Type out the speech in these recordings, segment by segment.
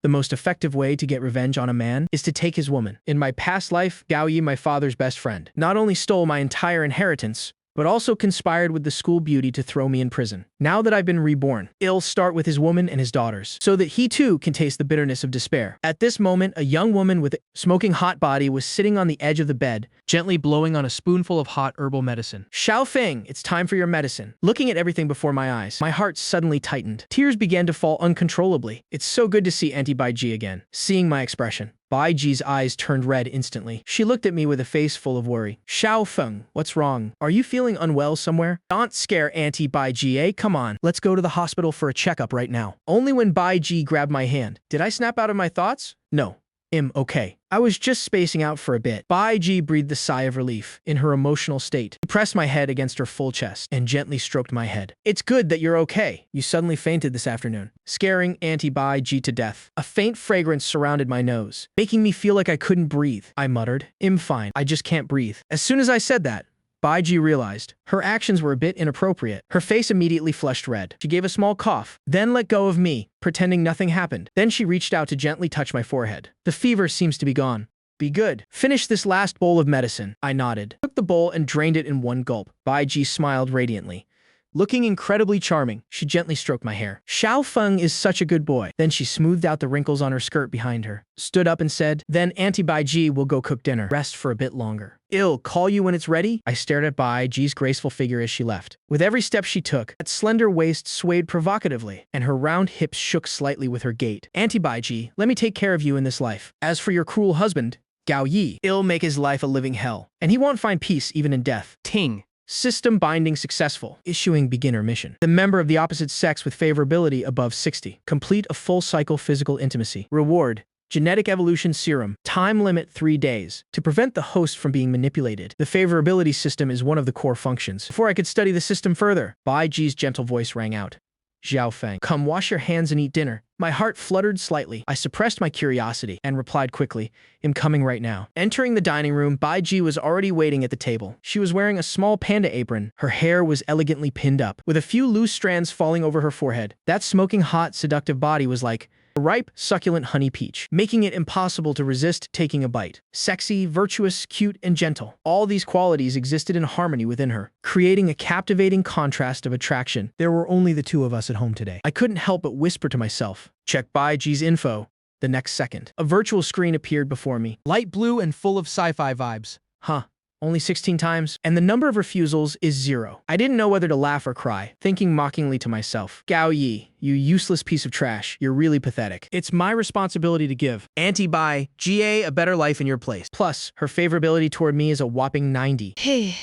The most effective way to get revenge on a man is to take his woman. In my past life, Gao Yi, my father's best friend, not only stole my entire inheritance, but also conspired with the school beauty to throw me in prison. Now that I've been reborn, he'll start with his woman and his daughters, so that he too can taste the bitterness of despair. At this moment, a young woman with a smoking hot body was sitting on the edge of the bed, gently blowing on a spoonful of hot herbal medicine. Xiao Feng, it's time for your medicine. Looking at everything before my eyes, my heart suddenly tightened. Tears began to fall uncontrollably. It's so good to see Auntie Bai Ji again. Seeing my expression, Bai Ji's eyes turned red instantly. She looked at me with a face full of worry. Xiao Feng, what's wrong? Are you feeling unwell somewhere? Don't scare Auntie Bai Ji, eh? Come on, let's go to the hospital for a checkup right now. Only when Bai Ji grabbed my hand. Did I snap out of my thoughts? No. Okay. I was just spacing out for a bit. Bai Ji breathed a sigh of relief in her emotional state. She pressed my head against her full chest and gently stroked my head. It's good that you're okay. You suddenly fainted this afternoon, scaring Auntie Bai Ji to death. A faint fragrance surrounded my nose, making me feel like I couldn't breathe. I muttered, I'm fine. I just can't breathe. As soon as I said that, Bai Ji realized her actions were a bit inappropriate. Her face immediately flushed red. She gave a small cough, then let go of me, pretending nothing happened. Then she reached out to gently touch my forehead. The fever seems to be gone. Be good. Finish this last bowl of medicine. I nodded, took the bowl and drained it in one gulp. Bai Ji smiled radiantly. Looking incredibly charming, she gently stroked my hair. Xiao Feng is such a good boy. Then she smoothed out the wrinkles on her skirt behind her, stood up and said, then Auntie Bai Ji will go cook dinner. Rest for a bit longer. I'll call you when it's ready. I stared at Bai Ji's graceful figure as she left. With every step she took, that slender waist swayed provocatively, and her round hips shook slightly with her gait. Auntie Bai Ji, let me take care of you in this life. As for your cruel husband, Gao Yi, it'll make his life a living hell, and he won't find peace even in death. Ting. System binding successful. Issuing beginner mission. The member of the opposite sex with favorability above 60. Complete a full cycle physical intimacy. Reward. Genetic evolution serum. Time limit 3 days. To prevent the host from being manipulated, the favorability system is one of the core functions. Before I could study the system further, Bai Ji's gentle voice rang out. Xiao Feng, come wash your hands and eat dinner. My heart fluttered slightly. I suppressed my curiosity and replied quickly, I'm coming right now. Entering the dining room, Bai Ji was already waiting at the table. She was wearing a small panda apron. Her hair was elegantly pinned up, with a few loose strands falling over her forehead. That smoking hot, seductive body was like a ripe, succulent honey peach, making it impossible to resist taking a bite. Sexy, virtuous, cute, and gentle. All these qualities existed in harmony within her, creating a captivating contrast of attraction. There were only the two of us at home today. I couldn't help but whisper to myself, check Bai Ji's info. The next second, a virtual screen appeared before me. Light blue and full of sci-fi vibes. Huh. Only 16 times, and the number of refusals is 0. I didn't know whether to laugh or cry, thinking mockingly to myself, Gao Yi, you useless piece of trash, you're really pathetic. It's my responsibility to give Auntie Bai Ji a better life in your place. Plus, her favorability toward me is a whopping 90. Hey.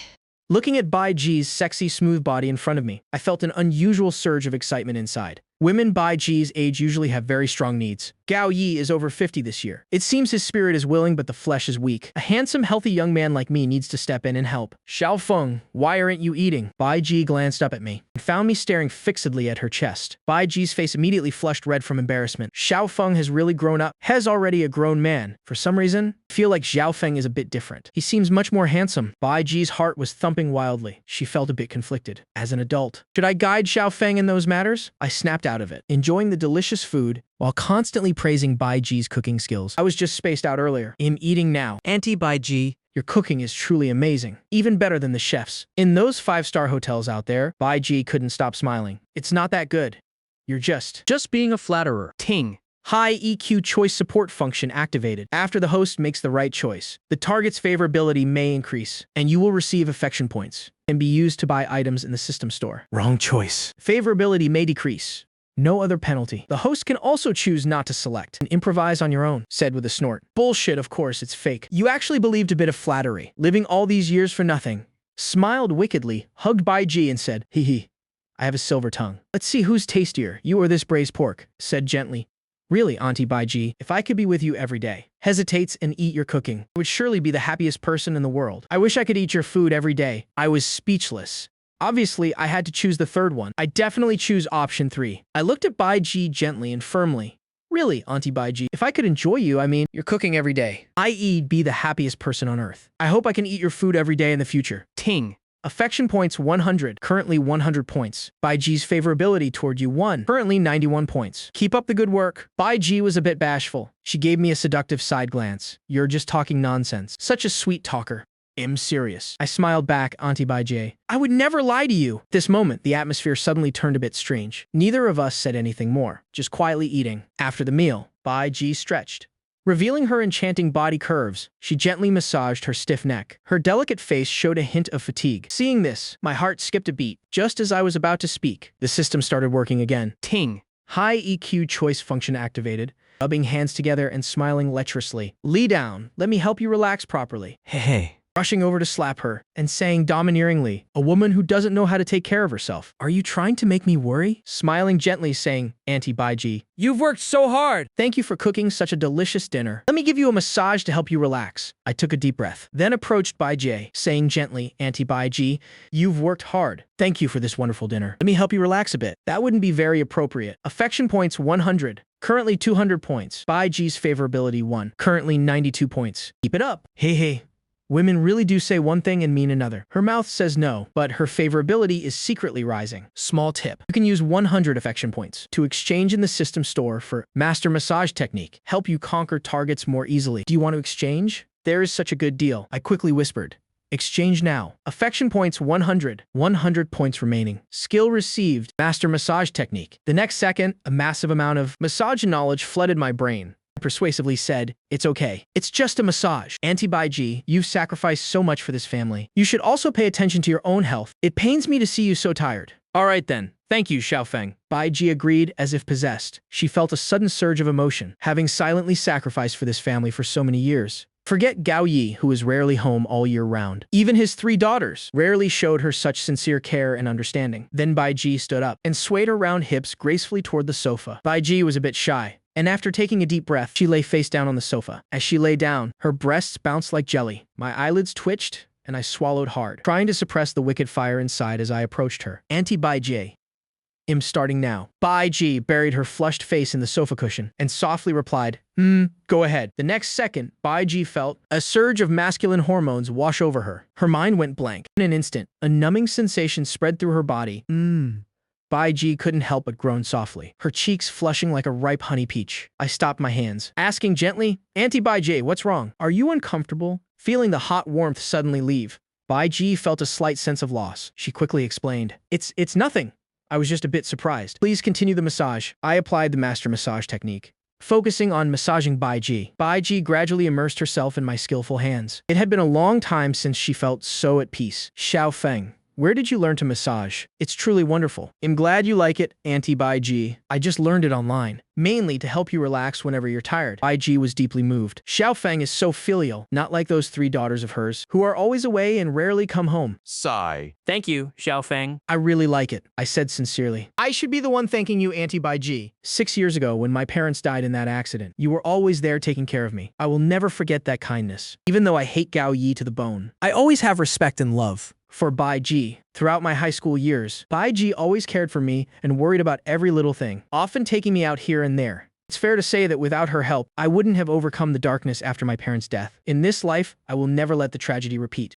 Looking at Bai Ji's sexy, smooth body in front of me, I felt an unusual surge of excitement inside. Women Bai Ji's age usually have very strong needs. Gao Yi is over 50 this year. It seems his spirit is willing, but the flesh is weak. A handsome, healthy young man like me needs to step in and help. Xiao Feng, why aren't you eating? Bai Ji glanced up at me and found me staring fixedly at her chest. Bai Ji's face immediately flushed red from embarrassment. Xiao Feng has really grown up. Has already a grown man. For some reason, I feel like Xiao Feng is a bit different. He seems much more handsome. Bai Ji's heart was thumping wildly. She felt a bit conflicted. As an adult, should I guide Xiao Feng in those matters? I snapped out of it, enjoying the delicious food while constantly praising Bai Ji's cooking skills. I was just spaced out earlier. I'm eating now. Auntie Bai Ji, your cooking is truly amazing. Even better than the chefs. In those 5-star hotels out there, Bai Ji couldn't stop smiling. It's not that good. You're just being a flatterer. Ting. High EQ choice support function activated. After the host makes the right choice, the target's favorability may increase, and you will receive affection points. Can be used to buy items in the system store. Wrong choice. Favorability may decrease. No other penalty. The host can also choose not to select and improvise on your own, said with a snort. Bullshit, of course, it's fake. You actually believed a bit of flattery. Living all these years for nothing. Smiled wickedly, hugged Bai Ji and said, hee hee, I have a silver tongue. Let's see who's tastier, you or this braised pork, said gently. Really, Auntie Bai Ji, if I could be with you every day, hesitates and eat your cooking, I would surely be the happiest person in the world. I wish I could eat your food every day. I was speechless. Obviously, I had to choose the third one. I definitely choose option 3. I looked at Bai Ji gently and firmly. Really, Auntie Bai Ji, if I could enjoy you, I mean, you're cooking every day, i.e. be the happiest person on earth. I hope I can eat your food every day in the future. Ting. Affection points 100, currently 100 points. Bai Ji's favorability toward you 1, currently 91 points. Keep up the good work. Bai Ji was a bit bashful. She gave me a seductive side glance. You're just talking nonsense. Such a sweet talker. I'm serious. I smiled back, Auntie Bai Ji. I would never lie to you. This moment, the atmosphere suddenly turned a bit strange. Neither of us said anything more, just quietly eating. After the meal, Bai Ji stretched. Revealing her enchanting body curves, she gently massaged her stiff neck. Her delicate face showed a hint of fatigue. Seeing this, my heart skipped a beat. Just as I was about to speak, the system started working again. Ting. High EQ choice function activated, rubbing hands together and smiling lecherously. Lee down, let me help you relax properly. Hey. Rushing over to slap her and saying domineeringly, a woman who doesn't know how to take care of herself. Are you trying to make me worry? Smiling gently saying, Auntie Bai Ji, you've worked so hard. Thank you for cooking such a delicious dinner. Let me give you a massage to help you relax. I took a deep breath, then approached Bai Ji, saying gently, Auntie Bai Ji, you've worked hard. Thank you for this wonderful dinner. Let me help you relax a bit. That wouldn't be very appropriate. Affection points 100. Currently 200 points. Bai Ji's favorability 1. Currently 92 points. Keep it up. Hey. Women really do say one thing and mean another. Her mouth says no, but her favorability is secretly rising. Small tip. You can use 100 affection points to exchange in the system store for Master Massage Technique. Help you conquer targets more easily. Do you want to exchange? There is such a good deal. I quickly whispered. Exchange now. Affection points 100. 100 points remaining. Skill received. Master Massage Technique. The next second, a massive amount of massage knowledge flooded my brain. I persuasively said, it's okay. It's just a massage. Auntie Bai Ji, you've sacrificed so much for this family. You should also pay attention to your own health. It pains me to see you so tired. All right then. Thank you, Xiaofeng. Bai Ji agreed as if possessed. She felt a sudden surge of emotion, having silently sacrificed for this family for so many years. Forget Gao Yi, who was rarely home all year round. Even his 3 daughters rarely showed her such sincere care and understanding. Then Bai Ji stood up and swayed her round hips gracefully toward the sofa. Bai Ji was a bit shy, and after taking a deep breath, she lay face down on the sofa. As she lay down, her breasts bounced like jelly. My eyelids twitched, and I swallowed hard, trying to suppress the wicked fire inside as I approached her. Auntie Bai Ji. I'm starting now. Bai Ji buried her flushed face in the sofa cushion and softly replied, go ahead. The next second, Bai Ji felt a surge of masculine hormones wash over her. Her mind went blank. In an instant, a numbing sensation spread through her body. Bai Ji couldn't help but groan softly, her cheeks flushing like a ripe honey peach. I stopped my hands, asking gently, Auntie Bai Ji, what's wrong? Are you uncomfortable? Feeling the hot warmth suddenly leave, Bai Ji felt a slight sense of loss. She quickly explained, It's nothing. I was just a bit surprised. Please continue the massage. I applied the master massage technique, focusing on massaging Bai Ji. Bai Ji gradually immersed herself in my skillful hands. It had been a long time since she felt so at peace. Xiaofeng, where did you learn to massage? It's truly wonderful. I'm glad you like it, Auntie Bai Ji. I just learned it online, mainly to help you relax whenever you're tired. Bai Ji was deeply moved. Xiaofeng is so filial, not like those 3 daughters of hers, who are always away and rarely come home. Sigh. Thank you, Xiaofeng. I really like it, I said sincerely. I should be the one thanking you, Auntie Bai Ji. 6 years ago, when my parents died in that accident, you were always there taking care of me. I will never forget that kindness, even though I hate Gao Yi to the bone. I always have respect and love for Bai Ji. Throughout my high school years, Bai Ji always cared for me and worried about every little thing, often taking me out here and there. It's fair to say that without her help, I wouldn't have overcome the darkness after my parents' death. In this life, I will never let the tragedy repeat.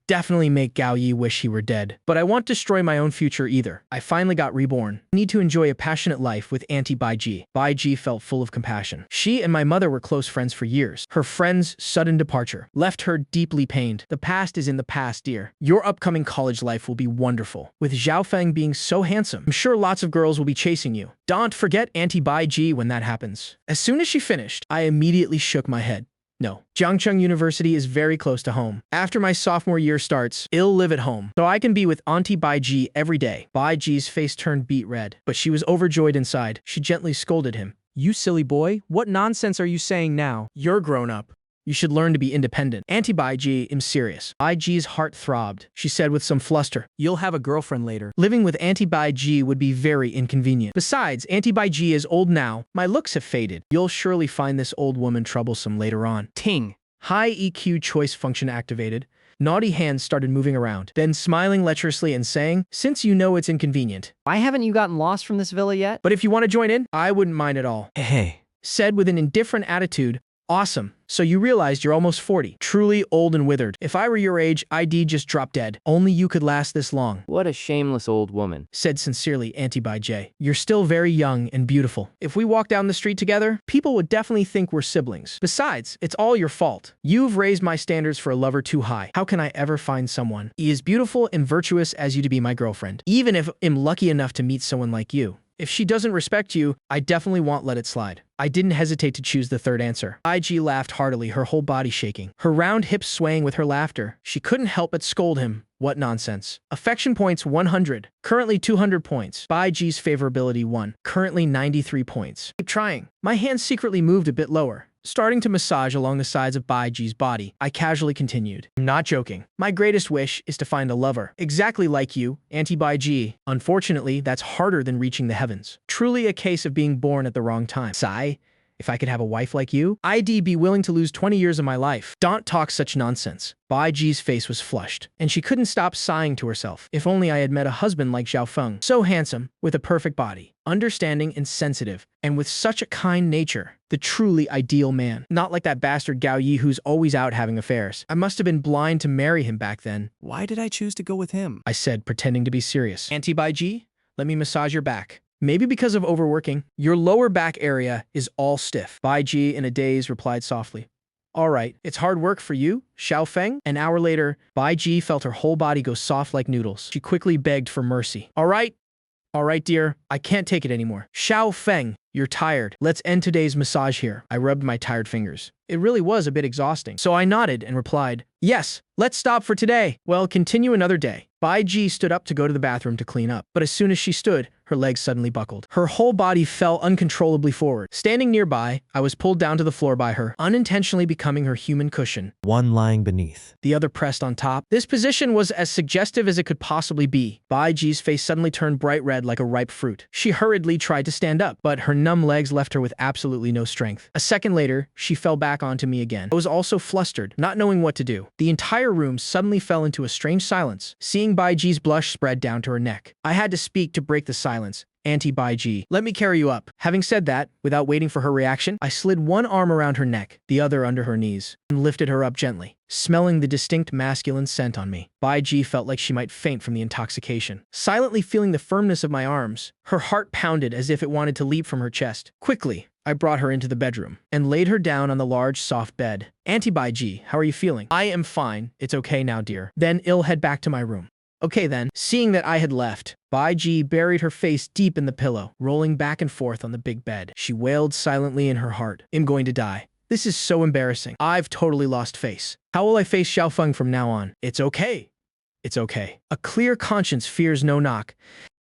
Definitely make Gao Yi wish he were dead. But I won't destroy my own future either. I finally got reborn. I need to enjoy a passionate life with Auntie Bai Ji. Bai Ji felt full of compassion. She and my mother were close friends for years. Her friend's sudden departure left her deeply pained. The past is in the past, dear. Your upcoming college life will be wonderful. With Xiaofeng being so handsome, I'm sure lots of girls will be chasing you. Don't forget Auntie Bai Ji when that happens. As soon as she finished, I immediately shook my head. No. Jiangcheng University is very close to home. After my sophomore year starts, I'll live at home, so I can be with Auntie Bai Ji every day. Bai Ji's face turned beet red, but she was overjoyed inside. She gently scolded him. You silly boy, what nonsense are you saying now? You're grown up. You should learn to be independent. Auntie Bai Ji, I'm serious. Bai Ji's heart throbbed. She said with some fluster, You'll have a girlfriend later. living with Auntie Bai Ji would be very inconvenient. Besides, Auntie Bai Ji is old now. My looks have faded. You'll surely find this old woman troublesome later on. Ting. High EQ choice function activated. Naughty hands started moving around, then smiling lecherously and saying, since you know it's inconvenient. Why haven't you gotten lost from this villa yet? But if you want to join in, I wouldn't mind at all. Hey. Said with an indifferent attitude, Awesome. So you realized you're almost 40. Truly old and withered. If I were your age, I'd just drop dead. Only you could last this long. What a shameless old woman. Said sincerely Auntie by J. You're still very young and beautiful. If we walk down the street together, people would definitely think we're siblings. Besides, it's all your fault. You've raised my standards for a lover too high. How can I ever find someone as beautiful and virtuous as you to be my girlfriend? Even if I'm lucky enough to meet someone like you. If she doesn't respect you, I definitely won't let it slide. I didn't hesitate to choose the third answer. IG laughed heartily, her whole body shaking, her round hips swaying with her laughter. She couldn't help but scold him. What nonsense. Affection points 100, currently 200 points. By G's favorability 1, currently 93 points. Keep trying. My hands secretly moved a bit lower, starting to massage along the sides of Bai Ji's body. I casually continued. I'm not joking. My greatest wish is to find a lover. Exactly like you, Auntie Bai Ji. Unfortunately, that's harder than reaching the heavens. Truly a case of being born at the wrong time. Sigh. If I could have a wife like you, I'd be willing to lose 20 years of my life. Don't talk such nonsense. Bai Ji's face was flushed, and she couldn't stop sighing to herself. If only I had met a husband like Zhao Feng, so handsome, with a perfect body, understanding and sensitive, and with such a kind nature. The truly ideal man. Not like that bastard Gao Yi who's always out having affairs. I must have been blind to marry him back then. Why did I choose to go with him? I said, pretending to be serious. Auntie Bai Ji, let me massage your back. Maybe because of overworking, your lower back area is all stiff. Bai Ji, in a daze, replied softly. All right, it's hard work for you, Xiao Feng. An hour later, Bai Ji felt her whole body go soft like noodles. She quickly begged for mercy. All right, dear, I can't take it anymore. Xiao Feng, you're tired. Let's end today's massage here. I rubbed my tired fingers. It really was a bit exhausting. So I nodded and replied, yes, let's stop for today. Well, continue another day. Bai Ji stood up to go to the bathroom to clean up. But as soon as she stood, her legs suddenly buckled. Her whole body fell uncontrollably forward. Standing nearby, I was pulled down to the floor by her, unintentionally becoming her human cushion. One lying beneath. The other pressed on top. This position was as suggestive as it could possibly be. Bai Ji's face suddenly turned bright red like a ripe fruit. She hurriedly tried to stand up, but her numb legs left her with absolutely no strength. A second later, she fell back onto me again. I was also flustered, not knowing what to do. The entire room suddenly fell into a strange silence. Seeing Bai Ji's blush spread down to her neck, I had to speak to break the silence. Auntie Bai Ji, let me carry you up. Having said that, without waiting for her reaction, I slid one arm around her neck, the other under her knees, and lifted her up gently, smelling the distinct masculine scent on me. Bai Ji felt like she might faint from the intoxication. Silently feeling the firmness of my arms, her heart pounded as if it wanted to leap from her chest. Quickly, I brought her into the bedroom and laid her down on the large, soft bed. Auntie Bai Ji, how are you feeling? I am fine. It's okay now, dear. Then I'll head back to my room. Okay then. Seeing that I had left, Bai Ji buried her face deep in the pillow, rolling back and forth on the big bed. She wailed silently in her heart. I'm going to die. This is so embarrassing. I've totally lost face. How will I face Xiao Feng from now on? It's okay. It's okay. A clear conscience fears no knock.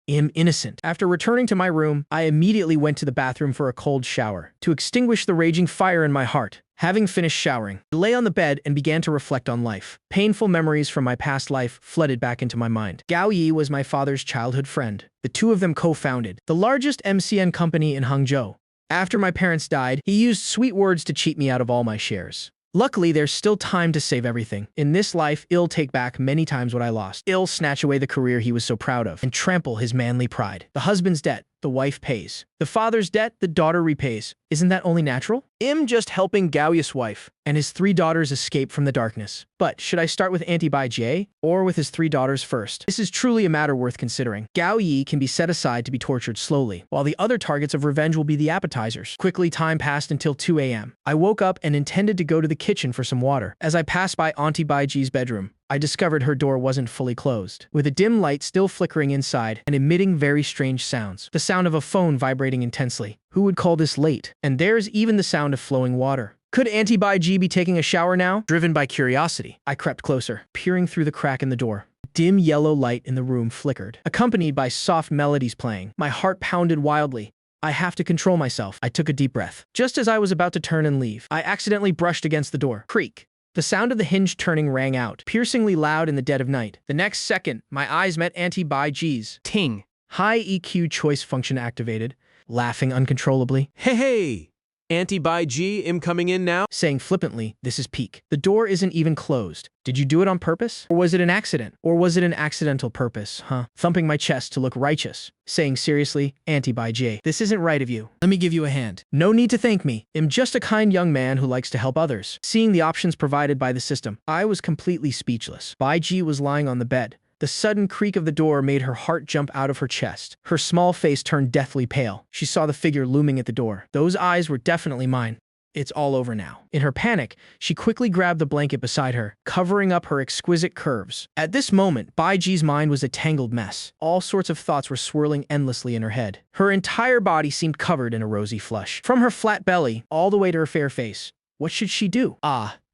I'm innocent. After returning to my room, I immediately went to the bathroom for a cold shower to extinguish the raging fire in my heart. Having finished showering, I lay on the bed and began to reflect on life. Painful memories from my past life flooded back into my mind. Gao Yi was my father's childhood friend. The two of them co-founded the largest MCN company in Hangzhou. After my parents died, he used sweet words to cheat me out of all my shares. Luckily, there's still time to save everything. In this life, I'll take back many times what I lost. I'll snatch away the career he was so proud of and trample his manly pride. The husband's debt, the wife pays. The father's debt, the daughter repays. Isn't that only natural? I'm just helping Gao Yi's wife and his 3 daughters escape from the darkness. But should I start with Auntie Bai Ji or with his 3 daughters first? This is truly a matter worth considering. Gao Yi can be set aside to be tortured slowly, while the other targets of revenge will be the appetizers. Quickly, time passed until 2 a.m. I woke up and intended to go to the kitchen for some water. As I passed by Auntie Bai Ji's bedroom, I discovered her door wasn't fully closed, with a dim light still flickering inside and emitting very strange sounds. The sound of a phone vibrating intensely. Who would call this late? And there's even the sound of flowing water. Could Auntie Bai Ji be taking a shower now? Driven by curiosity, I crept closer, peering through the crack in the door. Dim yellow light in the room flickered, accompanied by soft melodies playing. My heart pounded wildly. I have to control myself. I took a deep breath. Just as I was about to turn and leave, I accidentally brushed against the door. Creak. The sound of the hinge turning rang out, piercingly loud in the dead of night. The next second, my eyes met Auntie Bai Ji's. Ting. High EQ choice function activated, laughing uncontrollably. Hey! Auntie Bai Ji, am coming in now? saying flippantly, this is peak. The door isn't even closed. Did you do it on purpose? Or was it an accident? Or was it an accidental purpose, huh? Thumping my chest to look righteous, saying seriously, Auntie Bai Ji, this isn't right of you. Let me give you a hand. No need to thank me. I'm just a kind young man who likes to help others. Seeing the options provided by the system, I was completely speechless. Bai Ji was lying on the bed. The sudden creak of the door made her heart jump out of her chest. Her small face turned deathly pale. She saw the figure looming at the door. Those eyes were definitely mine. It's all over now. In her panic, she quickly grabbed the blanket beside her, covering up her exquisite curves. At this moment, Bai Ji's mind was a tangled mess. All sorts of thoughts were swirling endlessly in her head. Her entire body seemed covered in a rosy flush. From her flat belly, all the way to her fair face. What should she do?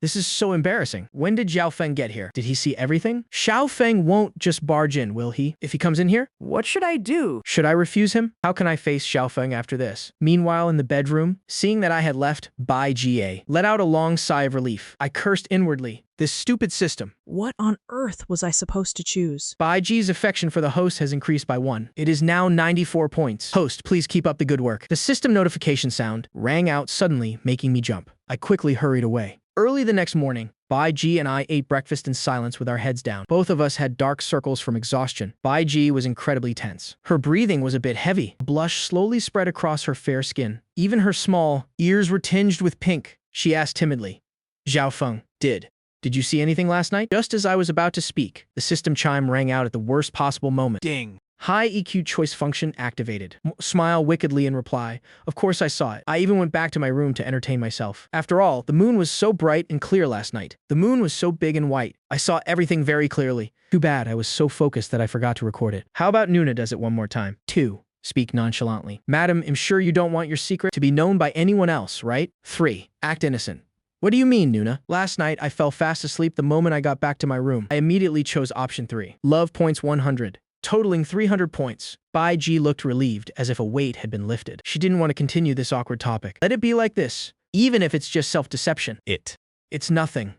This is so embarrassing. When did Xiao Feng get here? Did he see everything? Xiao Feng won't just barge in, will he? If he comes in here? What should I do? Should I refuse him? How can I face Xiao Feng after this? Meanwhile, in the bedroom, seeing that I had left, Bai Jie let out a long sigh of relief. I cursed inwardly. This stupid system. What on earth was I supposed to choose? Bai Ji's affection for the host has increased by 1. It is now 94 points. Host, please keep up the good work. The system notification sound rang out suddenly, making me jump. I quickly hurried away. Early the next morning, Bai Ji and I ate breakfast in silence with our heads down. Both of us had dark circles from exhaustion. Bai Ji was incredibly tense. Her breathing was a bit heavy. A blush slowly spread across her fair skin. Even her small ears were tinged with pink. She asked timidly, Xiao Feng, did you see anything last night? Just as I was about to speak, the system chime rang out at the worst possible moment. Ding. High EQ choice function activated. Smile wickedly in reply. Of course I saw it. I even went back to my room to entertain myself. After all, the moon was so bright and clear last night. The moon was so big and white. I saw everything very clearly. Too bad I was so focused that I forgot to record it. How about Nuna does it one more time? 2. Speak nonchalantly. Madam, I'm sure you don't want your secret to be known by anyone else, right? 3. Act innocent. What do you mean, Nuna? Last night, I fell fast asleep the moment I got back to my room. I immediately chose option 3. Love points 100. Totaling 300 points. Bai Ji looked relieved, as if a weight had been lifted. She didn't want to continue this awkward topic. Let it be like this, even if it's just self-deception. It's nothing.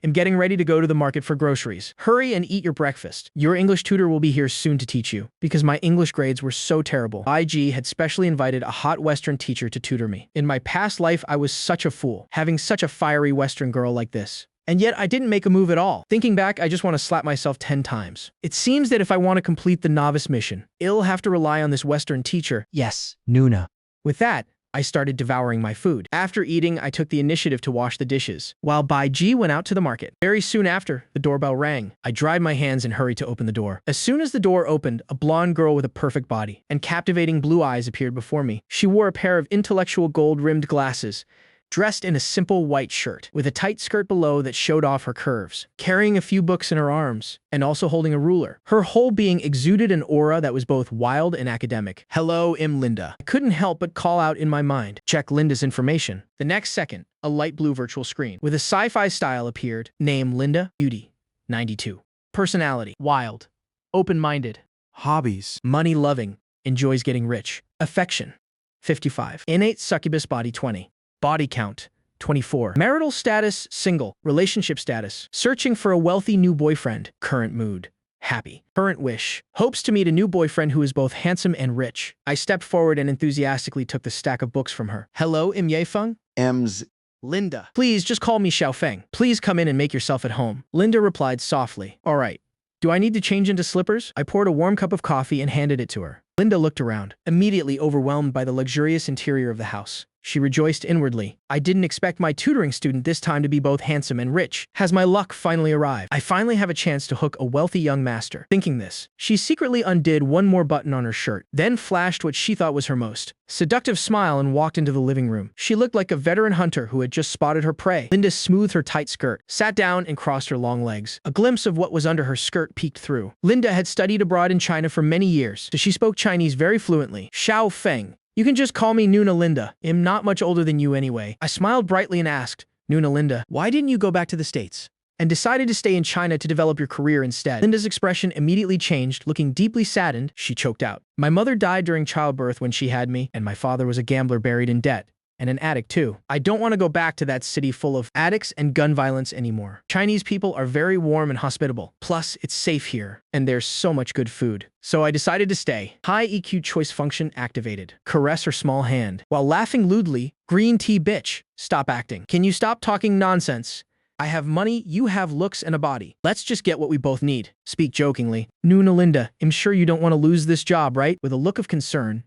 I'm getting ready to go to the market for groceries. Hurry and eat your breakfast. Your English tutor will be here soon to teach you. Because my English grades were so terrible, Bai Ji had specially invited a hot Western teacher to tutor me. In my past life, I was such a fool, having such a fiery Western girl like this. And yet I didn't make a move at all. Thinking back, I just want to slap myself 10 times. It seems that if I want to complete the novice mission, I'll have to rely on this Western teacher. Yes, Nuna. With that, I started devouring my food. After eating, I took the initiative to wash the dishes, while Bai Ji went out to the market. Very soon after, the doorbell rang. I dried my hands and hurried to open the door. As soon as the door opened, a blonde girl with a perfect body and captivating blue eyes appeared before me. She wore a pair of intellectual gold-rimmed glasses, dressed in a simple white shirt, with a tight skirt below that showed off her curves, carrying a few books in her arms, and also holding a ruler. Her whole being exuded an aura that was both wild and academic. Hello, I'm Linda. I couldn't help but call out in my mind. Check Linda's information. The next second, a light blue virtual screen with a sci-fi style appeared. Name Linda. Beauty, 92. Personality, wild. Open-minded. Hobbies. Money-loving. Enjoys getting rich. Affection, 55. Innate succubus body, 20. Body count, 24. Marital status, single. Relationship status, searching for a wealthy new boyfriend. Current mood, happy. Current wish, hopes to meet a new boyfriend who is both handsome and rich. I stepped forward and enthusiastically took the stack of books from her. Hello, Im Ye Feng? M's. Linda. Please, just call me Xiao Feng. Please come in and make yourself at home. Linda replied softly. All right. Do I need to change into slippers? I poured a warm cup of coffee and handed it to her. Linda looked around, immediately overwhelmed by the luxurious interior of the house. She rejoiced inwardly. I didn't expect my tutoring student this time to be both handsome and rich. Has my luck finally arrived? I finally have a chance to hook a wealthy young master. Thinking this, she secretly undid one more button on her shirt, then flashed what she thought was her most seductive smile and walked into the living room. She looked like a veteran hunter who had just spotted her prey. Linda smoothed her tight skirt, sat down and crossed her long legs. A glimpse of what was under her skirt peeked through. Linda had studied abroad in China for many years, so she spoke Chinese very fluently. Xiao Feng. You can just call me Nuna Linda. I'm not much older than you anyway. I smiled brightly and asked, Nuna Linda, why didn't you go back to the States and decided to stay in China to develop your career instead? Linda's expression immediately changed. Looking deeply saddened, she choked out. My mother died during childbirth when she had me, and my father was a gambler buried in debt. And an addict too. I don't want to go back to that city full of addicts and gun violence anymore. Chinese people are very warm and hospitable. Plus, it's safe here, and there's so much good food. So I decided to stay. High EQ choice function activated. Caress her small hand. While laughing lewdly, green tea bitch, stop acting. Can you stop talking nonsense? I have money, you have looks and a body. Let's just get what we both need. Speak jokingly. Nuna Linda, I'm sure you don't want to lose this job, right? With a look of concern.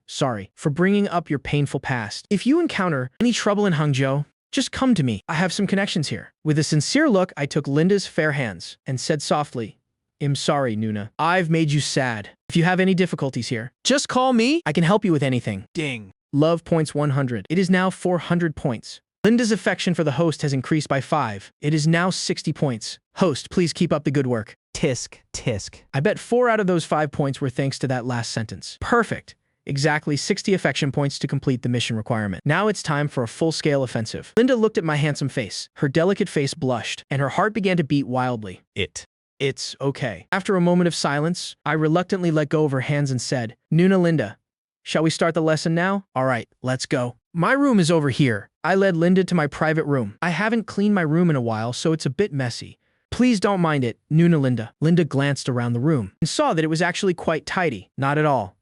Sorry for bringing up your painful past. If you encounter any trouble in Hangzhou, just come to me. I have some connections here. With a sincere look, I took Linda's fair hands and said softly, I'm sorry, Nuna. I've made you sad. If you have any difficulties here, Just call me. I can help you with anything. Ding. Love points 100. It is now 400 points. Linda's affection for the host has increased by 5. It is now 60 points. Host, please keep up the good work. Tisk, tisk. I bet 4 out of those 5 points were thanks to that last sentence. Perfect. Exactly 60 affection points to complete the mission requirement. Now it's time for a full-scale offensive. Linda looked at my handsome face. Her delicate face blushed, and her heart began to beat wildly. It's okay. After a moment of silence, I reluctantly let go of her hands and said, Nuna Linda, shall we start the lesson now? All right, let's go. My room is over here. I led Linda to my private room. I haven't cleaned my room in a while, so it's a bit messy. Please don't mind it, Nuna Linda. Linda glanced around the room and saw that it was actually quite tidy. Not at all.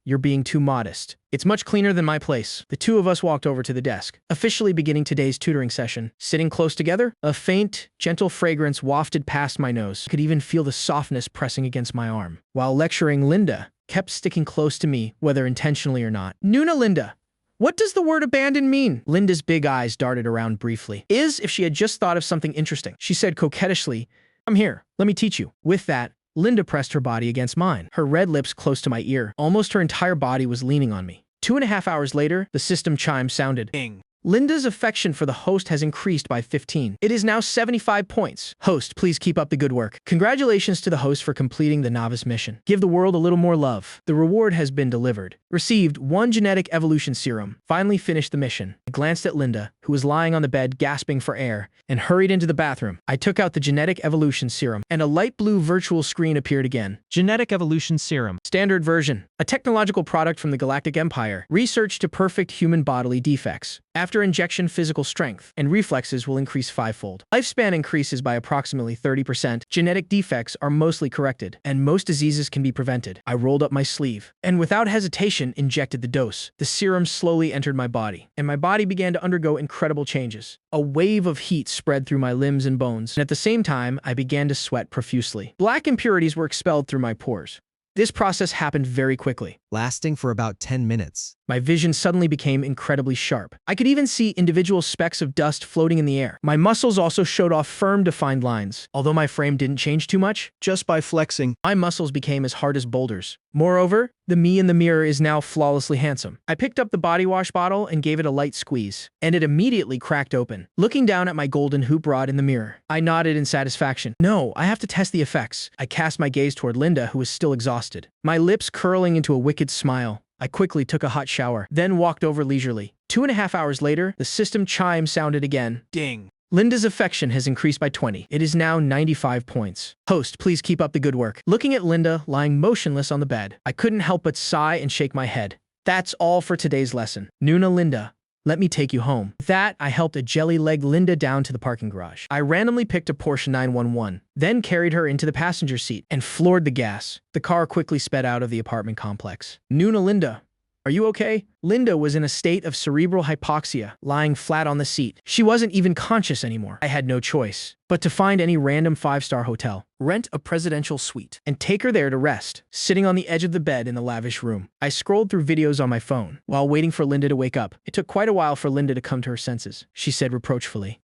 You're being too modest. It's much cleaner than my place. The two of us walked over to the desk, officially beginning today's tutoring session. Sitting close together, a faint, gentle fragrance wafted past my nose. I could even feel the softness pressing against my arm. While lecturing, Linda kept sticking close to me, whether intentionally or not. Nuna Linda, what does the word abandon mean? Linda's big eyes darted around briefly. As if she had just thought of something interesting. She said coquettishly, I'm here. Let me teach you. With that, Linda pressed her body against mine, her red lips close to my ear. Almost her entire body was leaning on me. 2.5 hours later, the system chime sounded. Ding. Linda's affection for the host has increased by 15. It is now 75 points. Host, please keep up the good work. Congratulations to the host for completing the novice mission. Give the world a little more love. The reward has been delivered. Received 1 genetic evolution serum. Finally finished the mission. I glanced at Linda, who was lying on the bed gasping for air, and hurried into the bathroom. I took out the genetic evolution serum, and a light blue virtual screen appeared again. Genetic evolution serum. Standard version. A technological product from the Galactic Empire. Research to perfect human bodily defects. After injection, physical strength and reflexes will increase 5-fold. Lifespan increases by approximately 30%. Genetic defects are mostly corrected, and most diseases can be prevented. I rolled up my sleeve, and without hesitation, injected the dose. The serum slowly entered my body, and my body began to undergo incredible changes. A wave of heat spread through my limbs and bones, and at the same time, I began to sweat profusely. Black impurities were expelled through my pores. This process happened very quickly, lasting for about 10 minutes. My vision suddenly became incredibly sharp. I could even see individual specks of dust floating in the air. My muscles also showed off firm, defined lines. Although my frame didn't change too much, Just by flexing. my muscles became as hard as boulders. Moreover, the me in the mirror is now flawlessly handsome. I picked up the body wash bottle and gave it a light squeeze, and it immediately cracked open. Looking down at my golden hoop rod in the mirror, I nodded in satisfaction. No, I have to test the effects. I cast my gaze toward Linda, who was still exhausted. My lips curling into a wicked smile. I quickly took a hot shower, then walked over leisurely. 2.5 hours later, the system chime sounded again. Ding. Linda's affection has increased by 20. It is now 95 points. Host, please keep up the good work. Looking at Linda lying motionless on the bed, I couldn't help but sigh and shake my head. That's all for today's lesson. Nuna Linda, let me take you home. With that, I helped a jelly-legged Linda down to the parking garage. I randomly picked a Porsche 911, then carried her into the passenger seat and floored the gas. The car quickly sped out of the apartment complex. Nuna Linda, are you okay? Linda was in a state of cerebral hypoxia, lying flat on the seat. She wasn't even conscious anymore. I had no choice but to find any random 5-star hotel, rent a presidential suite, and take her there to rest, sitting on the edge of the bed in the lavish room. I scrolled through videos on my phone while waiting for Linda to wake up. It took quite a while for Linda to come to her senses. She said reproachfully,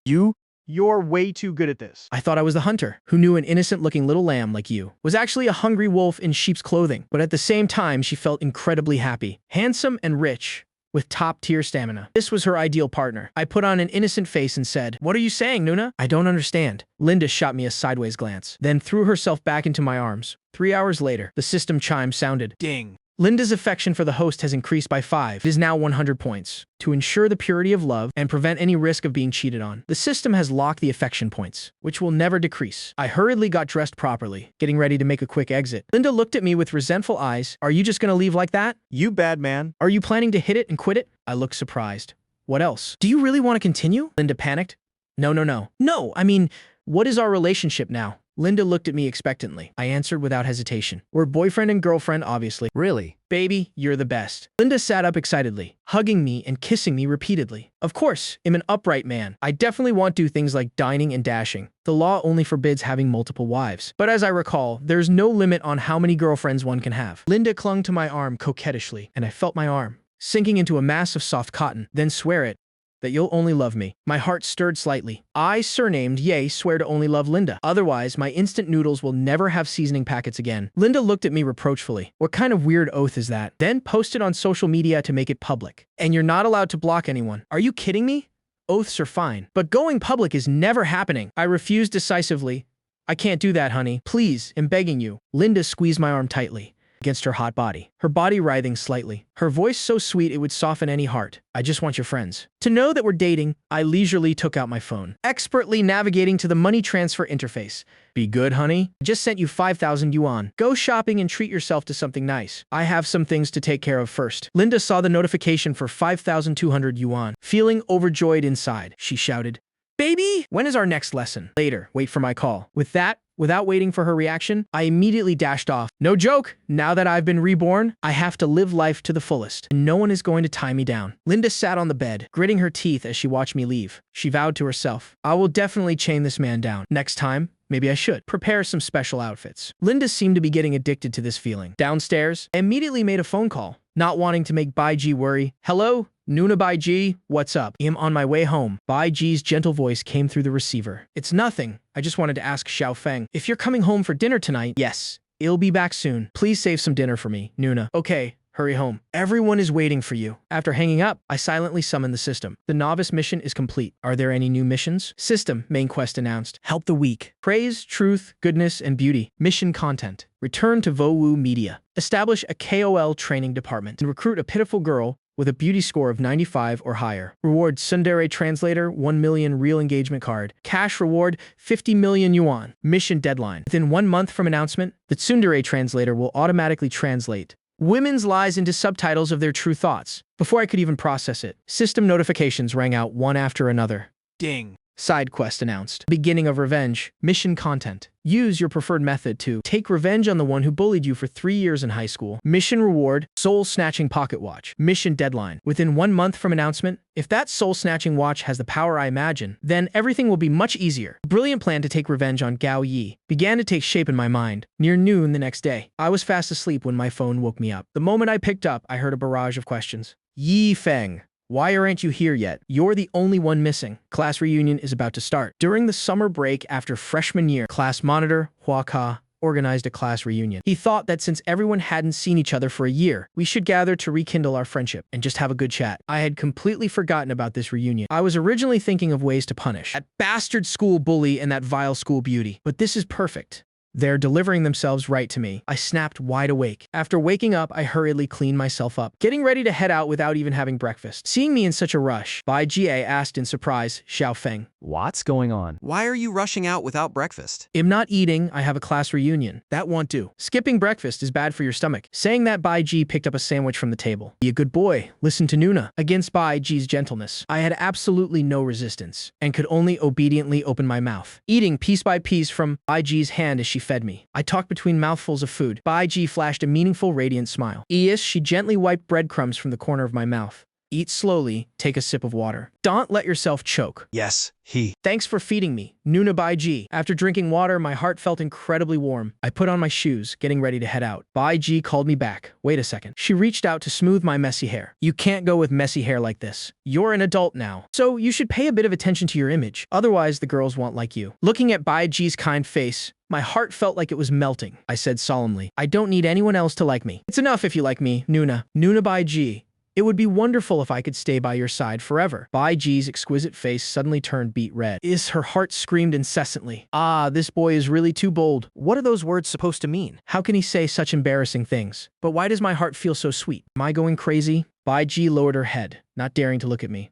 You're way too good at this. I thought I was the hunter, who knew an innocent-looking little lamb like you was actually a hungry wolf in sheep's clothing. But at the same time, she felt incredibly happy, handsome and rich, with top-tier stamina. This was her ideal partner. I put on an innocent face and said, What are you saying, Nuna? I don't understand. Linda shot me a sideways glance, then threw herself back into my arms. 3 hours later, the system chime sounded. Ding. Linda's affection for the host has increased by 5. It is now 100 points. To ensure the purity of love and prevent any risk of being cheated on, the system has locked the affection points, which will never decrease. I hurriedly got dressed properly, getting ready to make a quick exit. Linda looked at me with resentful eyes. Are you just gonna leave like that? You bad man. Are you planning to hit it and quit it? I looked surprised. What else? Do you really want to continue? Linda panicked. No, no, no. No, I mean, what is our relationship now? Linda looked at me expectantly. I answered without hesitation. We're boyfriend and girlfriend, obviously. Really? Baby, you're the best. Linda sat up excitedly, hugging me and kissing me repeatedly. Of course, I'm an upright man. I definitely won't do things like dining and dashing. The law only forbids having multiple wives. But as I recall, there's no limit on how many girlfriends one can have. Linda clung to my arm coquettishly, and I felt my arm sinking into a mass of soft cotton. Then swear it, that you'll only love me. My heart stirred slightly. I, surnamed Ye, swear to only love Linda. Otherwise, my instant noodles will never have seasoning packets again. Linda looked at me reproachfully. What kind of weird oath is that? Then post it on social media to make it public. And you're not allowed to block anyone. Are you kidding me? Oaths are fine. But going public is never happening. I refused decisively. I can't do that, honey. Please, I'm begging you. Linda squeezed my arm tightly against her hot body, her body writhing slightly. Her voice so sweet it would soften any heart. I just want your friends to know that we're dating. I leisurely took out my phone, expertly navigating to the money transfer interface. Be good, honey. I just sent you 5,000 yuan. Go shopping and treat yourself to something nice. I have some things to take care of first. Linda saw the notification for 5,200 yuan. Feeling overjoyed inside, she shouted, "Baby, when is our next lesson?" Later, wait for my call. With that, without waiting for her reaction, I immediately dashed off. No joke, now that I've been reborn, I have to live life to the fullest, and no one is going to tie me down. Linda sat on the bed, gritting her teeth as she watched me leave. She vowed to herself, I will definitely chain this man down. Next time, maybe I should prepare some special outfits. Linda seemed to be getting addicted to this feeling. Downstairs, I immediately made a phone call, not wanting to make Baiji worry. Hello? Nuna Baiji, what's up? I'm on my way home. Baiji's gentle voice came through the receiver. It's nothing. I just wanted to ask Xiao Feng if you're coming home for dinner tonight. Yes, I'll be back soon. Please save some dinner for me, Nuna. Okay, hurry home. Everyone is waiting for you. After hanging up, I silently summoned the system. The novice mission is complete. Are there any new missions? System, main quest announced. Help the weak. Praise, truth, goodness, and beauty. Mission content. Return to Vowu Media. Establish a KOL training department and recruit a pitiful girl with a beauty score of 95 or higher. Reward Tsundere Translator 1 million real engagement card. Cash reward 50 million yuan. Mission deadline. Within 1 month from announcement, the Tsundere Translator will automatically translate women's lies into subtitles of their true thoughts. Before I could even process it, system notifications rang out one after another. Ding. Side quest announced. Beginning of revenge. Mission content. Use your preferred method to take revenge on the one who bullied you for 3 years in high school. Mission reward. Soul-snatching pocket watch. Mission deadline. Within 1 month from announcement, if that soul-snatching watch has the power I imagine, then everything will be much easier. A brilliant plan to take revenge on Gao Yi began to take shape in my mind. Near noon the next day, I was fast asleep when my phone woke me up. The moment I picked up, I heard a barrage of questions. Yi Feng. Why aren't you here yet? You're the only one missing. Class reunion is about to start. During the summer break after freshman year, class monitor, Hua Ka, organized a class reunion. He thought that since everyone hadn't seen each other for a year, we should gather to rekindle our friendship and just have a good chat. I had completely forgotten about this reunion. I was originally thinking of ways to punish that bastard school bully and that vile school beauty. But this is perfect. They're delivering themselves right to me. I snapped wide awake. After waking up, I hurriedly cleaned myself up, getting ready to head out without even having breakfast. Seeing me in such a rush, Bai Jie asked in surprise, Xiao Feng. What's going on? Why are you rushing out without breakfast? I'm not eating, I have a class reunion. That won't do. Skipping breakfast is bad for your stomach. Saying that, Bai Ji picked up a sandwich from the table. Be a good boy. Listen to Nuna. Against Bai Ji's gentleness, I had absolutely no resistance and could only obediently open my mouth, eating piece by piece from Bai Ji's hand as she fed me. I talked between mouthfuls of food. Bai Ji flashed a meaningful, radiant smile. She gently wiped breadcrumbs from the corner of my mouth. Eat slowly, take a sip of water. Don't let yourself choke. Yes, he. Thanks for feeding me, Nuna Baiji. After drinking water, my heart felt incredibly warm. I put on my shoes, getting ready to head out. Baiji called me back. Wait a second. She reached out to smooth my messy hair. You can't go with messy hair like this. You're an adult now, so you should pay a bit of attention to your image. Otherwise, the girls won't like you. Looking at Baiji's kind face, my heart felt like it was melting. I said solemnly, I don't need anyone else to like me. It's enough if you like me, Nuna. Nuna Baiji. It would be wonderful if I could stay by your side forever. Bai Ji's exquisite face suddenly turned beet red. Her heart screamed incessantly. Ah, this boy is really too bold. What are those words supposed to mean? How can he say such embarrassing things? But why does my heart feel so sweet? Am I going crazy? Bai Ji lowered her head, not daring to look at me.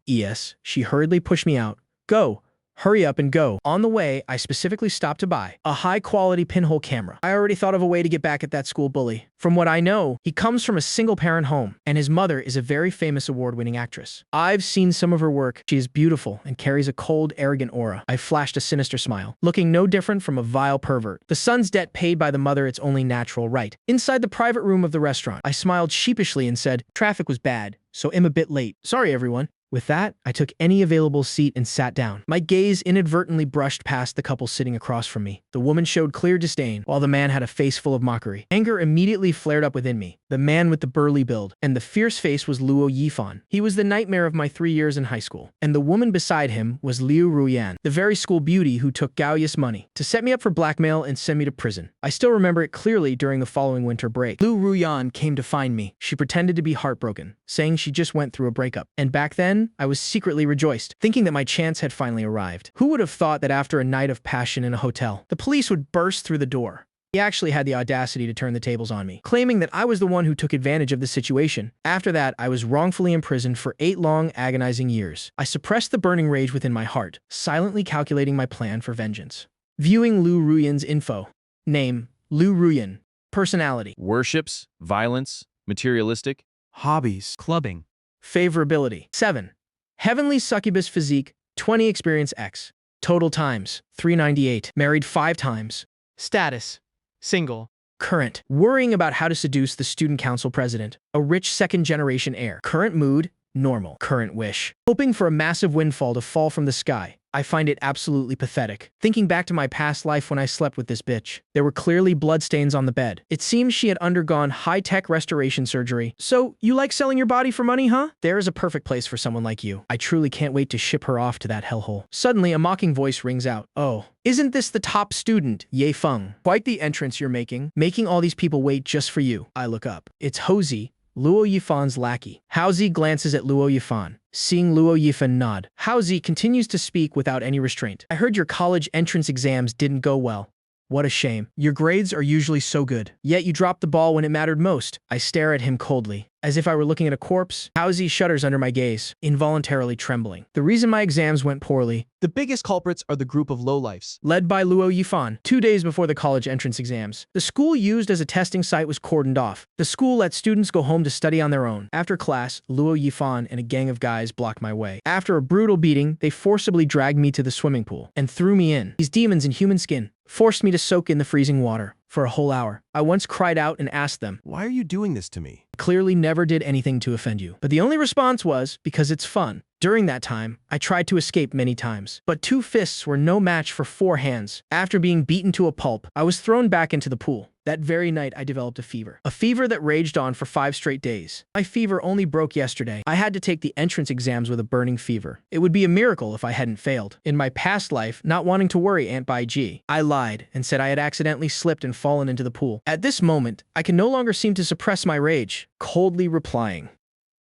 She hurriedly pushed me out. Go. Hurry up and go. On the way, I specifically stopped to buy a high-quality pinhole camera. I already thought of a way to get back at that school bully. From what I know, he comes from a single-parent home, and his mother is a very famous award-winning actress. I've seen some of her work. She is beautiful and carries a cold, arrogant aura. I flashed a sinister smile, looking no different from a vile pervert. The son's debt paid by the mother, it's only natural, right? Inside the private room of the restaurant, I smiled sheepishly and said, "Traffic was bad, so I'm a bit late. Sorry, everyone." With that, I took any available seat and sat down. My gaze inadvertently brushed past the couple sitting across from me. The woman showed clear disdain, while the man had a face full of mockery. Anger immediately flared up within me. The man with the burly build and the fierce face was Luo Yifan. He was the nightmare of my 3 years in high school. And the woman beside him was Liu Ruyan, the very school beauty who took Gaoya's money to set me up for blackmail and send me to prison. I still remember it clearly during the following winter break. Liu Ruyan came to find me. She pretended to be heartbroken, saying she just went through a breakup. And back then, I was secretly rejoiced, thinking that my chance had finally arrived. Who would have thought that after a night of passion in a hotel, the police would burst through the door? He actually had the audacity to turn the tables on me, claiming that I was the one who took advantage of the situation. After that, I was wrongfully imprisoned for 8 long, agonizing years. I suppressed the burning rage within my heart, silently calculating my plan for vengeance. Viewing Liu Ruyan's info. Name, Liu Ruyan. Personality. Worships, violence, materialistic. Hobbies. Clubbing. Favorability. 7. Heavenly succubus physique, 20 experience X. Total times, 398. Married 5 times. Status. Single. Current. Worrying about how to seduce the student council president. A rich second-generation heir. Current mood, normal. Current wish. Hoping for a massive windfall to fall from the sky. I find it absolutely pathetic. Thinking back to my past life when I slept with this bitch, there were clearly bloodstains on the bed. It seems she had undergone high-tech restoration surgery. So, you like selling your body for money, huh? There is a perfect place for someone like you. I truly can't wait to ship her off to that hellhole. Suddenly, a mocking voice rings out. Oh, isn't this the top student, Ye Feng? Quite the entrance you're making all these people wait just for you. I look up. It's Hosey, Luo Yifan's lackey. Haozi glances at Luo Yifan. Seeing Luo Yifan nod, Haozi continues to speak without any restraint. I heard your college entrance exams didn't go well. What a shame. Your grades are usually so good. Yet you dropped the ball when it mattered most. I stare at him coldly, as if I were looking at a corpse. Haozi shudders under my gaze, involuntarily trembling. The reason my exams went poorly, The biggest culprits are the group of lowlifes. led by Luo Yifan. 2 days before the college entrance exams, the school used as a testing site was cordoned off. The school let students go home to study on their own. After class, Luo Yifan and a gang of guys blocked my way. After a brutal beating, they forcibly dragged me to the swimming pool and threw me in. These demons in human skin forced me to soak in the freezing water for a whole hour. I once cried out and asked them, Why are you doing this to me? clearly never did anything to offend you. But the only response was, because it's fun. During that time, I tried to escape many times, but 2 fists were no match for 4 hands. After being beaten to a pulp, I was thrown back into the pool. That very night, I developed a fever that raged on for 5 straight days. My fever only broke yesterday. I had to take the entrance exams with a burning fever. It would be a miracle if I hadn't failed. In my past life, not wanting to worry Aunt Bai Ji, I lied and said I had accidentally slipped and fallen into the pool. At this moment, I can no longer seem to suppress my rage, coldly replying,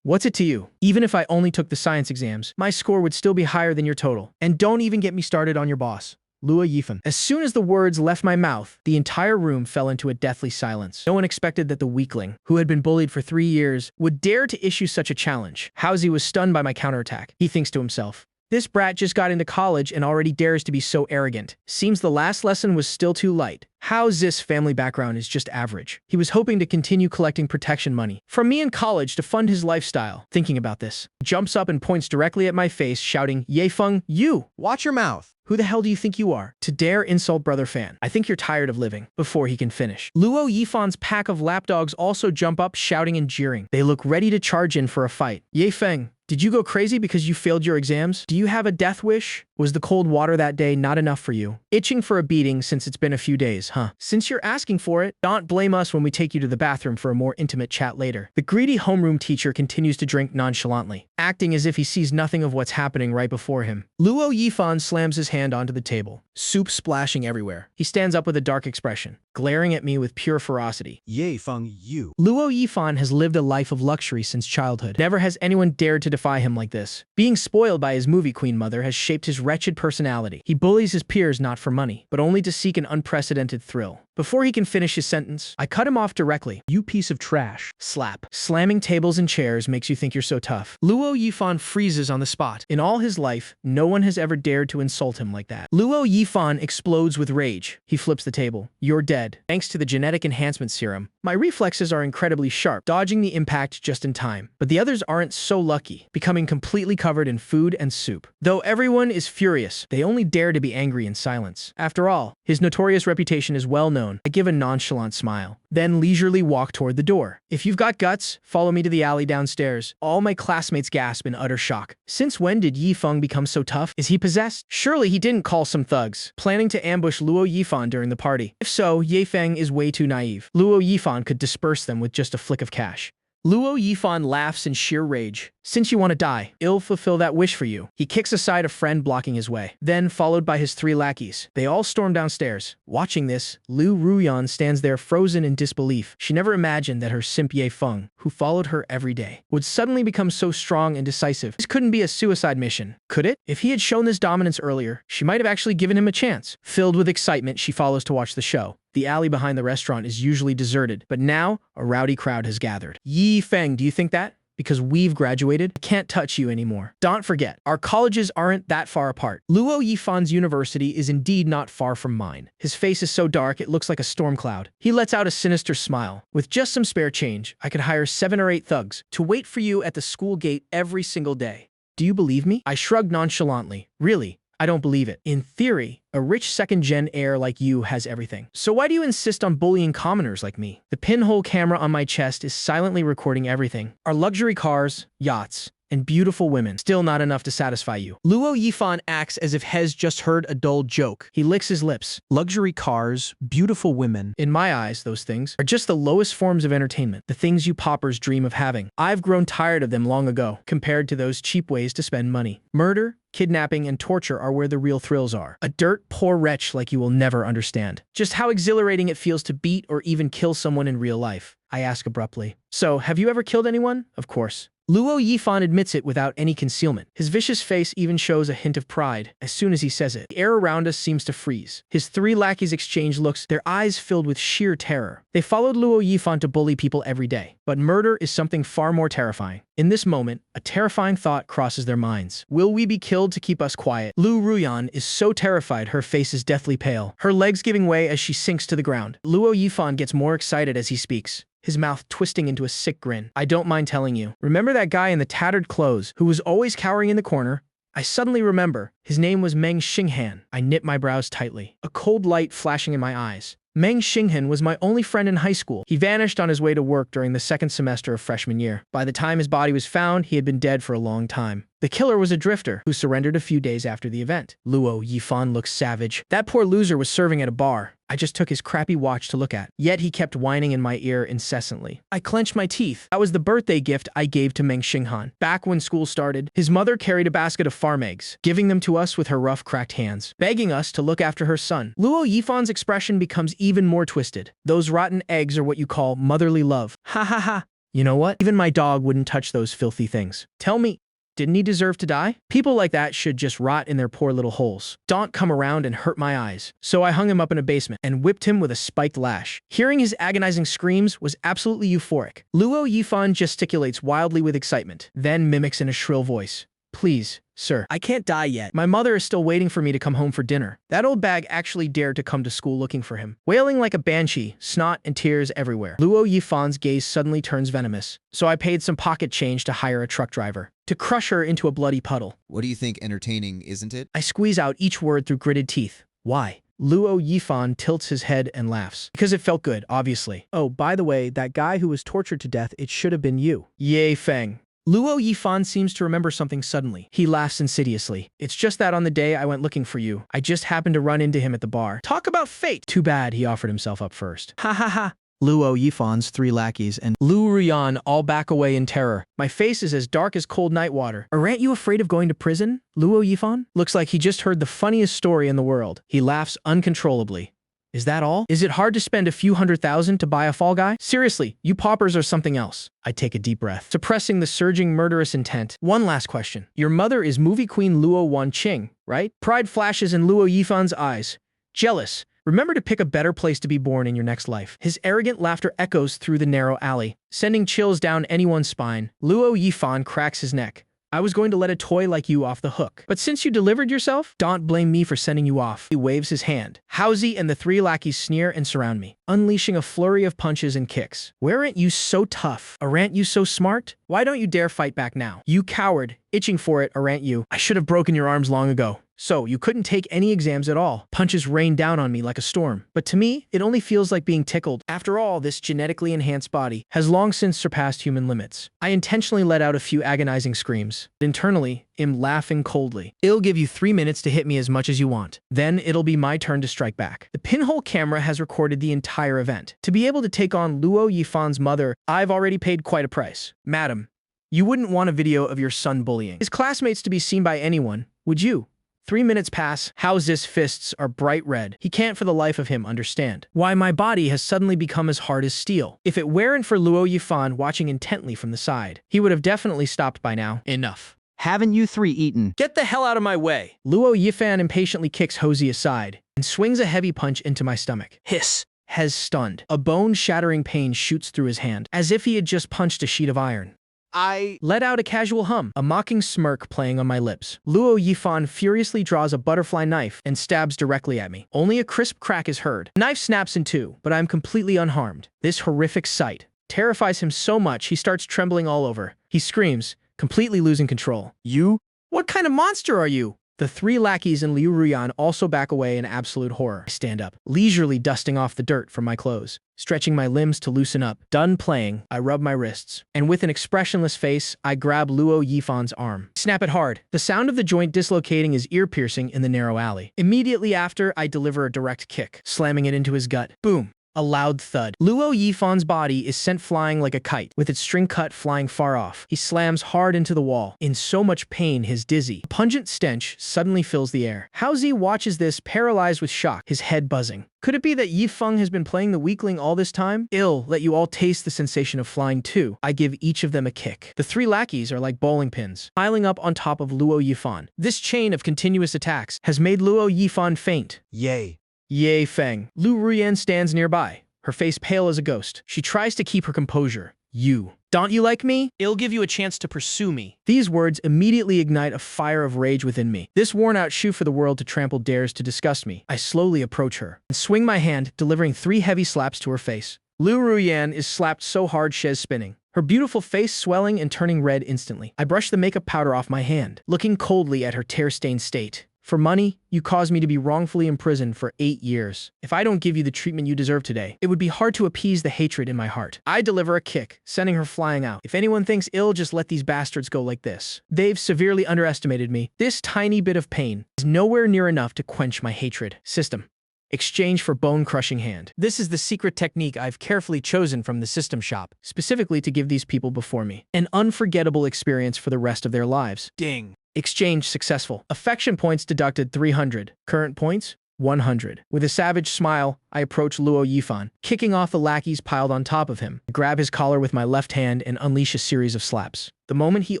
"What's it to you? Even if I only took the science exams, my score would still be higher than your total. And don't even get me started on your boss, Luo Yifan." As soon as the words left my mouth, the entire room fell into a deathly silence. No one expected that the weakling, who had been bullied for 3 years, would dare to issue such a challenge. Haozi was stunned by my counterattack. He thinks to himself, this brat just got into college and already dares to be so arrogant. Seems the last lesson was still too light. Haozi's family background is just average. He was hoping to continue collecting protection money from me in college to fund his lifestyle. Thinking about this, he jumps up and points directly at my face, shouting, "Ye Feng, you! Watch your mouth. Who the hell do you think you are to dare insult Brother Fan? I think you're tired of living." Before he can finish, Luo Yifan's pack of lapdogs also jump up, shouting and jeering. They look ready to charge in for a fight. Ye Feng, did you go crazy because you failed your exams? Do you have a death wish? Was the cold water that day not enough for you? Itching for a beating since it's been a few days, huh? Since you're asking for it, don't blame us when we take you to the bathroom for a more intimate chat later. The greedy homeroom teacher continues to drink nonchalantly, acting as if he sees nothing of what's happening right before him. Luo Yifan slams his hand onto the table, soup splashing everywhere. He stands up with a dark expression, glaring at me with pure ferocity. Ye Feng, you. Luo Yifan has lived a life of luxury since childhood. Never has anyone dared to defy him like this. Being spoiled by his movie queen mother has shaped his wretched personality. He bullies his peers not for money, but only to seek an unprecedented thrill. Before he can finish his sentence, I cut him off directly. You piece of trash. Slap. Slamming tables and chairs makes you think you're so tough. Luo Yifan freezes on the spot. In all his life, no one has ever dared to insult him like that. Luo Yifan explodes with rage. He flips the table. You're dead. Thanks to the genetic enhancement serum, my reflexes are incredibly sharp, dodging the impact just in time. But the others aren't so lucky, becoming completely covered in food and soup. Though everyone is furious, they only dare to be angry in silence. After all, his notorious reputation is well known. I give a nonchalant smile, then leisurely walk toward the door. If you've got guts, follow me to the alley downstairs. All my classmates gasp in utter shock. Since when did Yi Feng become so tough? Is he possessed? Surely he didn't call some thugs, planning to ambush Luo Yifan during the party. If so, Ye Feng is way too naive. Luo Yifan could disperse them with just a flick of cash. Luo Yifan laughs in sheer rage. Since you want to die, I'll fulfill that wish for you. He kicks aside a friend blocking his way, then followed by his 3 lackeys. They all storm downstairs. Watching this, Lu Ruyan stands there frozen in disbelief. She never imagined that her simp Ye Feng, who followed her every day, would suddenly become so strong and decisive. This couldn't be a suicide mission, could it? If he had shown this dominance earlier, she might have actually given him a chance. Filled with excitement, she follows to watch the show. The alley behind the restaurant is usually deserted, but now a rowdy crowd has gathered. Yi Feng, do you think that? Because we've graduated, I can't touch you anymore. Don't forget, our colleges aren't that far apart. Luo Yifan's university is indeed not far from mine. His face is so dark it looks like a storm cloud. He lets out a sinister smile. With just some spare change, I could hire 7 or 8 thugs to wait for you at the school gate every single day. Do you believe me? I shrugged nonchalantly. Really? I don't believe it. In theory, a rich second-gen heir like you has everything. So why do you insist on bullying commoners like me? The pinhole camera on my chest is silently recording everything. Our luxury cars, yachts, and beautiful women. Still not enough to satisfy you. Luo Yifan acts as if Hez just heard a dull joke. He licks his lips. Luxury cars, beautiful women. In my eyes, those things are just the lowest forms of entertainment, the things you paupers dream of having. I've grown tired of them long ago, compared to those cheap ways to spend money. Murder, kidnapping, and torture are where the real thrills are. A dirt poor wretch like you will never understand. Just how exhilarating it feels to beat or even kill someone in real life, I ask abruptly. So, have you ever killed anyone? Of course. Luo Yifan admits it without any concealment. His vicious face even shows a hint of pride as soon as he says it. The air around us seems to freeze. His 3 lackeys exchange looks, their eyes filled with sheer terror. They followed Luo Yifan to bully people every day. But murder is something far more terrifying. In this moment, a terrifying thought crosses their minds. Will we be killed to keep us quiet? Lu Ruyan is so terrified her face is deathly pale, her legs giving way as she sinks to the ground. Luo Yifan gets more excited as he speaks, his mouth twisting into a sick grin. I don't mind telling you. Remember that guy in the tattered clothes who was always cowering in the corner? I suddenly remember. His name was Meng Xinghan. I knit my brows tightly, a cold light flashing in my eyes. Meng Xinghan was my only friend in high school. He vanished on his way to work during the 2nd semester of freshman year. By the time his body was found, he had been dead for a long time. The killer was a drifter who surrendered a few days after the event. Luo Yifan looked savage. That poor loser was serving at a bar. I just took his crappy watch to look at. Yet he kept whining in my ear incessantly. I clenched my teeth. That was the birthday gift I gave to Meng Xinghan. Back when school started, his mother carried a basket of farm eggs, giving them to us with her rough, cracked hands, begging us to look after her son. Luo Yifan's expression becomes even more twisted. Those rotten eggs are what you call motherly love. Ha ha ha. You know what? Even my dog wouldn't touch those filthy things. Tell me, didn't he deserve to die? People like that should just rot in their poor little holes. Don't come around and hurt my eyes. So I hung him up in a basement and whipped him with a spiked lash. Hearing his agonizing screams was absolutely euphoric. Luo Yifan gesticulates wildly with excitement, then mimics in a shrill voice. Please, sir, I can't die yet. My mother is still waiting for me to come home for dinner. That old bag actually dared to come to school looking for him. Wailing like a banshee, snot and tears everywhere. Luo Yifan's gaze suddenly turns venomous. So I paid some pocket change to hire a truck driver to crush her into a bloody puddle. What do you think entertaining, isn't it? I squeeze out each word through gritted teeth. Why? Luo Yifan tilts his head and laughs. Because it felt good, obviously. Oh, by the way, that guy who was tortured to death, it should have been you. Ye Feng. Luo Yifan seems to remember something suddenly. He laughs insidiously. It's just that on the day I went looking for you, I just happened to run into him at the bar. Talk about fate! Too bad he offered himself up first. Ha ha ha. Luo Yifan's 3 lackeys and Lu Ruyan all back away in terror. My face is as dark as cold night water. Aren't you afraid of going to prison, Luo Yifan? Looks like he just heard the funniest story in the world. He laughs uncontrollably. Is that all? Is it hard to spend a few $100,000 to buy a fall guy? Seriously, you paupers are something else. I take a deep breath, suppressing the surging murderous intent. One last question. Your mother is movie queen Luo Wanqing, right? Pride flashes in Luo Yifan's eyes. Jealous, Remember to pick a better place to be born in your next life. His arrogant laughter echoes through the narrow alley, sending chills down anyone's spine. Luo Yifan cracks his neck. I was going to let a toy like you off the hook. But since you delivered yourself, don't blame me for sending you off. He waves his hand. Housie and the three lackeys sneer and surround me, unleashing a flurry of punches and kicks. Weren't you so tough? Aren't you so smart? Why don't you dare fight back now? You coward. Itching for it, aren't you? I should have broken your arms long ago. So, you couldn't take any exams at all. Punches rain down on me like a storm. But to me, it only feels like being tickled. After all, this genetically enhanced body has long since surpassed human limits. I intentionally let out a few agonizing screams. Internally, am laughing coldly. It'll give you 3 minutes to hit me as much as you want. Then it'll be my turn to strike back. The pinhole camera has recorded the entire event. To be able to take on Luo Yifan's mother, I've already paid quite a price. Madam, you wouldn't want a video of your son bullying his classmates to be seen by anyone, would you? 3 minutes pass. House's fists are bright red. He can't for the life of him understand why my body has suddenly become as hard as steel. If it weren't for Luo Yifan watching intently from the side, he would have definitely stopped by now. Enough. Haven't you three eaten? Get the hell out of my way. Luo Yifan impatiently kicks Hosey aside and swings a heavy punch into my stomach. Hiss. Hez stunned. A bone-shattering pain shoots through his hand, as if he had just punched a sheet of iron. I let out a casual hum, a mocking smirk playing on my lips. Luo Yifan furiously draws a butterfly knife and stabs directly at me. Only a crisp crack is heard. The knife snaps in two, but I'm completely unharmed. This horrific sight terrifies him so much he starts trembling all over. He screams, completely losing control. You? What kind of monster are you? The three lackeys and Liu Ruyan also back away in absolute horror. I stand up, leisurely dusting off the dirt from my clothes, stretching my limbs to loosen up. Done playing, I rub my wrists, and with an expressionless face, I grab Luo Yifan's arm. Snap it hard. The sound of the joint dislocating is ear-piercing in the narrow alley. Immediately after, I deliver a direct kick, slamming it into his gut. Boom. A loud thud. Luo Yifan's body is sent flying like a kite, with its string cut flying far off. He slams hard into the wall, in so much pain his dizzy. A pungent stench suddenly fills the air. Haozi watches this, paralyzed with shock, his head buzzing. Could it be that Yifeng has been playing the weakling all this time? Ill, let you all taste the sensation of flying too. I give each of them a kick. The three lackeys are like bowling pins, piling up on top of Luo Yifan. This chain of continuous attacks has made Luo Yifan faint. Yay. Ye Feng. Lu Ruyan stands nearby, her face pale as a ghost. She tries to keep her composure. You. Don't you like me? It'll give you a chance to pursue me. These words immediately ignite a fire of rage within me. This worn-out shoe for the world to trample dares to disgust me. I slowly approach her and swing my hand, delivering 3 heavy slaps to her face. Lu Ruyan is slapped so hard she's spinning, her beautiful face swelling and turning red instantly. I brush the makeup powder off my hand, looking coldly at her tear-stained state. For money, you caused me to be wrongfully imprisoned for 8 years. If I don't give you the treatment you deserve today, it would be hard to appease the hatred in my heart. I deliver a kick, sending her flying out. If anyone thinks ill, just let these bastards go like this. They've severely underestimated me. This tiny bit of pain is nowhere near enough to quench my hatred. System. Exchange for bone-crushing hand. This is the secret technique I've carefully chosen from the system shop, specifically to give these people before me an unforgettable experience for the rest of their lives. Ding. Exchange successful. Affection points deducted 300. Current points 100. With a savage smile, I approach Luo Yifan, kicking off the lackeys piled on top of him. I grab his collar with my left hand and unleash a series of slaps. The moment he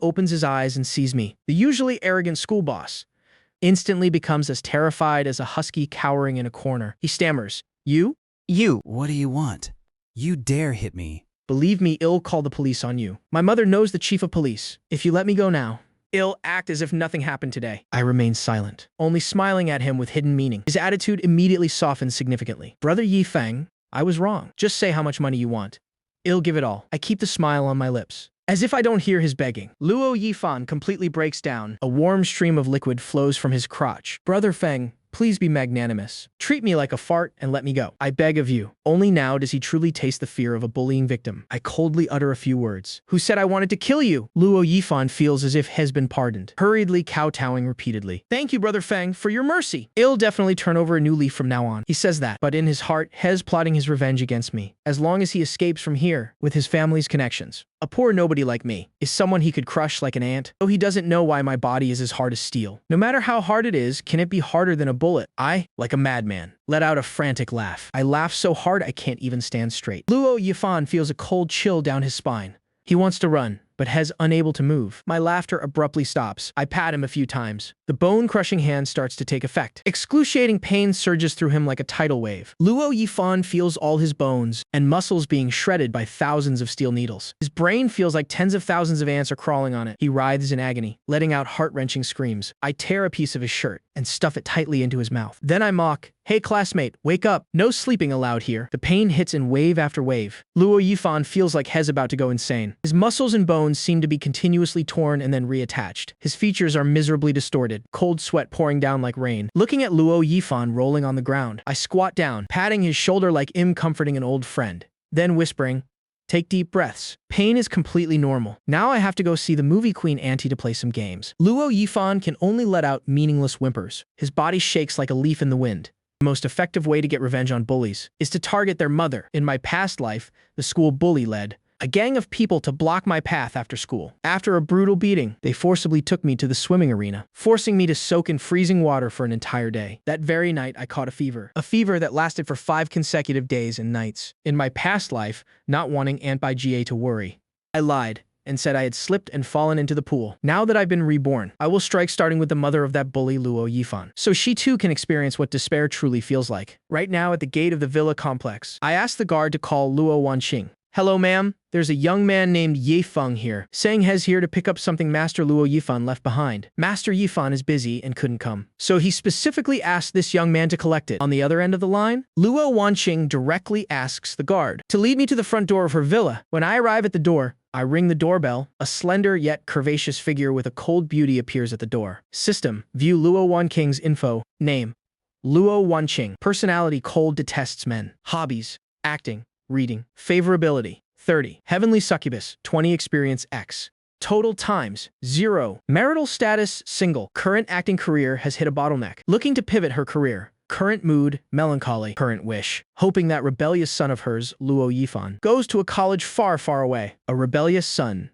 opens his eyes and sees me, the usually arrogant school boss instantly becomes as terrified as a husky cowering in a corner. He stammers, You? You. What do you want? You dare hit me. Believe me, I'll call the police on you. My mother knows the chief of police. If you let me go now, I'll act as if nothing happened today. I remain silent, only smiling at him with hidden meaning. His attitude immediately softens significantly. Brother Yifeng, I was wrong. Just say how much money you want. I'll give it all. I keep the smile on my lips, as if I don't hear his begging. Luo Yifan completely breaks down. A warm stream of liquid flows from his crotch. Brother Feng, please be magnanimous. Treat me like a fart and let me go. I beg of you. Only now does he truly taste the fear of a bullying victim. I coldly utter a few words. Who said I wanted to kill you? Luo Yifan feels as if has been pardoned, hurriedly kowtowing repeatedly. Thank you, Brother Feng, for your mercy. I'll definitely turn over a new leaf from now on. He says that, but in his heart, Hez plotting his revenge against me, as long as he escapes from here with his family's connections. A poor nobody like me is someone he could crush like an ant, though he doesn't know why my body is as hard as steel. No matter how hard it is, can it be harder than a bullet? I, like a madman, let out a frantic laugh. I laugh so hard I can't even stand straight. Luo Yifan feels a cold chill down his spine. He wants to run, but Hez unable to move. My laughter abruptly stops. I pat him a few times. The bone-crushing hand starts to take effect. Excruciating pain surges through him like a tidal wave. Luo Yifan feels all his bones and muscles being shredded by thousands of steel needles. His brain feels like tens of thousands of ants are crawling on it. He writhes in agony, letting out heart-wrenching screams. I tear a piece of his shirt and stuff it tightly into his mouth. Then I mock, "Hey classmate, wake up. No sleeping allowed here." The pain hits in wave after wave. Luo Yifan feels like Hez about to go insane. His muscles and bones seem to be continuously torn and then reattached. His features are miserably distorted, cold sweat pouring down like rain. Looking at Luo Yifan rolling on the ground, I squat down, patting his shoulder like comforting an old friend. Then whispering, "Take deep breaths. Pain is completely normal. Now I have to go see the movie queen auntie to play some games." Luo Yifan can only let out meaningless whimpers. His body shakes like a leaf in the wind. The most effective way to get revenge on bullies is to target their mother. In my past life, the school bully led a gang of people to block my path after school. After a brutal beating, they forcibly took me to the swimming arena, forcing me to soak in freezing water for an entire day. That very night, I caught a fever that lasted for 5 consecutive days and nights. In my past life, not wanting Aunt by GA to worry, I lied and said I had slipped and fallen into the pool. Now that I've been reborn, I will strike starting with the mother of that bully, Luo Yifan, so she too can experience what despair truly feels like. Right now at the gate of the villa complex, I asked the guard to call Luo Wanqing. "Hello, ma'am. There's a young man named Ye Feng here, saying Hez here to pick up something Master Luo Yifan left behind. Master Yifan is busy and couldn't come, so he specifically asked this young man to collect it." On the other end of the line, Luo Wanqing directly asks the guard to lead me to the front door of her villa. When I arrive at the door, I ring the doorbell. A slender yet curvaceous figure with a cold beauty appears at the door. System: view Luo Wanqing's info. Name: Luo Wanqing. Personality: cold, detests men. Hobbies: acting, reading. Favorability: 30. Heavenly Succubus: 20. Experience X. Total times 0. Marital status: single. Current acting career has hit a bottleneck. Looking to pivot her career. Current mood: melancholy. Current wish: hoping that rebellious son of hers, Luo Yifan, goes to a college far, far away. A rebellious son.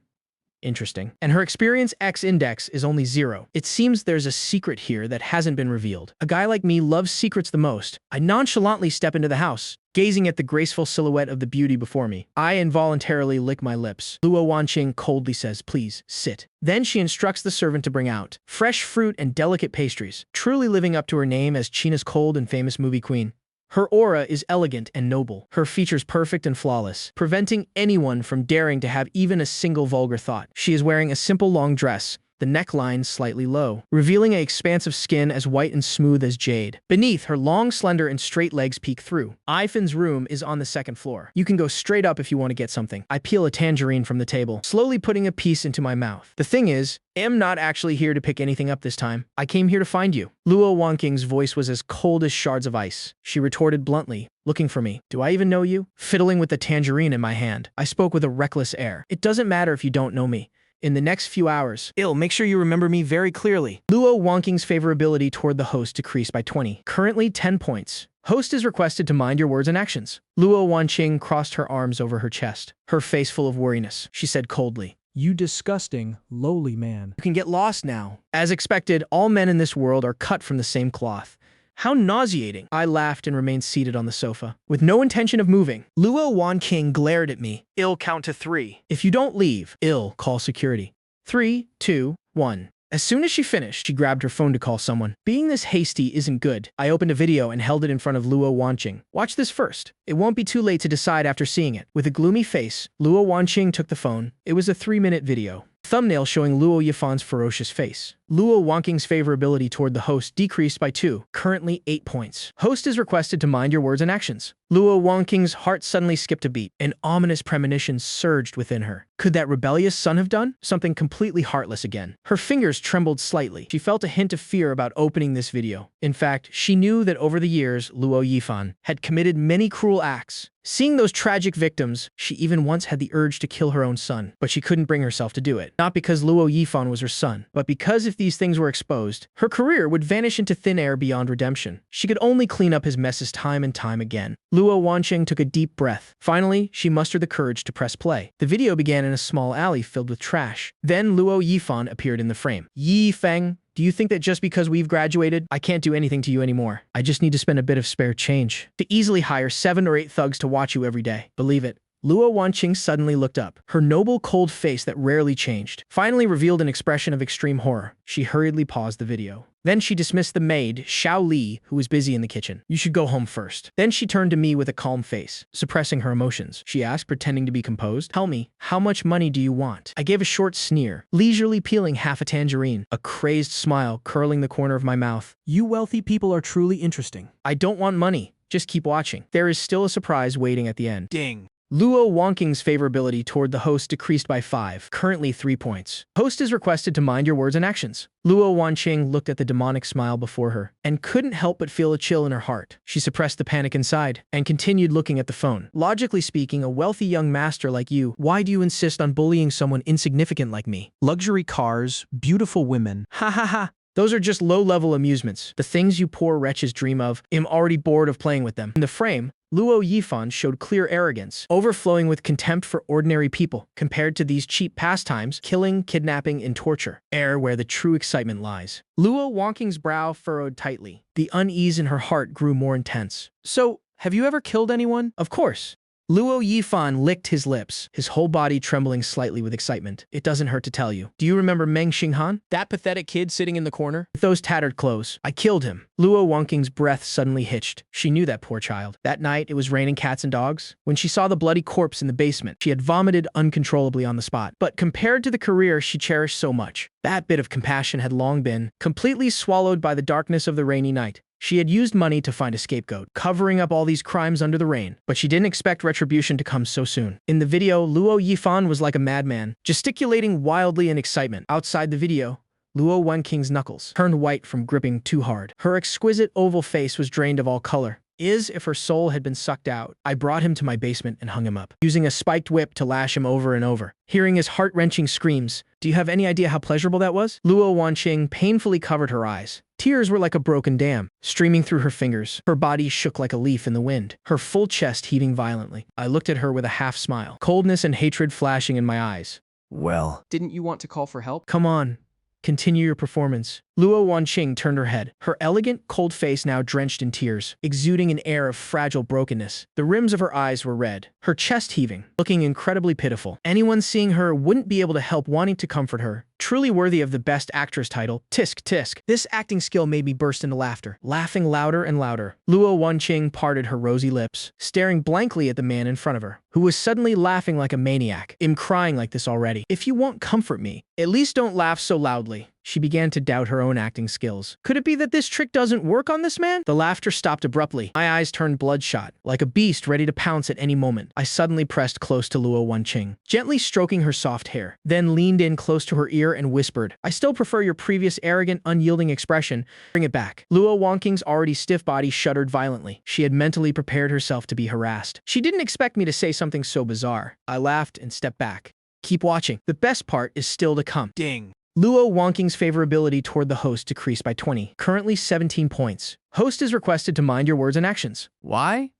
Interesting. And her experience X index is only 0. It seems there's a secret here that hasn't been revealed. A guy like me loves secrets the most. I nonchalantly step into the house, gazing at the graceful silhouette of the beauty before me. I involuntarily lick my lips. Luo Wanqing coldly says, "Please, sit." Then she instructs the servant to bring out fresh fruit and delicate pastries, truly living up to her name as China's cold and famous movie queen. Her aura is elegant and noble, her features perfect and flawless, preventing anyone from daring to have even a single vulgar thought. She is wearing a simple long dress, the neckline slightly low, revealing an expansive skin as white and smooth as jade. Beneath, her long, slender, and straight legs peek through. Ifan's room is on the 2nd floor. You can go straight up if you want to get something. I peel a tangerine from the table, slowly putting a piece into my mouth. The thing is, I'm not actually here to pick anything up this time. I came here to find you. Luo Wanqing's voice was as cold as shards of ice. She retorted bluntly, "Looking for me? Do I even know you?" Fiddling with the tangerine in my hand, I spoke with a reckless air. "It doesn't matter if you don't know me. In the next few hours, make sure you remember me very clearly." Luo Wanqing's favorability toward the host decreased by 20. Currently 10 points. Host is requested to mind your words and actions. Luo Wanqing crossed her arms over her chest, her face full of weariness. She said coldly, You disgusting, lowly man. "You can get lost now." As expected, all men in this world are cut from the same cloth. How nauseating. I laughed and remained seated on the sofa, with no intention of moving. Luo Wanqing glared at me. Count to 3. If you don't leave, call security. 3, 2, 1. As soon as she finished, she grabbed her phone to call someone. Being this hasty isn't good. I opened a video and held it in front of Luo Wanqing. "Watch this first. It won't be too late to decide after seeing it." With a gloomy face, Luo Wanqing took the phone. It was a 3-minute video. Thumbnail showing Luo Yifan's ferocious face. Luo Wanqing's favorability toward the host decreased by 2, currently 8 points. Host is requested to mind your words and actions. Luo Wanqing's heart suddenly skipped a beat. An ominous premonition surged within her. Could that rebellious son have done something completely heartless again? Her fingers trembled slightly. She felt a hint of fear about opening this video. In fact, she knew that over the years, Luo Yifan had committed many cruel acts. Seeing those tragic victims, she even once had the urge to kill her own son, but she couldn't bring herself to do it. Not because Luo Yifan was her son, but because if these things were exposed, her career would vanish into thin air beyond redemption. She could only clean up his messes time and time again. Luo Wanqing took a deep breath. Finally, she mustered the courage to press play. The video began in a small alley filled with trash. Then Luo Yifan appeared in the frame. "Yi Feng, do you think that just because we've graduated, I can't do anything to you anymore? I just need to spend a bit of spare change to easily hire 7 or 8 thugs to watch you every day. Believe it, Luo Wanqing suddenly looked up. Her noble, cold face that rarely changed finally revealed an expression of extreme horror. She hurriedly paused the video. Then she dismissed the maid, Xiao Li, who was busy in the kitchen. You should go home first. Then she turned to me with a calm face, suppressing her emotions. She asked, pretending to be composed, Tell me, how much money do you want? I gave a short sneer, leisurely peeling half a tangerine, a crazed smile curling the corner of my mouth. You wealthy people are truly interesting. I don't want money. Just keep watching. There is still a surprise waiting at the end. Ding. Luo Wanqing's favorability toward the host decreased by 5, currently 3 points. Host is requested to mind your words and actions. Luo Wanqing looked at the demonic smile before her and couldn't help but feel a chill in her heart. She suppressed the panic inside and continued looking at the phone. Logically speaking, a wealthy young master like you, why do you insist on bullying someone insignificant like me? Luxury cars, beautiful women. Ha ha ha. Those are just low-level amusements. The things you poor wretches dream of. I'm already bored of playing with them. In the frame, Luo Yifan showed clear arrogance, overflowing with contempt for ordinary people, compared to these cheap pastimes, killing, kidnapping, and torture. Where the true excitement lies. Luo Wanqing's brow furrowed tightly. The unease in her heart grew more intense. So, have you ever killed anyone? Of course. Luo Yifan licked his lips, his whole body trembling slightly with excitement. It doesn't hurt to tell you. Do you remember Meng Xinghan? That pathetic kid sitting in the corner? With those tattered clothes. I killed him. Luo Wanqing's breath suddenly hitched. She knew that poor child. That night, it was raining cats and dogs. When she saw the bloody corpse in the basement, she had vomited uncontrollably on the spot. But compared to the career she cherished so much, that bit of compassion had long been completely swallowed by the darkness of the rainy night. She had used money to find a scapegoat, covering up all these crimes under the rain, but she didn't expect retribution to come so soon. In the video, Luo Yifan was like a madman, gesticulating wildly in excitement. Outside the video, Luo Wanqing's knuckles turned white from gripping too hard. Her exquisite oval face was drained of all color. If her soul had been sucked out. I brought him to my basement and hung him up, using a spiked whip to lash him over and over. Hearing his heart-wrenching screams, do you have any idea how pleasurable that was? Luo Wanqing painfully covered her eyes. Tears were like a broken dam, streaming through her fingers. Her body shook like a leaf in the wind, her full chest heaving violently. I looked at her with a half-smile, coldness and hatred flashing in my eyes. Well, Didn't you want to call for help? Come on. Continue your performance. Luo Wanqing turned her head, her elegant, cold face now drenched in tears, exuding an air of fragile brokenness. The rims of her eyes were red, her chest heaving, looking incredibly pitiful. Anyone seeing her wouldn't be able to help wanting to comfort her. Truly worthy of the Best Actress title. Tisk, tisk. This acting skill made me burst into laughter, laughing louder and louder. Luo Wanqing parted her rosy lips, staring blankly at the man in front of her, who was suddenly laughing like a maniac. I'm crying like this already. If you won't comfort me, at least don't laugh so loudly. She began to doubt her own acting skills. Could it be that this trick doesn't work on this man? The laughter stopped abruptly. My eyes turned bloodshot, like a beast ready to pounce at any moment. I suddenly pressed close to Luo Wanqing, gently stroking her soft hair, then leaned in close to her ear and whispered, I still prefer your previous arrogant, unyielding expression. Bring it back. Luo Wanqing's already stiff body shuddered violently. She had mentally prepared herself to be harassed. She didn't expect me to say something so bizarre. I laughed and stepped back. Keep watching. The best part is still to come. ding. Luo Wanqing's favorability toward the host decreased by 20, currently 17 points. Host is requested to mind your words and actions. Why?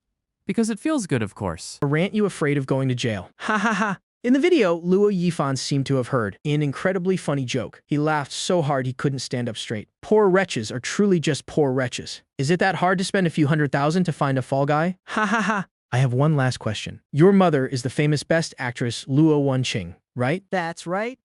Because it feels good, of course. Aren't you afraid of going to jail? Ha ha ha. In the video, Luo Yifan seemed to have heard an incredibly funny joke. He laughed so hard he couldn't stand up straight. Poor wretches are truly just poor wretches. Is it that hard to spend a few $100,000 to find a fall guy? Ha ha ha. I have one last question. Your mother is the famous Best Actress Luo Wanqing, right? That's right.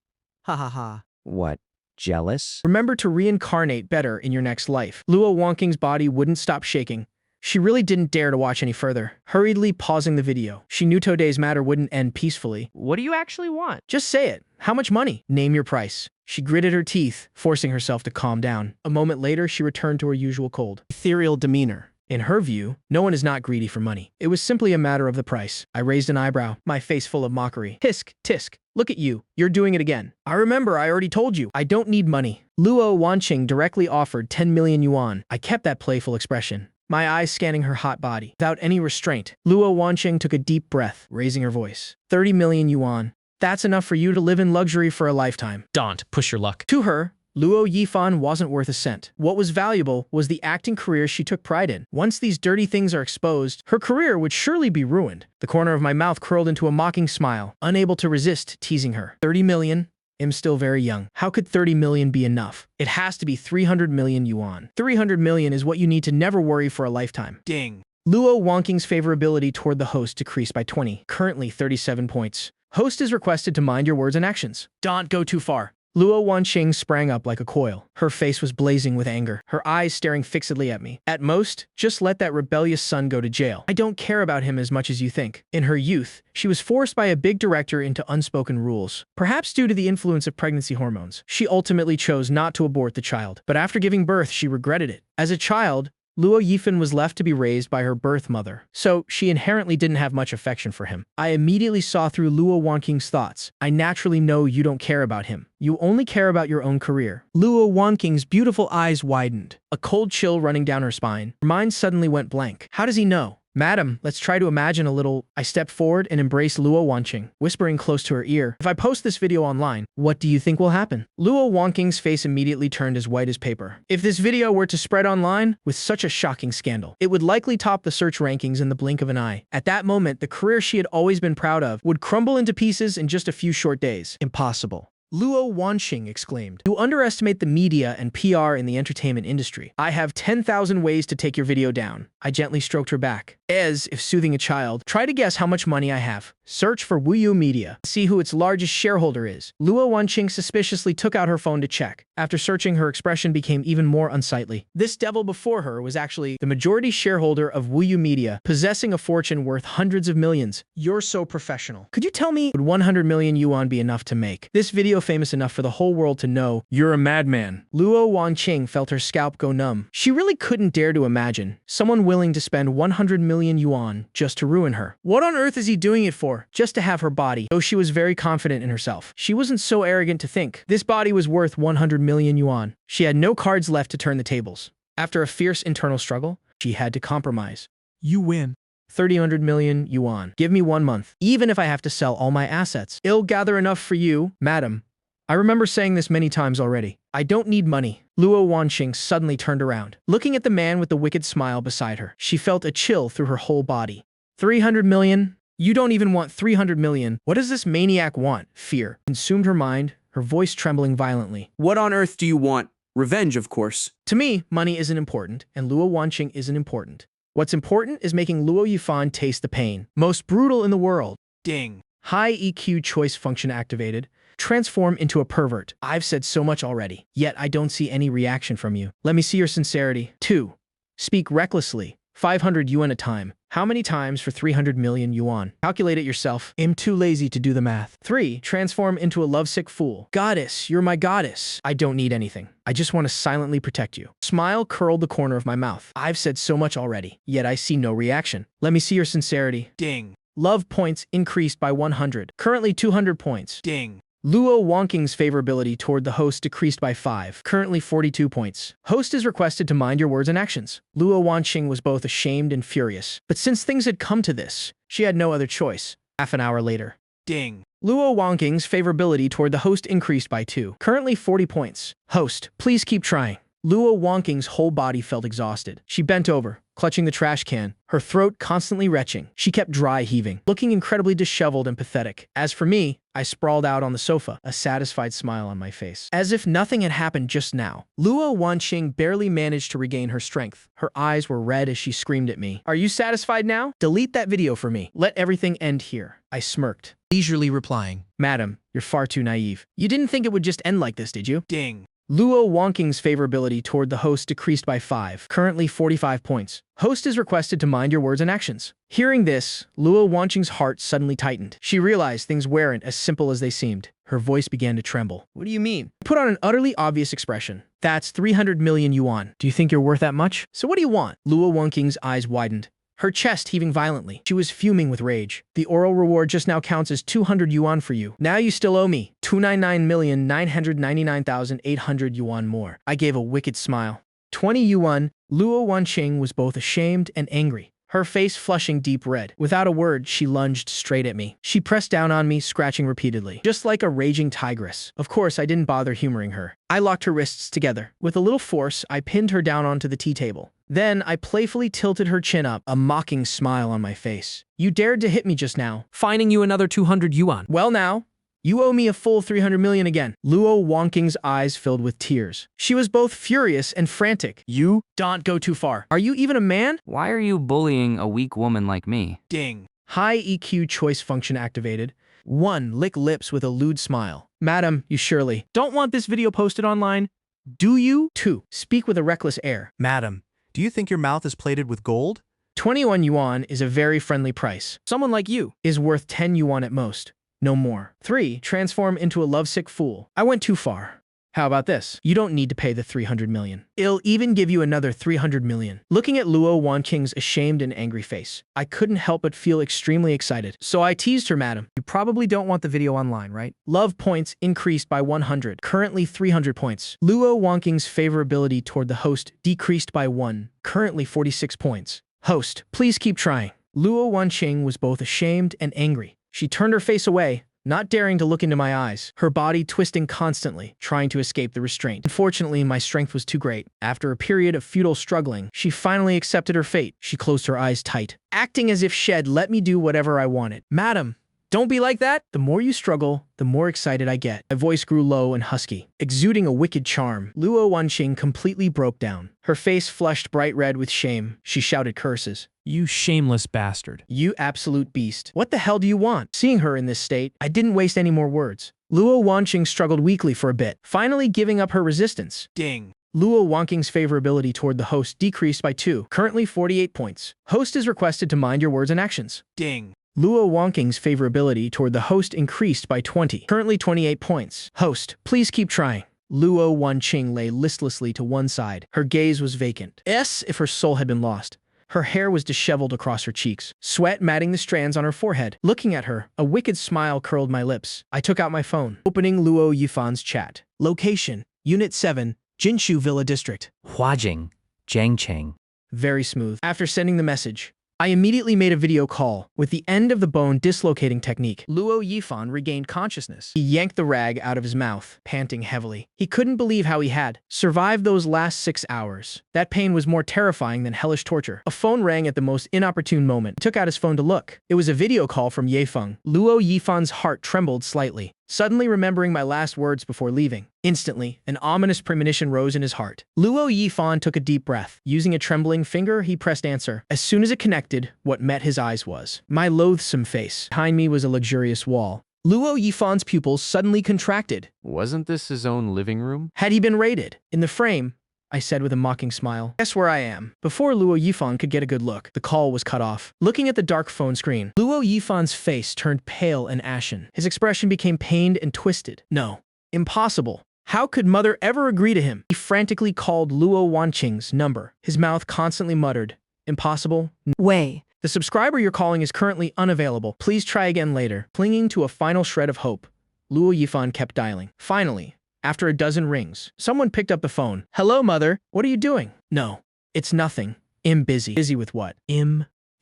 Ha ha ha. What? Jealous? Remember to reincarnate better in your next life. Luo Wanqing's body wouldn't stop shaking. She really didn't dare to watch any further, hurriedly pausing the video. She knew today's matter wouldn't end peacefully. What do you actually want? Just say it. How much money? Name your price. She gritted her teeth, forcing herself to calm down. A moment later, she returned to her usual cold, ethereal demeanor. In her view, no one is not greedy for money. It was simply a matter of the price. I raised an eyebrow, my face full of mockery. Tisk, tisk. Look at you. You're doing it again. I remember I already told you. I don't need money. Luo Wanqing directly offered 10 million yuan. I kept that playful expression, my eyes scanning her hot body. Without any restraint, Luo Wanqing took a deep breath, raising her voice. 30 million yuan. That's enough for you to live in luxury for a lifetime. Don't push your luck. To her, Luo Yifan wasn't worth a cent. What was valuable was the acting career she took pride in. Once these dirty things are exposed, her career would surely be ruined. The corner of my mouth curled into a mocking smile, unable to resist teasing her. 30 million? I'm still very young. How could 30 million be enough? It has to be 300 million yuan. 300 million is what you need to never worry for a lifetime. Ding. Luo Wonking's favorability toward the host decreased by 20, currently 37 points. Host is requested to mind your words and actions. Don't go too far. Luo Wanqing sprang up like a coil. Her face was blazing with anger, her eyes staring fixedly at me. At most, just let that rebellious son go to jail. I don't care about him as much as you think. In her youth, she was forced by a big director into unspoken rules. Perhaps due to the influence of pregnancy hormones, she ultimately chose not to abort the child. But after giving birth, she regretted it. As a child, Luo Yifan was left to be raised by her birth mother, so she inherently didn't have much affection for him. I immediately saw through Luo Wanking's thoughts. I naturally know you don't care about him. You only care about your own career. Luo Wanking's beautiful eyes widened, a cold chill running down her spine. Her mind suddenly went blank. How does he know? Madam, let's try to imagine a little. I stepped forward and embraced Luo Wanqing, whispering close to her ear. If I post this video online, what do you think will happen? Luo Wanking's face immediately turned as white as paper. If this video were to spread online with such a shocking scandal, it would likely top the search rankings in the blink of an eye. At that moment, the career she had always been proud of would crumble into pieces in just a few short days. Impossible. Luo Wanqing exclaimed. You underestimate the media and PR in the entertainment industry. I have 10,000 ways to take your video down. I gently stroked her back. As if soothing a child, try to guess how much money I have. Search for Wuyu Media. See who its largest shareholder is. Luo Wanqing suspiciously took out her phone to check. After searching, her expression became even more unsightly. This devil before her was actually the majority shareholder of Wuyu Media, possessing a fortune worth hundreds of millions. You're so professional. Could you tell me, would 100 million yuan be enough to make this video famous enough for the whole world to know you're a madman? Luo Wanqing felt her scalp go numb. She really couldn't dare to imagine someone willing to spend 100 million yuan just to ruin her. What on earth is he doing it for? Just to have her body. Though she was very confident in herself, she wasn't so arrogant to think this body was worth 100 million yuan. She had no cards left to turn the tables. After a fierce internal struggle, she had to compromise. You win. 300 million yuan. Give me 1 month, even if I have to sell all my assets. I'll gather enough for you, madam. I remember saying this many times already. I don't need money. Luo Wanqing suddenly turned around, looking at the man with the wicked smile beside her. She felt a chill through her whole body. 300 million? You don't even want 300 million. What does this maniac want? Fear consumed her mind, her voice trembling violently. What on earth do you want? Revenge, of course. To me, money isn't important, and Luo Wanqing isn't important. What's important is making Luo Yifan taste the pain. Most brutal in the world. Ding. High EQ choice function activated. Transform into a pervert. I've said so much already, yet I don't see any reaction from you. Let me see your sincerity. 2. Speak recklessly. 500 yuan a time. How many times for 300 million yuan? Calculate it yourself. I'm too lazy to do the math. 3. Transform into a lovesick fool. Goddess, you're my goddess. I don't need anything. I just want to silently protect you. Smile curled the corner of my mouth. I've said so much already, yet I see no reaction. Let me see your sincerity. Ding. Love points increased by 100. Currently 200 points. Ding. Luo Wanking's favorability toward the host decreased by 5, currently 42 points. Host is requested to mind your words and actions. Luo Wanqing was both ashamed and furious, but since things had come to this, she had no other choice. Half an hour later. Ding. Luo Wanking's favorability toward the host increased by 2, currently 40 points. Host, please keep trying. Luo Wanking's whole body felt exhausted. She bent over, clutching the trash can, her throat constantly retching. She kept dry heaving, looking incredibly disheveled and pathetic. As for me, I sprawled out on the sofa, a satisfied smile on my face. As if nothing had happened just now, Luo Wanqing barely managed to regain her strength. Her eyes were red as she screamed at me. Are you satisfied now? Delete that video for me. Let everything end here. I smirked, leisurely replying, Madam, you're far too naive. You didn't think it would just end like this, did you? Ding. Luo Wanking's favorability toward the host decreased by 5, currently 45 points. Host is requested to mind your words and actions. Hearing this, Luo Wanqing's heart suddenly tightened. She realized things weren't as simple as they seemed. Her voice began to tremble. What do you mean? Put on an utterly obvious expression. That's 300 million yuan. Do you think you're worth that much? So what do you want? Luo Wanking's eyes widened, her chest heaving violently. She was fuming with rage. The oral reward just now counts as 200 yuan for you. Now you still owe me 299,999,800 yuan more. I gave a wicked smile. 20 yuan. Luo Wanqing was both ashamed and angry, her face flushing deep red. Without a word, she lunged straight at me. She pressed down on me, scratching repeatedly, just like a raging tigress. Of course, I didn't bother humoring her. I locked her wrists together. With a little force, I pinned her down onto the tea table. Then I playfully tilted her chin up, a mocking smile on my face. You dared to hit me just now. Fining you another 200 yuan. Well now, You owe me a full 300 million again. Luo Wangqing's eyes filled with tears. She was both furious and frantic. You? Don't go too far. Are you even a man? Why are you bullying a weak woman like me? Ding. High EQ choice function activated. 1. Lick lips with a lewd smile. Madam, you surely don't want this video posted online, do you? 2. Speak with a reckless air. Madam, do you think your mouth is plated with gold? 21 yuan is a very friendly price. Someone like you is worth 10 yuan at most. No more. 3. Transform into a lovesick fool. I went too far. How about this? You don't need to pay the 300 million. I'll even give you another 300 million. Looking at Luo Wangqing's ashamed and angry face, I couldn't help but feel extremely excited. So I teased her, madam. You probably don't want the video online, right? Love points increased by 100, currently 300 points. Luo Wangqing's favorability toward the host decreased by 1, currently 46 points. Host, please keep trying. Luo Wangqing was both ashamed and angry. She turned her face away, not daring to look into my eyes, her body twisting constantly, trying to escape the restraint. Unfortunately, my strength was too great. After a period of futile struggling, she finally accepted her fate. She closed her eyes tight, acting as if she'd let me do whatever I wanted. Madam, don't be like that. The more you struggle, the more excited I get. My voice grew low and husky, exuding a wicked charm. Luo Wangqing completely broke down. Her face flushed bright red with shame. She shouted curses. You shameless bastard. You absolute beast. What the hell do you want? Seeing her in this state, I didn't waste any more words. Luo Wangqing struggled weakly for a bit, finally giving up her resistance. Ding. Luo Wangqing's favorability toward the host decreased by 2, currently 48 points. Host is requested to mind your words and actions. Ding. Luo Wangqing's favorability toward the host increased by 20, currently 28 points. Host, please keep trying. Luo Wangqing lay listlessly to one side. Her gaze was vacant. If her soul had been lost. Her hair was disheveled across her cheeks, sweat matting the strands on her forehead. Looking at her, a wicked smile curled my lips. I took out my phone, opening Luo Yifan's chat. Location, Unit 7, Jinshu Villa District. Huajing, Jiangcheng. Very smooth. After sending the message, I immediately made a video call with the end of the bone dislocating technique. Luo Yifan regained consciousness. He yanked the rag out of his mouth, panting heavily. He couldn't believe how he had survived those last 6 hours. That pain was more terrifying than hellish torture. A phone rang at the most inopportune moment. He took out his phone to look. It was a video call from Yefeng. Luo Yifan's heart trembled slightly, suddenly remembering my last words before leaving. Instantly, an ominous premonition rose in his heart. Luo Yifan took a deep breath. Using a trembling finger, he pressed answer. As soon as it connected, what met his eyes was my loathsome face. Behind me was a luxurious wall. Luo Yifan's pupils suddenly contracted. Wasn't this his own living room? Had he been raided? In the frame, I said with a mocking smile. Guess where I am. Before Luo Yifan could get a good look, the call was cut off. Looking at the dark phone screen, Luo Yifan's face turned pale and ashen. His expression became pained and twisted. No. Impossible. How could mother ever agree to him? He frantically called Luo Wangqing's number. His mouth constantly muttered, impossible? Way. The subscriber you're calling is currently unavailable. Please try again later. Clinging to a final shred of hope, Luo Yifan kept dialing. Finally, after a dozen rings, someone picked up the phone. Hello, mother. What are you doing? No, it's nothing. I'm busy. Busy with what?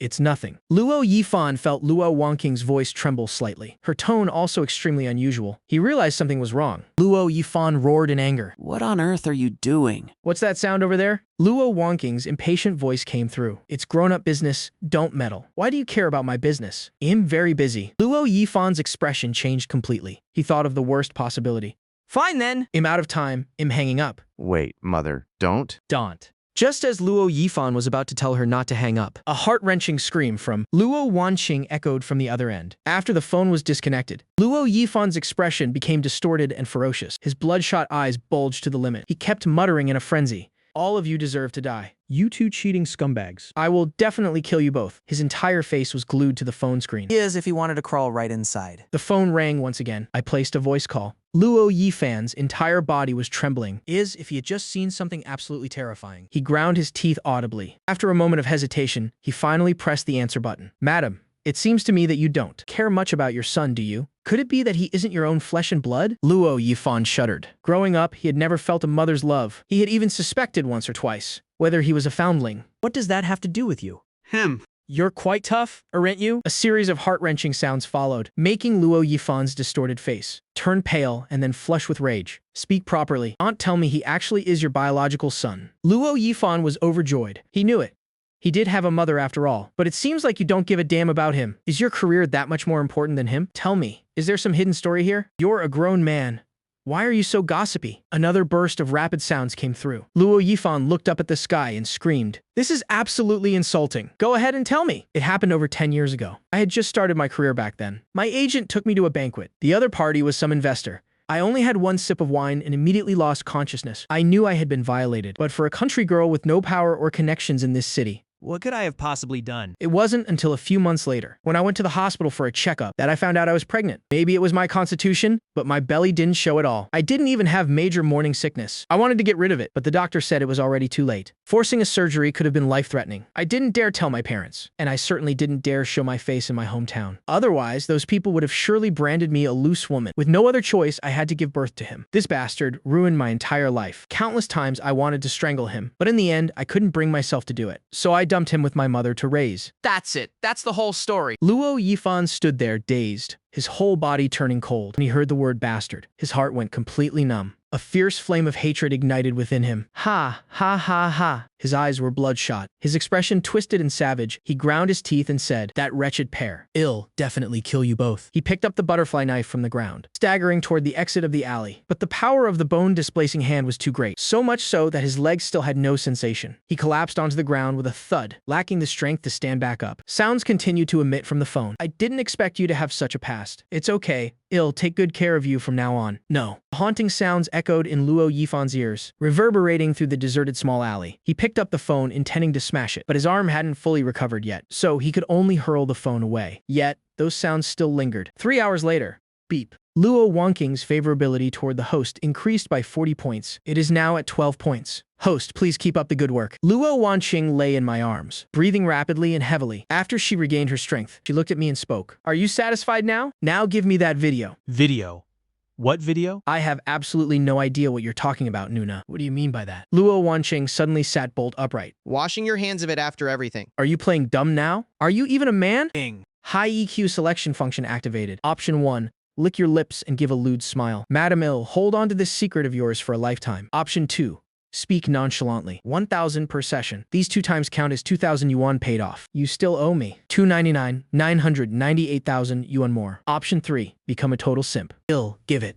It's nothing. Luo Yifan felt Luo Wangqing's voice tremble slightly, her tone also extremely unusual. He realized something was wrong. Luo Yifan roared in anger. What on earth are you doing? What's that sound over there? Luo Wangqing's impatient voice came through. It's grown-up business, don't meddle. Why do you care about my business? I'm very busy. Luo Yifan's expression changed completely. He thought of the worst possibility. Fine then. I'm out of time. I'm hanging up. Wait, mother, don't? Don't. Just as Luo Yifan was about to tell her not to hang up, a heart-wrenching scream from Luo Wangqing echoed from the other end. After the phone was disconnected, Luo Yifan's expression became distorted and ferocious. His bloodshot eyes bulged to the limit. He kept muttering in a frenzy. All of you deserve to die. You two cheating scumbags. I will definitely kill you both. His entire face was glued to the phone screen. As if he wanted to crawl right inside. The phone rang once again. I placed a voice call. Luo Yifan's entire body was trembling, as if he had just seen something absolutely terrifying. He ground his teeth audibly. After a moment of hesitation, he finally pressed the answer button. Madam, it seems to me that you don't care much about your son, do you? Could it be that he isn't your own flesh and blood? Luo Yifan shuddered. Growing up, he had never felt a mother's love. He had even suspected once or twice whether he was a foundling. What does that have to do with you? Him. You're quite tough, aren't you? A series of heart-wrenching sounds followed, making Luo Yifan's distorted face turn pale and then flush with rage. Speak properly. Aunt, tell me he actually is your biological son. Luo Yifan was overjoyed. He knew it. He did have a mother after all, but it seems like you don't give a damn about him. Is your career that much more important than him? Tell me, Is there some hidden story here? You're a grown man. Why are you so gossipy? Another burst of rapid sounds came through. Luo Yifan looked up at the sky and screamed, "This is absolutely insulting. Go ahead and tell me." It happened over 10 years ago. I had just started my career back then. My agent took me to a banquet. The other party was some investor. I only had one sip of wine and immediately lost consciousness. I knew I had been violated, but for a country girl with no power or connections in this city, What could I have possibly done? it wasn't until a few months later, when I went to the hospital for a checkup, that I found out I was pregnant. Maybe it was my constitution, but my belly didn't show at all. I didn't even have major morning sickness. I wanted to get rid of it, but the doctor said it was already too late. Forcing a surgery could have been life-threatening. I didn't dare tell my parents, and I certainly didn't dare show my face in my hometown. Otherwise, those people would have surely branded me a loose woman. With no other choice, I had to give birth to him. This bastard ruined my entire life. Countless times I wanted to strangle him, but in the end, I couldn't bring myself to do it. So I dumped him with my mother to raise. That's it. That's the whole story. Luo Yifan stood there, dazed, his whole body turning cold. When he heard the word bastard, his heart went completely numb. A fierce flame of hatred ignited within him. Ha, ha, ha, ha. His eyes were bloodshot. His expression twisted and savage. He ground his teeth and said, "That wretched pair. I'll definitely kill you both." He picked up the butterfly knife from the ground, staggering toward the exit of the alley. But the power of the bone-displacing hand was too great, so much so that his legs still had no sensation. He collapsed onto the ground with a thud, lacking the strength to stand back up. Sounds continued to emit from the phone. "I didn't expect you to have such a past. It's okay. I'll take good care of you from now on." No. Haunting sounds echoed in Luo Yifan's ears, reverberating through the deserted small alley. He picked up the phone, intending to smash it, but his arm hadn't fully recovered yet, so he could only hurl the phone away. Yet, those sounds still lingered. 3 hours later, beep. Luo Wangqing's favorability toward the host increased by 40 points. It is now at 12 points. "Host, please keep up the good work." Luo Wanqing lay in my arms, breathing rapidly and heavily. After she regained her strength, she looked at me and spoke. "Are you satisfied now? Now give me that video." Video? What video? "I have absolutely no idea what you're talking about, Nuna." "What do you mean by that?" Luo Wanqing suddenly sat bolt upright. Washing your hands of it after everything. "Are you playing dumb now? Are you even a man?" Ding. High EQ selection function activated. Option 1. Lick your lips and give a lewd smile. Madam Ill, hold on to this secret of yours for a lifetime. Option 2. Speak nonchalantly. 1,000 per session. These 2 times count as 2,000 yuan paid off. You still owe me. 299, 998,000 yuan more. Option 3. Become a total simp. Ill, give it.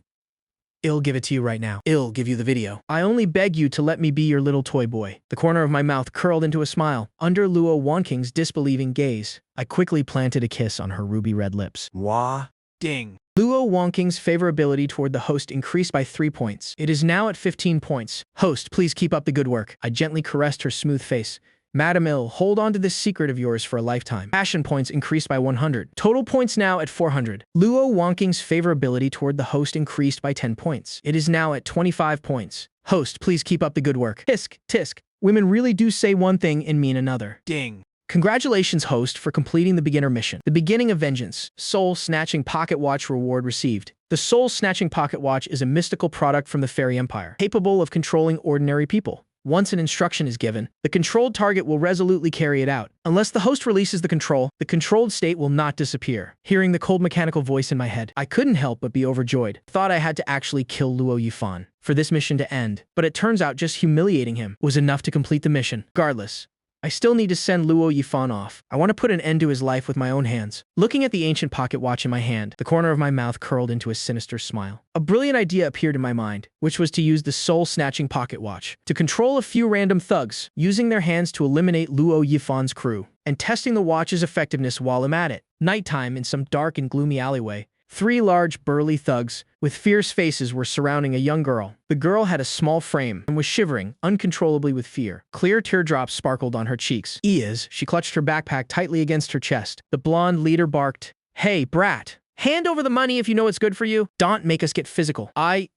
I'll give it to you right now. I'll give you the video. I only beg you to let me be your little toy boy. The corner of my mouth curled into a smile. Under Luo Wanqing's disbelieving gaze, I quickly planted a kiss on her ruby red lips. Wah. Ding. Luo Wanqing's favorability toward the host increased by 3 points. It is now at 15 points. "Host, please keep up the good work." I gently caressed her smooth face. "Madam Ill, hold on to this secret of yours for a lifetime." Passion points increased by 100. Total points now at 400. Luo Wanqing's favorability toward the host increased by 10 points. It is now at 25 points. "Host, please keep up the good work." Tisk, tisk. Women really do say one thing and mean another. Ding. Congratulations, host, for completing the beginner mission. The beginning of vengeance. Soul-snatching pocket watch reward received. The soul-snatching pocket watch is a mystical product from the Fairy Empire, capable of controlling ordinary people. Once an instruction is given, the controlled target will resolutely carry it out. Unless the host releases the controlled state will not disappear. Hearing the cold mechanical voice in my head, I couldn't help but be overjoyed. Thought I had to actually kill Luo Yifan for this mission to end, but it turns out just humiliating him was enough to complete the mission. Regardless, I still need to send Luo Yifan off. I want to put an end to his life with my own hands. Looking at the ancient pocket watch in my hand, the corner of my mouth curled into a sinister smile. A brilliant idea appeared in my mind, which was to use the soul-snatching pocket watch to control a few random thugs, using their hands to eliminate Luo Yifan's crew, and testing the watch's effectiveness while I'm at it. Nighttime in some dark and gloomy alleyway. 3 large, burly thugs with fierce faces were surrounding a young girl. The girl had a small frame and was shivering uncontrollably with fear. Clear teardrops sparkled on her cheeks. She clutched her backpack tightly against her chest. The blonde leader barked, "Hey, brat! Hand over the money if you know it's good for you. Don't make us get physical." I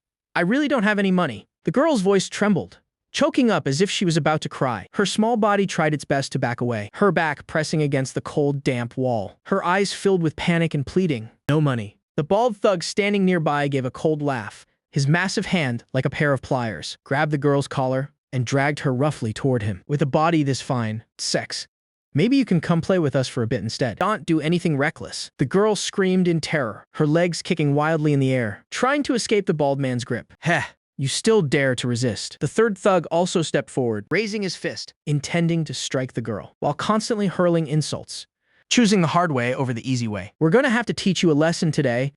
really don't have any money." The girl's voice trembled, choking up as if she was about to cry. Her small body tried its best to back away, her back pressing against the cold, damp wall. Her eyes filled with panic and pleading. "No money." The bald thug standing nearby gave a cold laugh. His massive hand, like a pair of pliers, grabbed the girl's collar and dragged her roughly toward him. "With a body this fine, sex, maybe you can come play with us for a bit instead. Don't do anything reckless." The girl screamed in terror, her legs kicking wildly in the air, trying to escape the bald man's grip. "Heh, you still dare to resist." The third thug also stepped forward, raising his fist, intending to strike the girl, while constantly hurling insults. choosing the hard way over the easy way. We're gonna have to teach you a lesson today.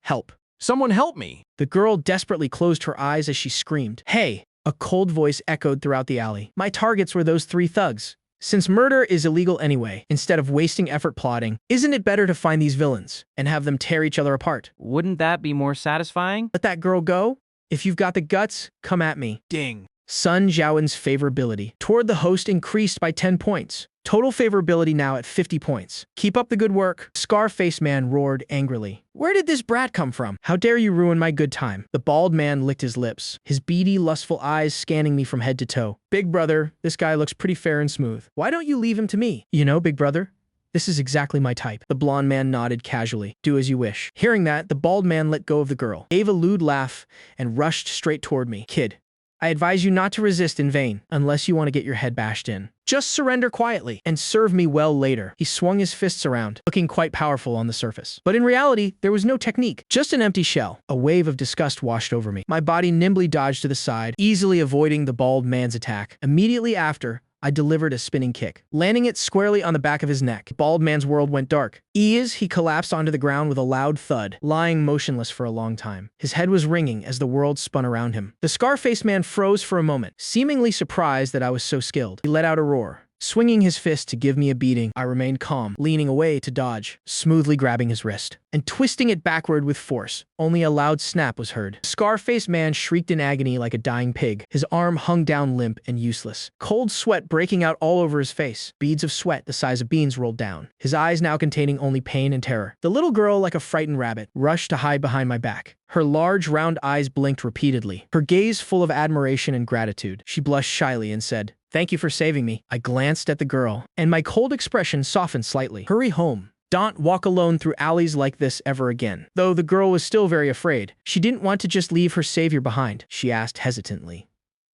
Help. Someone help me. The girl desperately closed her eyes as she screamed. Hey! A cold voice echoed throughout the alley. My targets were those 3 thugs. Since murder is illegal anyway, instead of wasting effort plotting, isn't it better to find these villains and have them tear each other apart? Wouldn't that be more satisfying? Let that girl go? If you've got the guts, come at me. Ding. Sun Zhaoen's favorability toward the host increased by 10 points. Total favorability now at 50 points. Keep up the good work. Scarface Man roared angrily. Where did this brat come from? How dare you ruin my good time? The bald man licked his lips, his beady, lustful eyes scanning me from head to toe. Big brother, this guy looks pretty fair and smooth. Why don't you leave him to me? You know, big brother, this is exactly my type. The blonde man nodded casually. Do as you wish. Hearing that, the bald man let go of the girl, gave a lewd laugh, and rushed straight toward me. Kid, I advise you not to resist in vain, unless you want to get your head bashed in. Just surrender quietly, and serve me well later. He swung his fists around, looking quite powerful on the surface. But in reality, there was no technique, just an empty shell. A wave of disgust washed over me. My body nimbly dodged to the side, easily avoiding the bald man's attack. Immediately after, I delivered a spinning kick, landing it squarely on the back of his neck. The bald man's world went dark. He collapsed onto the ground with a loud thud, lying motionless for a long time. His head was ringing as the world spun around him. The Scarface Man froze for a moment, seemingly surprised that I was so skilled. He let out a roar. Swinging his fist to give me a beating, I remained calm, leaning away to dodge, smoothly grabbing his wrist, and twisting it backward with force. Only a loud snap was heard. Scarface Man shrieked in agony like a dying pig. His arm hung down limp and useless, cold sweat breaking out all over his face. Beads of sweat the size of beans rolled down, his eyes now containing only pain and terror. The little girl, like a frightened rabbit, rushed to hide behind my back. Her large, round eyes blinked repeatedly, her gaze full of admiration and gratitude. She blushed shyly and said, "Thank you for saving me." I glanced at the girl, and my cold expression softened slightly. Hurry home. Don't walk alone through alleys like this ever again. Though the girl was still very afraid, she didn't want to just leave her savior behind. She asked hesitantly,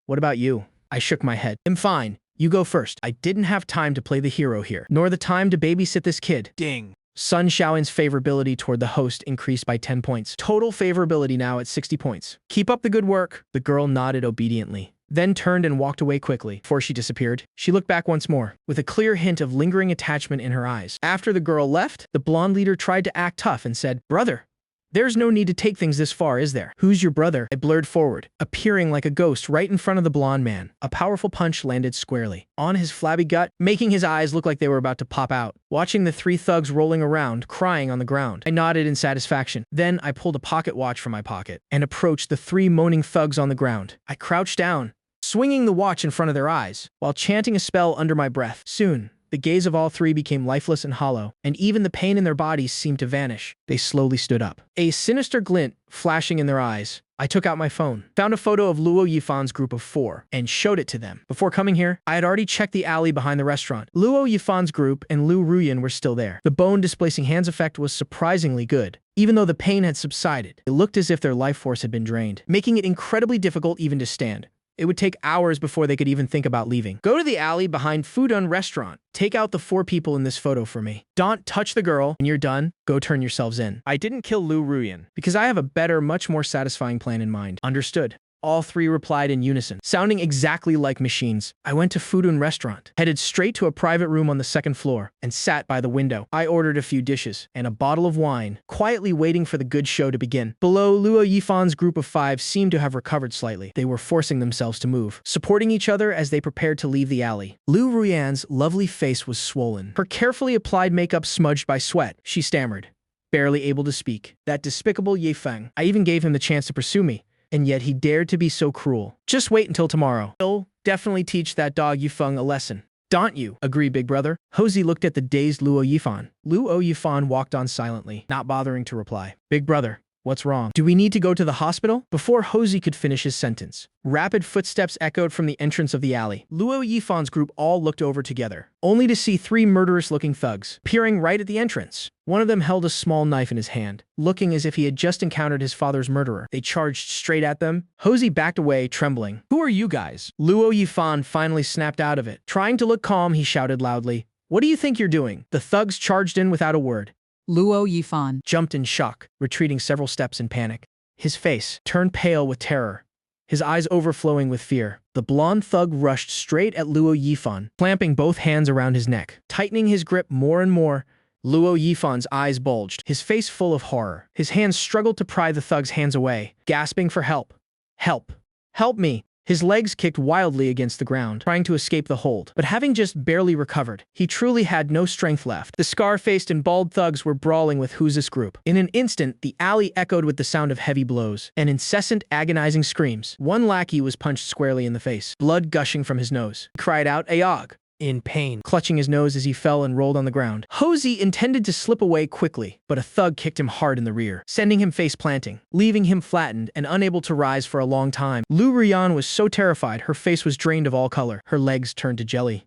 "What about you?" I shook my head. "I'm fine. You go first." I didn't have time to play the hero here, nor the time to babysit this kid. Ding. Sun Zhaoen's favorability toward the host increased by 10 points. Total favorability now at 60 points. Keep up the good work. The girl nodded obediently, then turned and walked away quickly. Before she disappeared, she looked back once more, with a clear hint of lingering attachment in her eyes. After the girl left, the blonde leader tried to act tough and said, "Brother, there's no need to take things this far, is there? Who's your brother?" I blurred forward, appearing like a ghost right in front of the blonde man. A powerful punch landed squarely on his flabby gut, making his eyes look like they were about to pop out. Watching the 3 thugs rolling around, crying on the ground, I nodded in satisfaction. Then I pulled a pocket watch from my pocket and approached the 3 moaning thugs on the ground. I crouched down, swinging the watch in front of their eyes, while chanting a spell under my breath. Soon, the gaze of all 3 became lifeless and hollow, and even the pain in their bodies seemed to vanish. They slowly stood up, a sinister glint flashing in their eyes. I took out my phone, found a photo of Luo Yifan's group of 4, and showed it to them. Before coming here, I had already checked the alley behind the restaurant. Luo Yifan's group and Lu Ruyan were still there. The bone-displacing hands effect was surprisingly good. Even though the pain had subsided, it looked as if their life force had been drained, making it incredibly difficult even to stand. It would take hours before they could even think about leaving. Go to the alley behind Fudun restaurant. Take out the 4 people in this photo for me. Don't touch the girl. When you're done, go turn yourselves in. I didn't kill Lu Ruyan because I have a better, much more satisfying plan in mind. Understood. All 3 replied in unison, sounding exactly like machines. I went to Fudun restaurant, headed straight to a private room on the 2nd floor, and sat by the window. I ordered a few dishes and a bottle of wine, quietly waiting for the good show to begin. Below, Luo Yifan's group of 5 seemed to have recovered slightly. They were forcing themselves to move, supporting each other as they prepared to leave the alley. Lu Ruyan's lovely face was swollen, her carefully applied makeup smudged by sweat. She stammered, barely able to speak. That despicable Ye Feng. I even gave him the chance to pursue me, and yet he dared to be so cruel. Just wait until tomorrow. He'll definitely teach that dog Yifeng a lesson. Don't you? Agree, big brother. Hosey looked at the dazed Luo Yifan. Luo Yifan walked on silently, not bothering to reply. Big brother, what's wrong? Do we need to go to the hospital? Before Hosey could finish his sentence, rapid footsteps echoed from the entrance of the alley. Luo Yifan's group all looked over together, only to see 3 murderous-looking thugs peering right at the entrance. One of them held a small knife in his hand, looking as if he had just encountered his father's murderer. They charged straight at them. Hosey backed away, trembling. "Who are you guys?" Luo Yifan finally snapped out of it. Trying to look calm, he shouted loudly, "What do you think you're doing?" The thugs charged in without a word. Luo Yifan Jumped in shock, retreating several steps in panic. His face turned pale with terror, his eyes overflowing with fear. The blonde thug rushed straight at Luo Yifan, clamping both hands around his neck. Tightening his grip more and more, Luo Yifan's eyes bulged, his face full of horror. His hands struggled to pry the thug's hands away, gasping for help. Help! Help me! His legs kicked wildly against the ground, trying to escape the hold. But having just barely recovered, he truly had no strength left. The scar-faced and bald thugs were brawling with Huza's group. In an instant, the alley echoed with the sound of heavy blows and incessant, agonizing screams. One lackey was punched squarely in the face, blood gushing from his nose. He cried out, "Ayog!" in pain, clutching his nose as he fell and rolled on the ground. Hosey intended to slip away quickly, but a thug kicked him hard in the rear, sending him face-planting, leaving him flattened and unable to rise for a long time. Lu Ruyan was so terrified, her face was drained of all color. Her legs turned to jelly.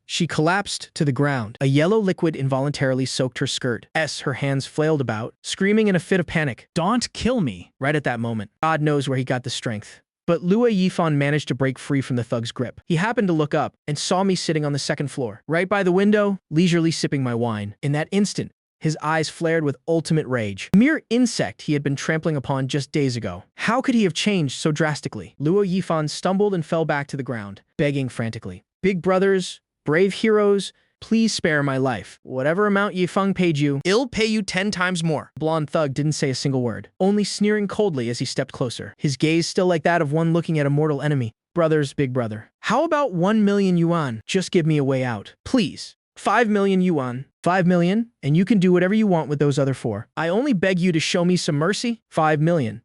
She collapsed to the ground. A yellow liquid involuntarily soaked her skirt. Her hands flailed about, screaming in a fit of panic. Don't kill me. Right at that moment, God knows where he got the strength. But Luo Yifan managed to break free from the thug's grip. He happened to look up and saw me sitting on the second floor, right by the window, leisurely sipping my wine. In that instant, his eyes flared with ultimate rage. A mere insect he had been trampling upon just days ago. How could he have changed so drastically? Luo Yifan stumbled and fell back to the ground, begging frantically. "Big brothers, brave heroes, please spare my life. Whatever amount Yifeng paid you, I'll pay you 10 times more." The blonde thug didn't say a single word, only sneering coldly as he stepped closer, his gaze still like that of one looking at a mortal enemy. "Brothers, big brother, how about 1 million yuan? Just give me a way out. Please. 5 million yuan. 5 million, and you can do whatever you want with those other 4. I only beg you to show me some mercy. 5 million.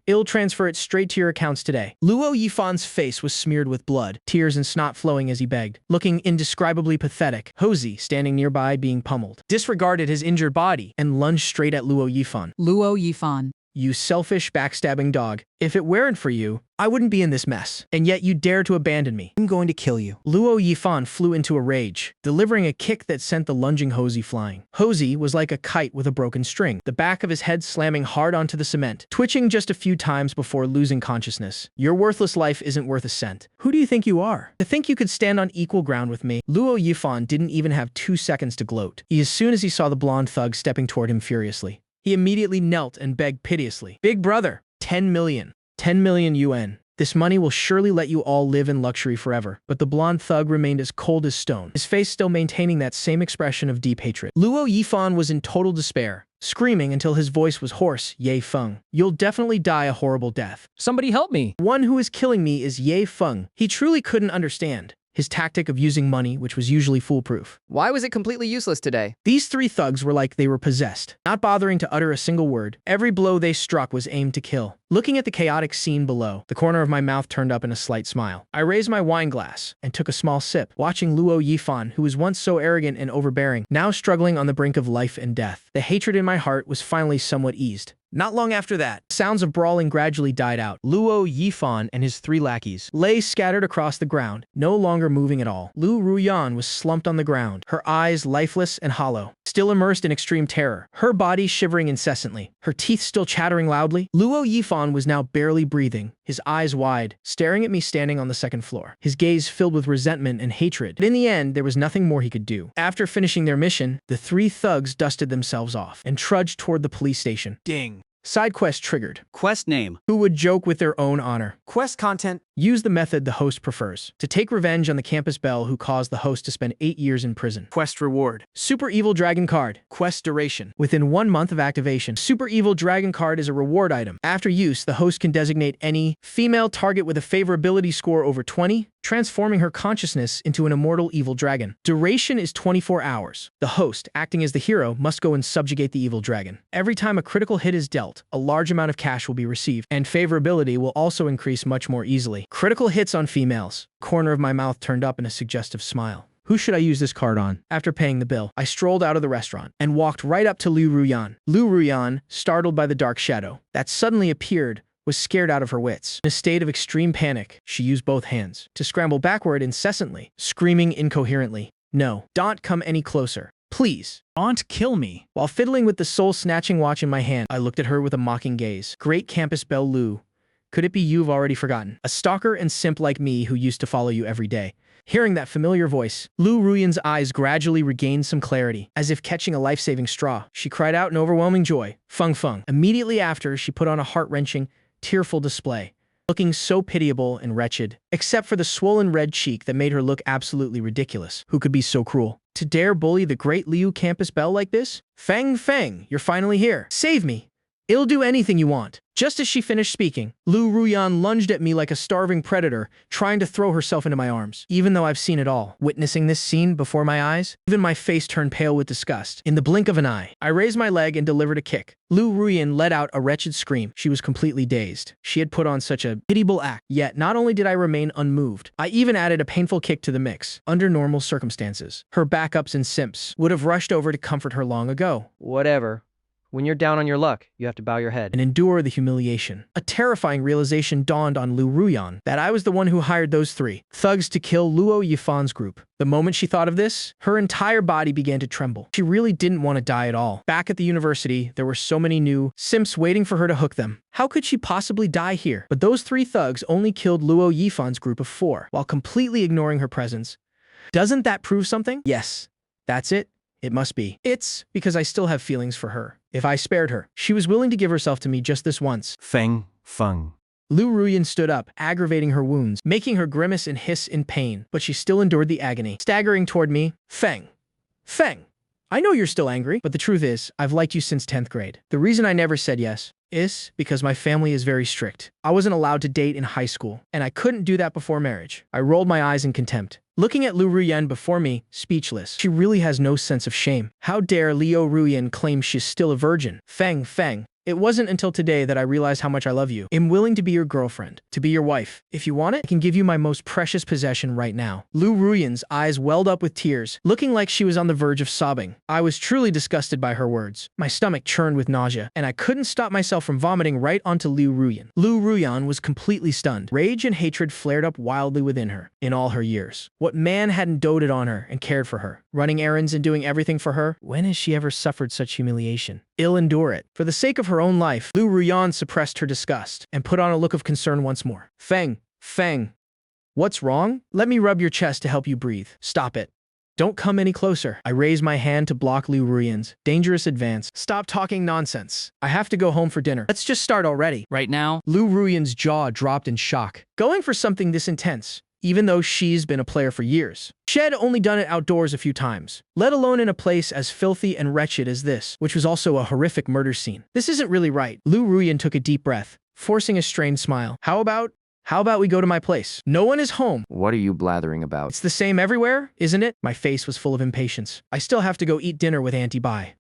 I'll transfer it straight to your accounts today." Luo Yifan's face was smeared with blood, tears and snot flowing as he begged, looking indescribably pathetic. Hosey, standing nearby being pummeled, disregarded his injured body and lunged straight at Luo Yifan. "Luo Yifan, You selfish, backstabbing dog. If it weren't for you, I wouldn't be in this mess. And yet you dare to abandon me. I'm going to kill you." Luo Yifan flew into a rage, delivering a kick that sent the lunging Hosey flying. Hosey was like a kite with a broken string, the back of his head slamming hard onto the cement, twitching just a few times before losing consciousness. "Your worthless life isn't worth a cent. Who do you think you are? To think you could stand on equal ground with me?" Luo Yifan didn't even have 2 seconds to gloat. As soon as he saw the blonde thug stepping toward him furiously, he immediately knelt and begged piteously. "Big brother, 10 million. 10 million yuan. This money will surely let you all live in luxury forever." But the blonde thug remained as cold as stone, his face still maintaining that same expression of deep hatred. Luo Yifan was in total despair, screaming until his voice was hoarse. "Ye Feng, you'll definitely die a horrible death. Somebody help me! One who is killing me is Ye Feng." He truly couldn't understand his tactic of using money, which was usually foolproof. Why was it completely useless today? These 3 thugs were like they were possessed, not bothering to utter a single word. Every blow they struck was aimed to kill. Looking at the chaotic scene below, the corner of my mouth turned up in a slight smile. I raised my wine glass and took a small sip, watching Luo Yifan, who was once so arrogant and overbearing, now struggling on the brink of life and death. The hatred in my heart was finally somewhat eased. Not long after that, sounds of brawling gradually died out. Luo Yifan and his 3 lackeys lay scattered across the ground, no longer moving at all. Lu Ruyan was slumped on the ground, her eyes lifeless and hollow, still immersed in extreme terror, her body shivering incessantly, her teeth still chattering loudly. Luo Yifan was now barely breathing, his eyes wide, staring at me standing on the second floor, his gaze filled with resentment and hatred. But in the end, there was nothing more he could do. After finishing their mission, the 3 thugs dusted themselves off and trudged toward the police station. Ding. Side quest triggered. Quest name. Who would joke with their own honor? Quest content. Use the method the host prefers. To take revenge on the campus belle who caused the host to spend 8 years in prison. Quest reward. Super Evil Dragon card. Quest duration. Within 1 month of activation, Super Evil Dragon card is a reward item. After use, the host can designate any female target with a favorability score over 20, transforming her consciousness into an immortal evil dragon. Duration is 24 hours. The host, acting as the hero, must go and subjugate the evil dragon. Every time a critical hit is dealt, a large amount of cash will be received, and favorability will also increase much more easily. Critical hits on females. Corner of my mouth turned up in a suggestive smile. Who should I use this card on? After paying the bill, I strolled out of the restaurant and walked right up to Lu Ruyan. Lu Ruyan, startled by the dark shadow that suddenly appeared, was scared out of her wits. In a state of extreme panic, she used both hands to scramble backward incessantly, screaming incoherently, "No, don't come any closer. Please. Don't kill me." While fiddling with the soul-snatching watch in my hand, I looked at her with a mocking gaze. "Great campus belle Lu. Could it be you've already forgotten? A stalker and simp like me who used to follow you every day." Hearing that familiar voice, Lu Ruyan's eyes gradually regained some clarity, as if catching a life-saving straw. She cried out in overwhelming joy, "Feng Feng." Immediately after, she put on a heart-wrenching, tearful display, looking so pitiable and wretched, except for the swollen red cheek that made her look absolutely ridiculous. Who could be so cruel? To dare bully the great Liu campus belle like this? Fang Fang, you're finally here. Save me. I'll do anything you want. Just as she finished speaking, Lu Ruyan lunged at me like a starving predator, trying to throw herself into my arms. Even though I've seen it all, witnessing this scene before my eyes, even my face turned pale with disgust. In the blink of an eye, I raised my leg and delivered a kick. Lu Ruyan let out a wretched scream. She was completely dazed. She had put on such a pitiable act. Yet, not only did I remain unmoved, I even added a painful kick to the mix. Under normal circumstances, her backups and simps would have rushed over to comfort her long ago. Whatever. When you're down on your luck, you have to bow your head. And endure the humiliation. A terrifying realization dawned on Lu Ruyan that I was the one who hired those three thugs to kill Luo Yifan's group. The moment she thought of this, her entire body began to tremble. She really didn't want to die at all. Back at the university, there were so many new simps waiting for her to hook them. How could she possibly die here? But those three thugs only killed Luo Yifan's group of 4, while completely ignoring her presence. Doesn't that prove something? Yes, that's it. It must be. It's because I still have feelings for her. If I spared her, she was willing to give herself to me just this once. Feng Feng. Lu Ruyan stood up, aggravating her wounds, making her grimace and hiss in pain, but she still endured the agony. Staggering toward me, Feng. Feng. I know you're still angry, but the truth is, I've liked you since 10th grade. The reason I never said yes is because my family is very strict. I wasn't allowed to date in high school, and I couldn't do that before marriage. I rolled my eyes in contempt, looking at Lu Ruyan before me, speechless. She really has no sense of shame. How dare Liu Ruyan claim she's still a virgin? Feng Feng. It wasn't until today that I realized how much I love you. I'm willing to be your girlfriend, to be your wife. If you want it, I can give you my most precious possession right now. Lu Ruyan's eyes welled up with tears, looking like she was on the verge of sobbing. I was truly disgusted by her words. My stomach churned with nausea, and I couldn't stop myself from vomiting right onto Liu Ruyan. Lu Ruyan was completely stunned. Rage and hatred flared up wildly within her. In all her years, what man hadn't doted on her and cared for her, running errands and doing everything for her? When has she ever suffered such humiliation? I'll endure it. For the sake of her own life, Lu Ruyan suppressed her disgust and put on a look of concern once more. Feng, Feng, what's wrong? Let me rub your chest to help you breathe. Stop it. Don't come any closer. I raised my hand to block Lu Ruyan's dangerous advance. Stop talking nonsense. I have to go home for dinner. Let's just start already. Right now? Lu Ruyan's jaw dropped in shock. Going for something this intense, even though she's been a player for years. She had only done it outdoors a few times, let alone in a place as filthy and wretched as this, which was also a horrific murder scene. This isn't really right. Lu Ruyan took a deep breath, forcing a strained smile. How about we go to my place? No one is home. What are you blathering about? It's the same everywhere, isn't it? My face was full of impatience. I still have to go eat dinner with Auntie Bai.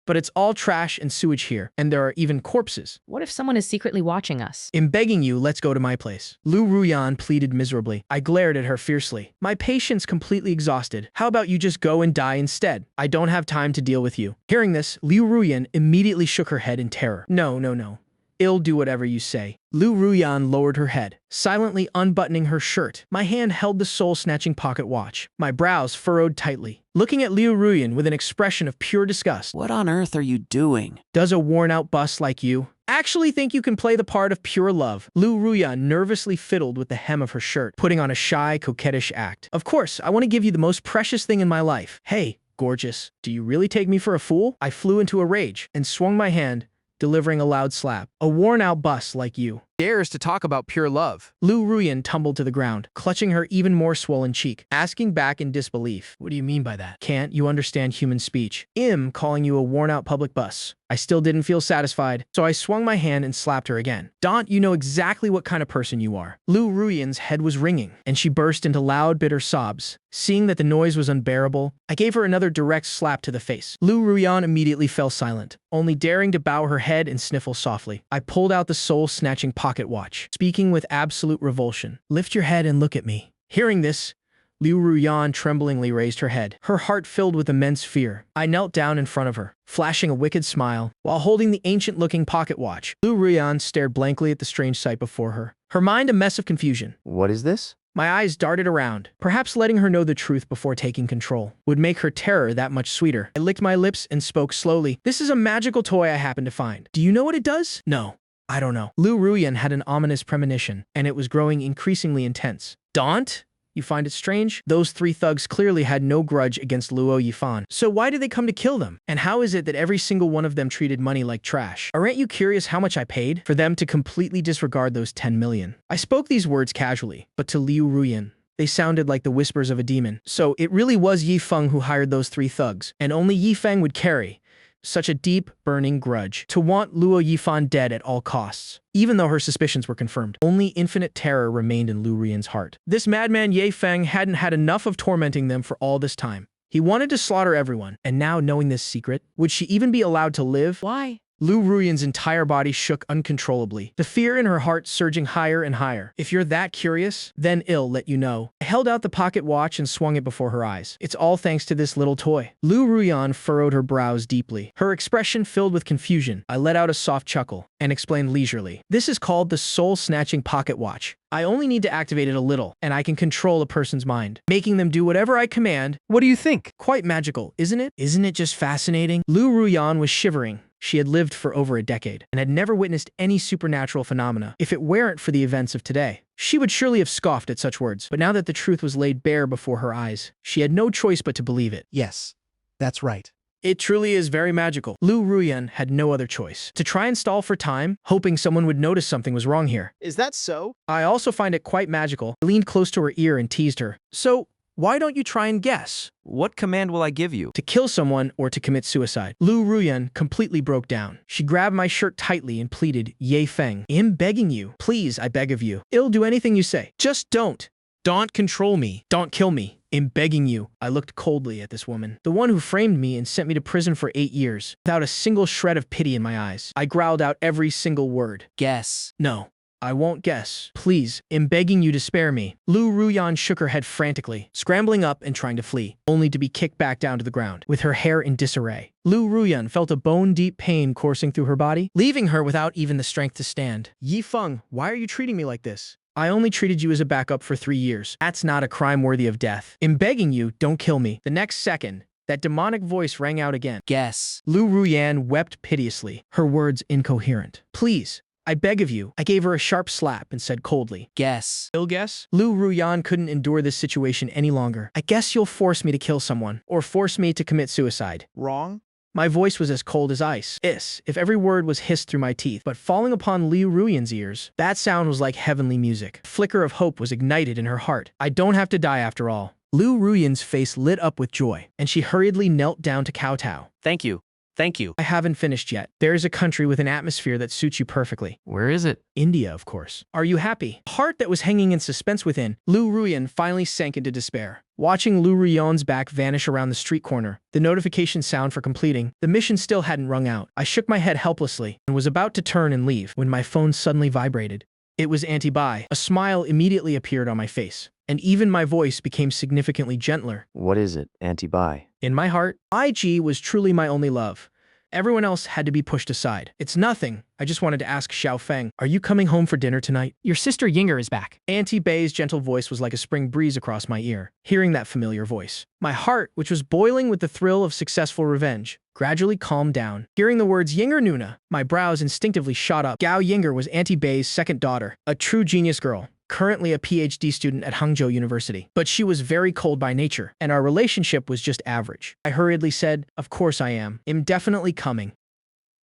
But it's all trash and sewage here, and there are even corpses. What if someone is secretly watching us? I'm begging you, let's go to my place. Lu Ruyan pleaded miserably. I glared at her fiercely, my patience completely exhausted. How about you just go and die instead? I don't have time to deal with you. Hearing this, Liu Ruyan immediately shook her head in terror. No. I'll do whatever you say. Lu Ruyan lowered her head, silently unbuttoning her shirt. My hand held the soul-snatching pocket watch. My brows furrowed tightly, looking at Liu Ruyan with an expression of pure disgust. What on earth are you doing? Does a worn-out bust like you actually think you can play the part of pure love? Lu Ruyan nervously fiddled with the hem of her shirt, putting on a shy, coquettish act. Of course, I want to give you the most precious thing in my life. Hey, gorgeous, do you really take me for a fool? I flew into a rage and swung my hand, delivering a loud slap. A worn-out bust like you dares to talk about pure love. Lu Ruyan tumbled to the ground, clutching her even more swollen cheek, asking back in disbelief. What do you mean by that? Can't you understand human speech? I'm calling you a worn-out public bus. I still didn't feel satisfied, so I swung my hand and slapped her again. Daunt, you know exactly what kind of person you are. Lu Ruyan's head was ringing, and she burst into loud, bitter sobs. Seeing that the noise was unbearable, I gave her another direct slap to the face. Lu Ruyan immediately fell silent, only daring to bow her head and sniffle softly. I pulled out the soul-snatching pocket watch, speaking with absolute revulsion. Lift your head and look at me. Hearing this, Liu Ruyan tremblingly raised her head, her heart filled with immense fear. I knelt down in front of her, flashing a wicked smile, while holding the ancient-looking pocket watch. Liu Ruyan stared blankly at the strange sight before her, her mind a mess of confusion. What is this? My eyes darted around. Perhaps letting her know the truth before taking control would make her terror that much sweeter. I licked my lips and spoke slowly. This is a magical toy I happened to find. Do you know what it does? No, I don't know. Lu Ruyan had an ominous premonition, and it was growing increasingly intense. Daunt? You find it strange? Those three thugs clearly had no grudge against Luo Yifan. So why did they come to kill them? And how is it that every single one of them treated money like trash? Aren't you curious how much I paid for them to completely disregard those 10 million? I spoke these words casually, but to Liu Ruyan, they sounded like the whispers of a demon. So it really was Yi Feng who hired those three thugs, and only Yi Feng would carry such a deep, burning grudge to want Luo Yifan dead at all costs. Even though her suspicions were confirmed, only infinite terror remained in Liu Ruyan's heart. This madman Ye Feng hadn't had enough of tormenting them for all this time. He wanted to slaughter everyone, and now knowing this secret, would she even be allowed to live? Why? Liu Ruyan's entire body shook uncontrollably, the fear in her heart surging higher and higher. If you're that curious, then I'll let you know. I held out the pocket watch and swung it before her eyes. It's all thanks to this little toy. Liu Ruyan furrowed her brows deeply, her expression filled with confusion. I let out a soft chuckle and explained leisurely. This is called the soul-snatching pocket watch. I only need to activate it a little, and I can control a person's mind, making them do whatever I command. What do you think? Quite magical, isn't it? Isn't it just fascinating? Liu Ruyan was shivering. She had lived for over a decade and had never witnessed any supernatural phenomena. If it weren't for the events of today, she would surely have scoffed at such words. But now that the truth was laid bare before her eyes, she had no choice but to believe it. Yes, that's right. It truly is very magical. Liu Ruyan had no other choice. To try and stall for time, hoping someone would notice something was wrong here. Is that so? I also find it quite magical. I leaned close to her ear and teased her. So, why don't you try and guess? What command will I give you? To kill someone or to commit suicide. Liu Ruyan completely broke down. She grabbed my shirt tightly and pleaded, Ye Feng, I'm begging you. Please, I beg of you. I'll do anything you say. Just don't. Don't control me. Don't kill me. I'm begging you. I looked coldly at this woman, the one who framed me and sent me to prison for 8 years, without a single shred of pity in my eyes. I growled out every single word. Guess. No. I won't guess. Please, I'm begging you to spare me. Liu Ruyan shook her head frantically, scrambling up and trying to flee, only to be kicked back down to the ground, with her hair in disarray. Liu Ruyan felt a bone-deep pain coursing through her body, leaving her without even the strength to stand. Yi Feng, why are you treating me like this? I only treated you as a backup for 3 years. That's not a crime worthy of death. I'm begging you, don't kill me. The next second, that demonic voice rang out again. Guess. Liu Ruyan wept piteously, her words incoherent. Please. I beg of you. I gave her a sharp slap and said coldly, Guess. Ill guess? Liu Ruyan couldn't endure this situation any longer. I guess you'll force me to kill someone, or force me to commit suicide. Wrong? My voice was as cold as ice. If every word was hissed through my teeth, but falling upon Liu Ruyan's ears, that sound was like heavenly music. A flicker of hope was ignited in her heart. I don't have to die after all. Liu Ruyan's face lit up with joy, and she hurriedly knelt down to kowtow. Thank you. Thank you. I haven't finished yet. There is a country with an atmosphere that suits you perfectly. Where is it? India, of course. Are you happy? Heart that was hanging in suspense within, Liu Ruyan finally sank into despair. Watching Liu Ruyan's back vanish around the street corner, the notification sound for completing, the mission still hadn't rung out. I shook my head helplessly and was about to turn and leave when my phone suddenly vibrated. It was Auntie Bai. A smile immediately appeared on my face, and even my voice became significantly gentler. What is it, Auntie Bai? In my heart, IG was truly my only love. Everyone else had to be pushed aside. It's nothing. I just wanted to ask Xiao Feng, are you coming home for dinner tonight? Your sister Yinger is back. Auntie Bai's gentle voice was like a spring breeze across my ear, hearing that familiar voice. My heart, which was boiling with the thrill of successful revenge, gradually calmed down. Hearing the words Yinger Nuna, my brows instinctively shot up. Gao Yinger was Auntie Bai's second daughter, a true genius girl, currently a PhD student at Hangzhou University. But she was very cold by nature, and our relationship was just average. I hurriedly said, of course I am. I'm definitely coming.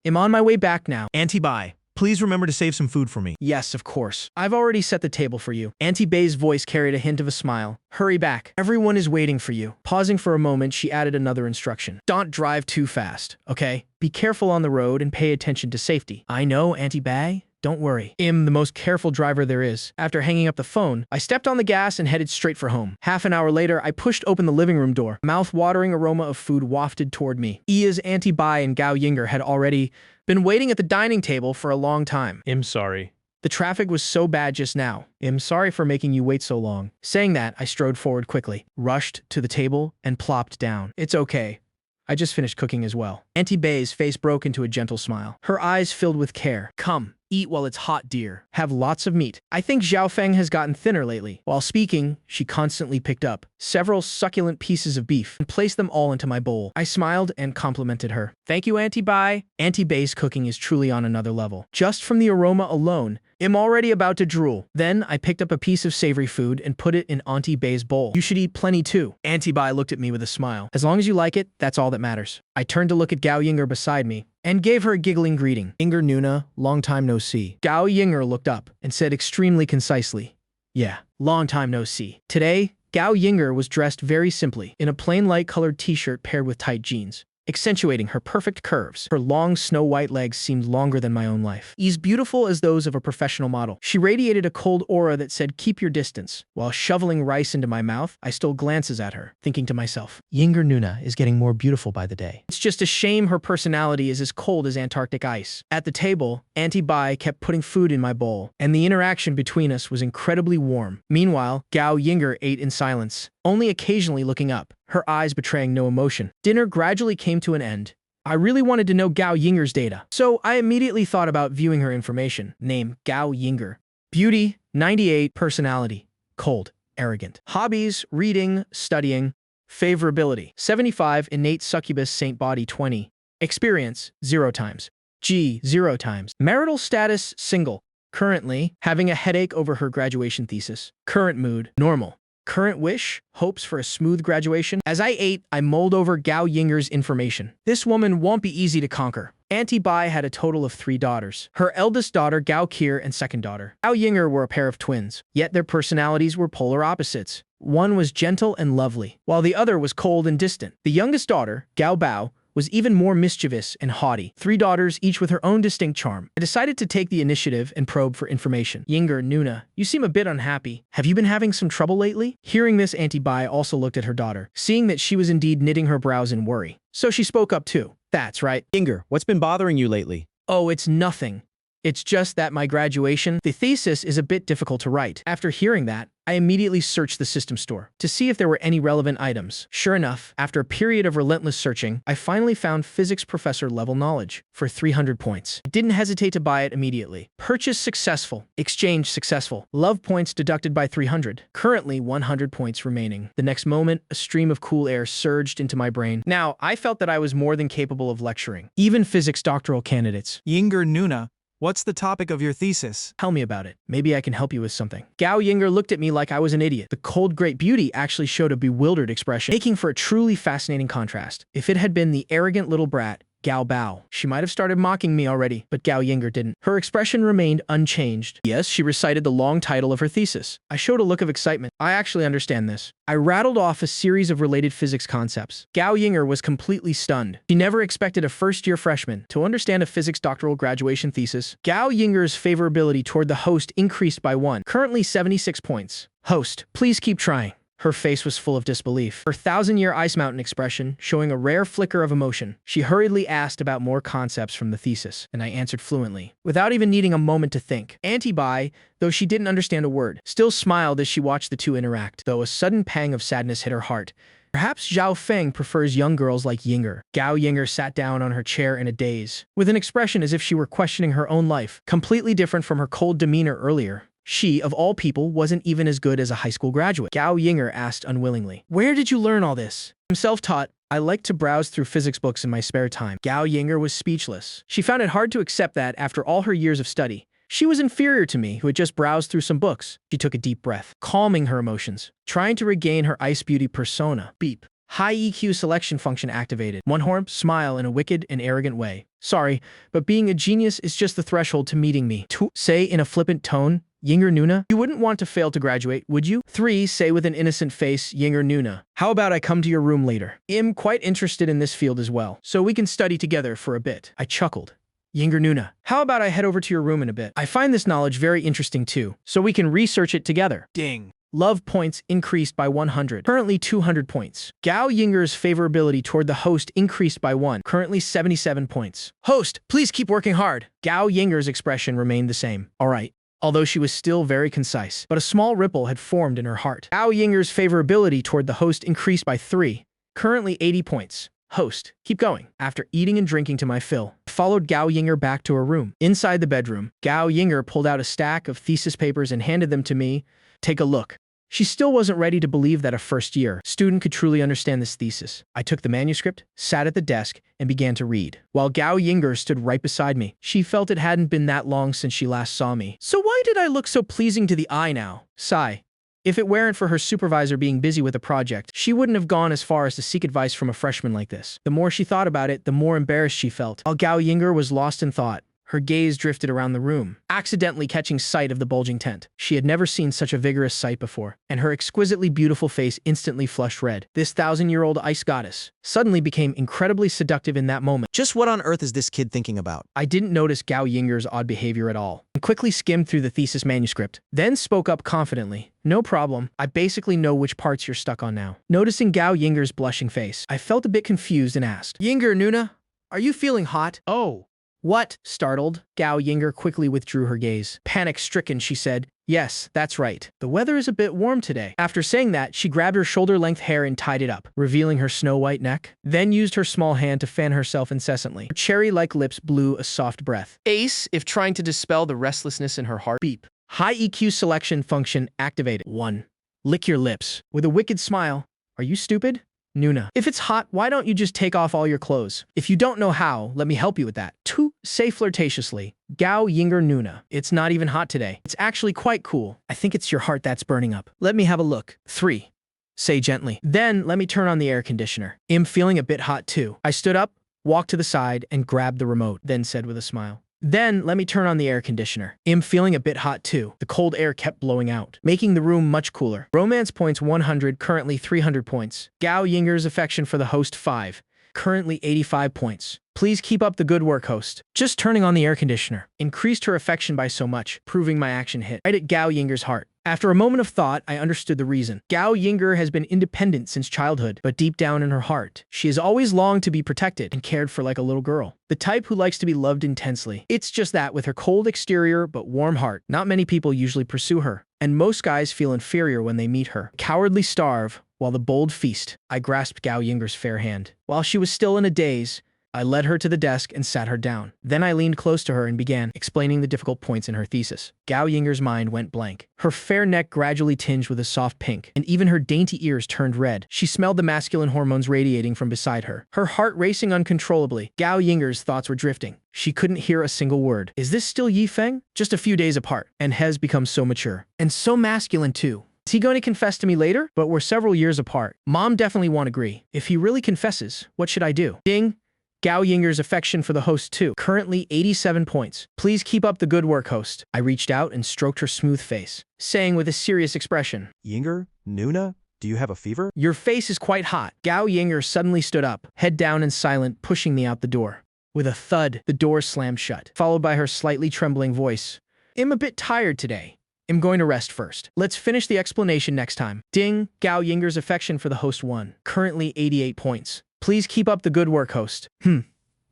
I'm on my way back now. Auntie Bai, please remember to save some food for me. Yes, of course. I've already set the table for you. Auntie Bai's voice carried a hint of a smile. Hurry back. Everyone is waiting for you. Pausing for a moment, she added another instruction. Don't drive too fast, okay? Be careful on the road and pay attention to safety. I know, Auntie Bai. Don't worry. I'm the most careful driver there is. After hanging up the phone, I stepped on the gas and headed straight for home. Half an hour later, I pushed open the living room door. Mouth-watering aroma of food wafted toward me. Ia's Auntie Bai and Gao Yinger had already been waiting at the dining table for a long time. I'm sorry. The traffic was so bad just now. I'm sorry for making you wait so long. Saying that, I strode forward quickly, rushed to the table, and plopped down. It's okay. I just finished cooking as well. Auntie Bai's face broke into a gentle smile. Her eyes filled with care. Come, eat while it's hot, dear. Have lots of meat. I think Xiao Feng has gotten thinner lately. While speaking, she constantly picked up several succulent pieces of beef and placed them all into my bowl. I smiled and complimented her. Thank you, Auntie Bai. Auntie Bai's cooking is truly on another level. Just from the aroma alone, I'm already about to drool. Then I picked up a piece of savory food and put it in Auntie Bai's bowl. You should eat plenty too. Auntie Bai looked at me with a smile. As long as you like it, that's all that matters. I turned to look at Gao Yinger beside me and gave her a giggling greeting. Yinger Nuna, long time no see. Gao Yinger looked up and said extremely concisely, yeah, long time no see. Today, Gao Yinger was dressed very simply in a plain light-colored t-shirt paired with tight jeans, accentuating her perfect curves. Her long snow-white legs seemed longer than my own life, as beautiful as those of a professional model. She radiated a cold aura that said, keep your distance. While shoveling rice into my mouth, I stole glances at her, thinking to myself, Yinger Nuna is getting more beautiful by the day. It's just a shame her personality is as cold as Antarctic ice. At the table, Auntie Bai kept putting food in my bowl, and the interaction between us was incredibly warm. Meanwhile, Gao Yinger ate in silence, only occasionally looking up, her eyes betraying no emotion. Dinner gradually came to an end. I really wanted to know Gao Yinger's data, so I immediately thought about viewing her information. Name, Gao Yinger. Beauty, 98. Personality, cold, arrogant. Hobbies, reading, studying. Favorability, 75. Innate succubus saint body, 20. Experience, 0 times. G, 0 times. Marital status, single. Currently, having a headache over her graduation thesis. Current mood, normal. Current wish, hopes for a smooth graduation. As I ate, I mulled over Gao Yinger's information. This woman won't be easy to conquer. Auntie Bai had a total of 3 daughters. Her eldest daughter, Gao Kier, and second daughter, Gao Yinger, were a pair of twins. Yet their personalities were polar opposites. One was gentle and lovely, while the other was cold and distant. The youngest daughter, Gao Bao, was even more mischievous and haughty. 3 daughters, each with her own distinct charm. I decided to take the initiative and probe for information. Yinger Nuna, you seem a bit unhappy. Have you been having some trouble lately? Hearing this, Auntie Bai also looked at her daughter, seeing that she was indeed knitting her brows in worry. So she spoke up too. That's right. Yinger, what's been bothering you lately? Oh, it's nothing. It's just that my graduation, the thesis, is a bit difficult to write. After hearing that, I immediately searched the system store to see if there were any relevant items. Sure enough, after a period of relentless searching, I finally found physics professor level knowledge for 300 points. I didn't hesitate to buy it immediately. Purchase successful. Exchange successful. Love points deducted by 300. Currently 100 points remaining. The next moment, a stream of cool air surged into my brain. Now, I felt that I was more than capable of lecturing. Even physics doctoral candidates. Yinger Nuna, what's the topic of your thesis? Tell me about it. Maybe I can help you with something. Gao Yinger looked at me like I was an idiot. The cold great beauty actually showed a bewildered expression, making for a truly fascinating contrast. If it had been the arrogant little brat, Gao Bao, she might have started mocking me already, but Gao Yinger didn't. Her expression remained unchanged. Yes, she recited the long title of her thesis. I showed a look of excitement. I actually understand this. I rattled off a series of related physics concepts. Gao Yinger was completely stunned. She never expected a first-year freshman to understand a physics doctoral graduation thesis. Gao Yinger's favorability toward the host increased by 1, currently 76 points. Host, please keep trying. Her face was full of disbelief, her 1,000-year ice mountain expression showing a rare flicker of emotion. She hurriedly asked about more concepts from the thesis, and I answered fluently, without even needing a moment to think. Auntie Bai, though she didn't understand a word, still smiled as she watched the two interact, though a sudden pang of sadness hit her heart. Perhaps Zhao Feng prefers young girls like Yinger. Gao Yinger sat down on her chair in a daze, with an expression as if she were questioning her own life, completely different from her cold demeanor earlier. She, of all people, wasn't even as good as a high school graduate. Gao Yinger asked unwillingly, "Where did you learn all this?" I'm self-taught. I like to browse through physics books in my spare time. Gao Yinger was speechless. She found it hard to accept that, after all her years of study, she was inferior to me who had just browsed through some books. She took a deep breath, calming her emotions, trying to regain her ice beauty persona. Beep. High EQ selection function activated. Manhwa, smile in a wicked and arrogant way. Sorry, but being a genius is just the threshold to meeting me. 2. Say in a flippant tone, Yinger Nuna, you wouldn't want to fail to graduate, would you? 3. Say with an innocent face, Yinger Nuna, how about I come to your room later? I'm quite interested in this field as well, so we can study together for a bit. I chuckled. Yinger Nuna, how about I head over to your room in a bit? I find this knowledge very interesting too, so we can research it together. Ding. Love points increased by 100, currently 200 points. Gao Yinger's favorability toward the host increased by 1, currently 77 points. Host, please keep working hard. Gao Yinger's expression remained the same. All right. Although she was still very concise, but a small ripple had formed in her heart. Gao Yinger's favorability toward the host increased by 3, currently 80 points. Host, keep going. After eating and drinking to my fill, I followed Gao Yinger back to her room. Inside the bedroom, Gao Yinger pulled out a stack of thesis papers and handed them to me. Take a look. She still wasn't ready to believe that a first-year student could truly understand this thesis. I took the manuscript, sat at the desk, and began to read, while Gao Yinger stood right beside me. She felt it hadn't been that long since she last saw me. So why did I look so pleasing to the eye now? Sigh. If it weren't for her supervisor being busy with a project, she wouldn't have gone as far as to seek advice from a freshman like this. The more she thought about it, the more embarrassed she felt. While Gao Yinger was lost in thought, her gaze drifted around the room, accidentally catching sight of the bulging tent. She had never seen such a vigorous sight before, and her exquisitely beautiful face instantly flushed red. This 1,000-year-old ice goddess suddenly became incredibly seductive in that moment. Just what on earth is this kid thinking about? I didn't notice Gao Yinger's odd behavior at all, and quickly skimmed through the thesis manuscript, then spoke up confidently. No problem. I basically know which parts you're stuck on now. Noticing Gao Yinger's blushing face, I felt a bit confused and asked, Yinger, Nuna, are you feeling hot? Oh. What? Startled, Gao Yinger quickly withdrew her gaze. Panic-stricken, she said, yes, that's right. The weather is a bit warm today. After saying that, she grabbed her shoulder-length hair and tied it up, revealing her snow-white neck, then used her small hand to fan herself incessantly. Her cherry-like lips blew a soft breath. Ace, if trying to dispel the restlessness in her heart. Beep. High EQ selection function activated. 1. Lick your lips. With a wicked smile. Are you stupid? Nuna. If it's hot, why don't you just take off all your clothes? If you don't know how, let me help you with that. 2. Say flirtatiously. Gao Yinger Nuna. It's not even hot today. It's actually quite cool. I think it's your heart that's burning up. Let me have a look. 3. Say gently. Then let me turn on the air conditioner. I'm feeling a bit hot too. I stood up, walked to the side, and grabbed the remote, then said with a smile. Then, let me turn on the air conditioner. I'm feeling a bit hot too. The cold air kept blowing out, making the room much cooler. Romance points 100, currently 300 points. Gao Yinger's affection for the host 5, currently 85 points. Please keep up the good work, host. Just turning on the air conditioner increased her affection by so much, proving my action hit right at Gao Yinger's heart. After a moment of thought, I understood the reason. Gao Yinger has been independent since childhood, but deep down in her heart, she has always longed to be protected and cared for like a little girl. The type who likes to be loved intensely. It's just that with her cold exterior but warm heart, not many people usually pursue her, and most guys feel inferior when they meet her. Cowardly starve, while the bold feast. I grasped Gao Yinger's fair hand. While she was still in a daze, I led her to the desk and sat her down. Then I leaned close to her and began explaining the difficult points in her thesis. Gao Yinger's mind went blank. Her fair neck gradually tinged with a soft pink, and even her dainty ears turned red. She smelled the masculine hormones radiating from beside her, her heart racing uncontrollably. Gao Yinger's thoughts were drifting. She couldn't hear a single word. Is this still Yi Feng? Just a few days apart, and has become so mature. And so masculine too. Is he going to confess to me later? But we're several years apart. Mom definitely won't agree. If he really confesses, what should I do? Ding! Gao Yinger's affection for the host too, currently 87 points. Please keep up the good work, host. I reached out and stroked her smooth face, saying with a serious expression, Yinger, Nuna, do you have a fever? Your face is quite hot. Gao Yinger suddenly stood up, head down and silent, pushing me out the door. With a thud, the door slammed shut, followed by her slightly trembling voice. I'm a bit tired today. I'm going to rest first. Let's finish the explanation next time. Ding! Gao Yinger's affection for the host 1, currently 88 points. Please keep up the good work, host.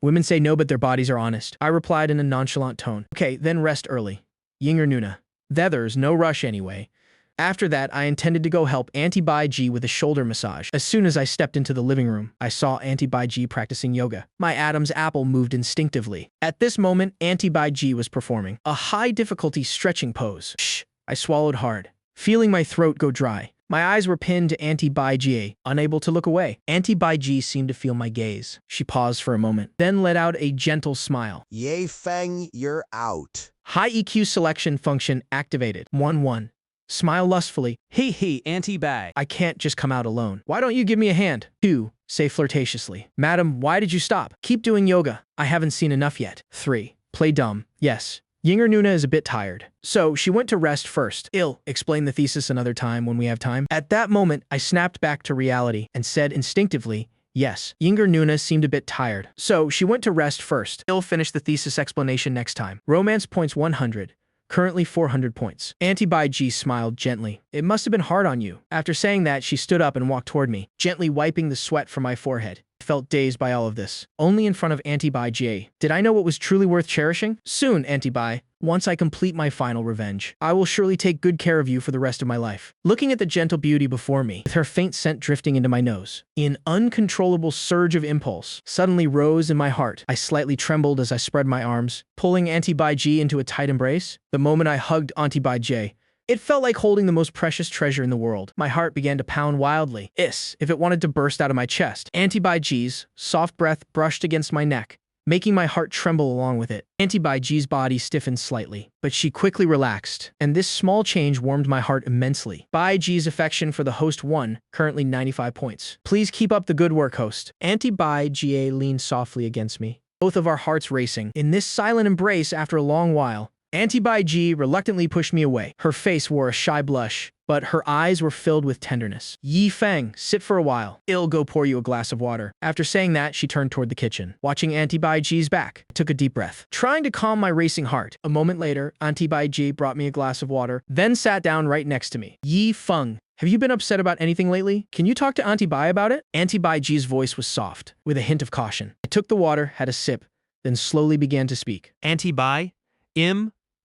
Women say no, but their bodies are honest. I replied in a nonchalant tone. Okay, then rest early. Yinger Nuna. There's no rush anyway. After that, I intended to go help Auntie Bai Ji with a shoulder massage. As soon as I stepped into the living room, I saw Auntie Bai Ji practicing yoga. My Adam's apple moved instinctively. At this moment, Auntie Bai Ji was performing a high-difficulty stretching pose. Shh! I swallowed hard, feeling my throat go dry. My eyes were pinned to Auntie Bai Ji, unable to look away. Auntie Bai Ji seemed to feel my gaze. She paused for a moment, then let out a gentle smile. Ye Feng, you're out. High EQ selection function activated. 1-1. Smile lustfully. Hey, Auntie Bai. I can't just come out alone. Why don't you give me a hand? 2. Say flirtatiously. Madam, why did you stop? Keep doing yoga. I haven't seen enough yet. 3. Play dumb. Yes. Yinger Nuna is a bit tired, so she went to rest first. Explain the thesis another time when we have time. At that moment, I snapped back to reality and said instinctively, yes. Yinger Nuna seemed a bit tired, so she went to rest first. Finish the thesis explanation next time. Romance points 100, currently 400 points. Auntie Bai Ji smiled gently. It must have been hard on you. After saying that, she stood up and walked toward me, gently wiping the sweat from my forehead. I felt dazed by all of this. Only in front of Auntie Bai Ji did I know what was truly worth cherishing? Soon, Auntie Bai. Once I complete my final revenge, I will surely take good care of you for the rest of my life. Looking at the gentle beauty before me, with her faint scent drifting into my nose, an uncontrollable surge of impulse suddenly rose in my heart. I slightly trembled as I spread my arms, pulling Auntie Bai Ji into a tight embrace. The moment I hugged Auntie Bai Ji, It felt like holding the most precious treasure in the world. My heart began to pound wildly. If it wanted to burst out of my chest. Auntie Bai Ji's soft breath brushed against my neck, making my heart tremble along with it. Auntie Bai Ji's body stiffened slightly, but she quickly relaxed, and this small change warmed my heart immensely. Bai Ji's affection for the host won, currently 95 points. Please keep up the good work, host. Auntie Bai Jie leaned softly against me, both of our hearts racing. In this silent embrace after a long while, Auntie Bai Ji reluctantly pushed me away. Her face wore a shy blush, but her eyes were filled with tenderness. Yi Feng, sit for a while. I'll go pour you a glass of water. After saying that, she turned toward the kitchen. Watching Auntie Bai Ji's back, I took a deep breath, trying to calm my racing heart. A moment later, Auntie Bai Ji brought me a glass of water, then sat down right next to me. Yi Feng, have you been upset about anything lately? Can you talk to Auntie Bai about it? Auntie Bai Ji's voice was soft, with a hint of caution. I took the water, had a sip, then slowly began to speak. Auntie Bai?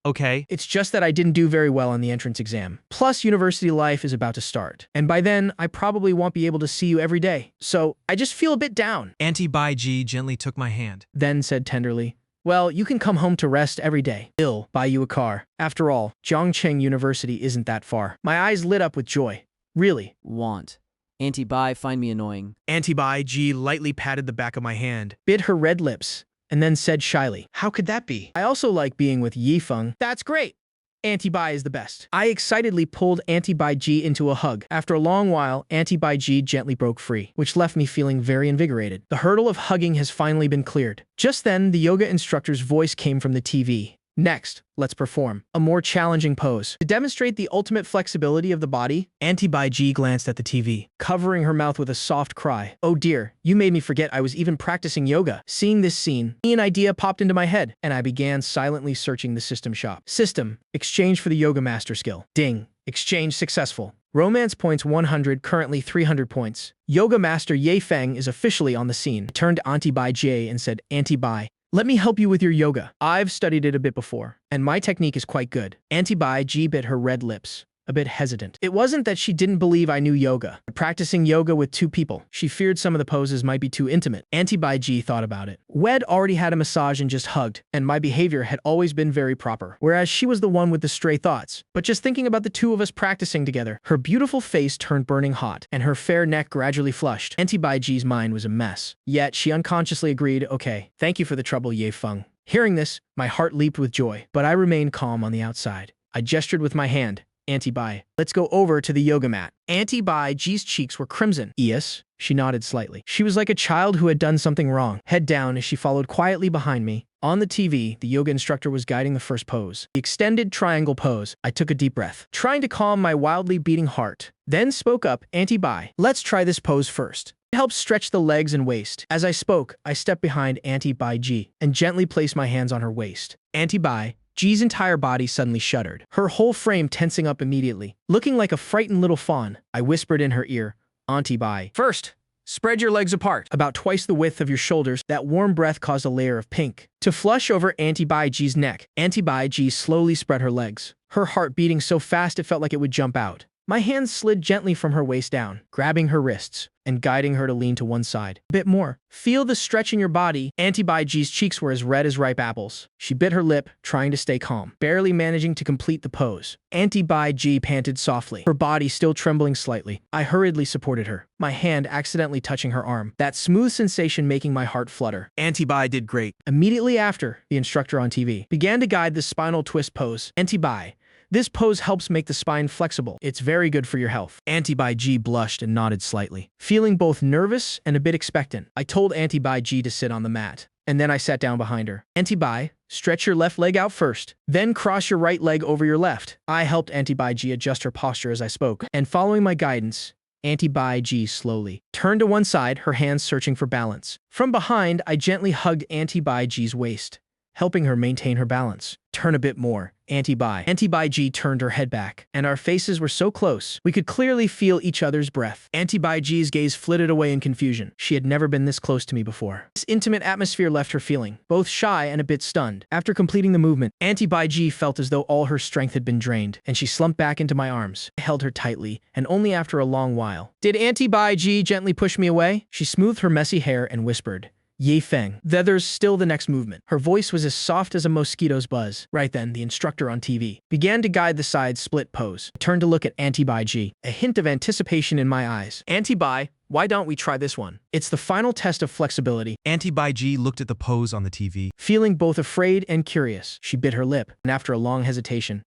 Okay. It's just that I didn't do very well on the entrance exam. Plus, university life is about to start. And by then, I probably won't be able to see you every day. So, I just feel a bit down. Auntie Bai Ji gently took my hand. Then said tenderly, well, you can come home to rest every day. I'll buy you a car. After all, Zhongcheng University isn't that far. My eyes lit up with joy. Really. Want. Auntie Bai find me annoying. Auntie Bai Ji lightly patted the back of my hand. Bit her red lips, and then said shyly, how could that be? I also like being with Yi Feng. That's great. Auntie Bai is the best. I excitedly pulled Auntie Bai Ji into a hug. After a long while, Auntie Bai Ji gently broke free, which left me feeling very invigorated. The hurdle of hugging has finally been cleared. Just then, the yoga instructor's voice came from the TV. Next, let's perform a more challenging pose. To demonstrate the ultimate flexibility of the body, Auntie Bai Ji glanced at the TV, covering her mouth with a soft cry. Oh dear, you made me forget I was even practicing yoga. Seeing this scene, an idea popped into my head, and I began silently searching the system shop. System, exchange for the yoga master skill. Ding, exchange successful. Romance points 100, currently 300 points. Yoga master Ye Feng is officially on the scene. I turned to Auntie Bai Ji and said, Auntie Bai, let me help you with your yoga. I've studied it a bit before, and my technique is quite good. Auntie Bai Ji bit her red lips, a bit hesitant. It wasn't that she didn't believe I knew yoga. Practicing yoga with two people, she feared some of the poses might be too intimate. Auntie Bai Ji thought about it. Wed already had a massage and just hugged, and my behavior had always been very proper, whereas she was the one with the stray thoughts. But just thinking about the two of us practicing together, her beautiful face turned burning hot, and her fair neck gradually flushed. Auntie Bai Ji's mind was a mess. Yet she unconsciously agreed, okay, thank you for the trouble, Ye Feng. Hearing this, my heart leaped with joy, but I remained calm on the outside. I gestured with my hand. Auntie Bai, let's go over to the yoga mat. Auntie Bai Ji's cheeks were crimson. Yes, she nodded slightly. She was like a child who had done something wrong. Head down as she followed quietly behind me. On the TV, the yoga instructor was guiding the first pose, the extended triangle pose. I took a deep breath, trying to calm my wildly beating heart. Then spoke up, Auntie Bai, let's try this pose first. It helps stretch the legs and waist. As I spoke, I stepped behind Auntie Bai Ji and gently placed my hands on her waist. Auntie Bai Ji's entire body suddenly shuddered, her whole frame tensing up immediately. Looking like a frightened little fawn, I whispered in her ear, Auntie Bai, first, spread your legs apart, about twice the width of your shoulders. That warm breath caused a layer of pink to flush over Auntie Bai Ji's neck. Auntie Bai Ji slowly spread her legs, her heart beating so fast it felt like it would jump out. My hands slid gently from her waist down, grabbing her wrists and guiding her to lean to one side. A bit more. Feel the stretch in your body. Auntie Bai Ji's cheeks were as red as ripe apples. She bit her lip, trying to stay calm, barely managing to complete the pose. Auntie Bai Ji panted softly, her body still trembling slightly. I hurriedly supported her, my hand accidentally touching her arm, that smooth sensation making my heart flutter. Auntie Bai did great. Immediately after, the instructor on TV began to guide the spinal twist pose. Auntie Bai, this pose helps make the spine flexible. It's very good for your health. Auntie Bai Ji blushed and nodded slightly, feeling both nervous and a bit expectant. I told Auntie Bai Ji to sit on the mat, and then I sat down behind her. Auntie Bai, stretch your left leg out first, then cross your right leg over your left. I helped Auntie Bai Ji adjust her posture as I spoke, and following my guidance, Auntie Bai Ji slowly turned to one side, her hands searching for balance. From behind, I gently hugged Auntie Bai Ji's waist, helping her maintain her balance. Turn a bit more, Auntie Bai. Auntie Bai Ji turned her head back, and our faces were so close, we could clearly feel each other's breath. Auntie Bai Ji's gaze flitted away in confusion. She had never been this close to me before. This intimate atmosphere left her feeling both shy and a bit stunned. After completing the movement, Auntie Bai Ji felt as though all her strength had been drained, and she slumped back into my arms. I held her tightly, and only after a long while did Auntie Bai Ji gently push me away. She smoothed her messy hair and whispered, Ye Feng. Then there's still the next movement. Her voice was as soft as a mosquito's buzz. Right then, the instructor on TV began to guide the side split pose. I turned to look at Auntie Bai Ji, a hint of anticipation in my eyes. Auntie Bai, why don't we try this one? It's the final test of flexibility. Auntie Bai Ji looked at the pose on the TV. Feeling both afraid and curious, she bit her lip, and after a long hesitation,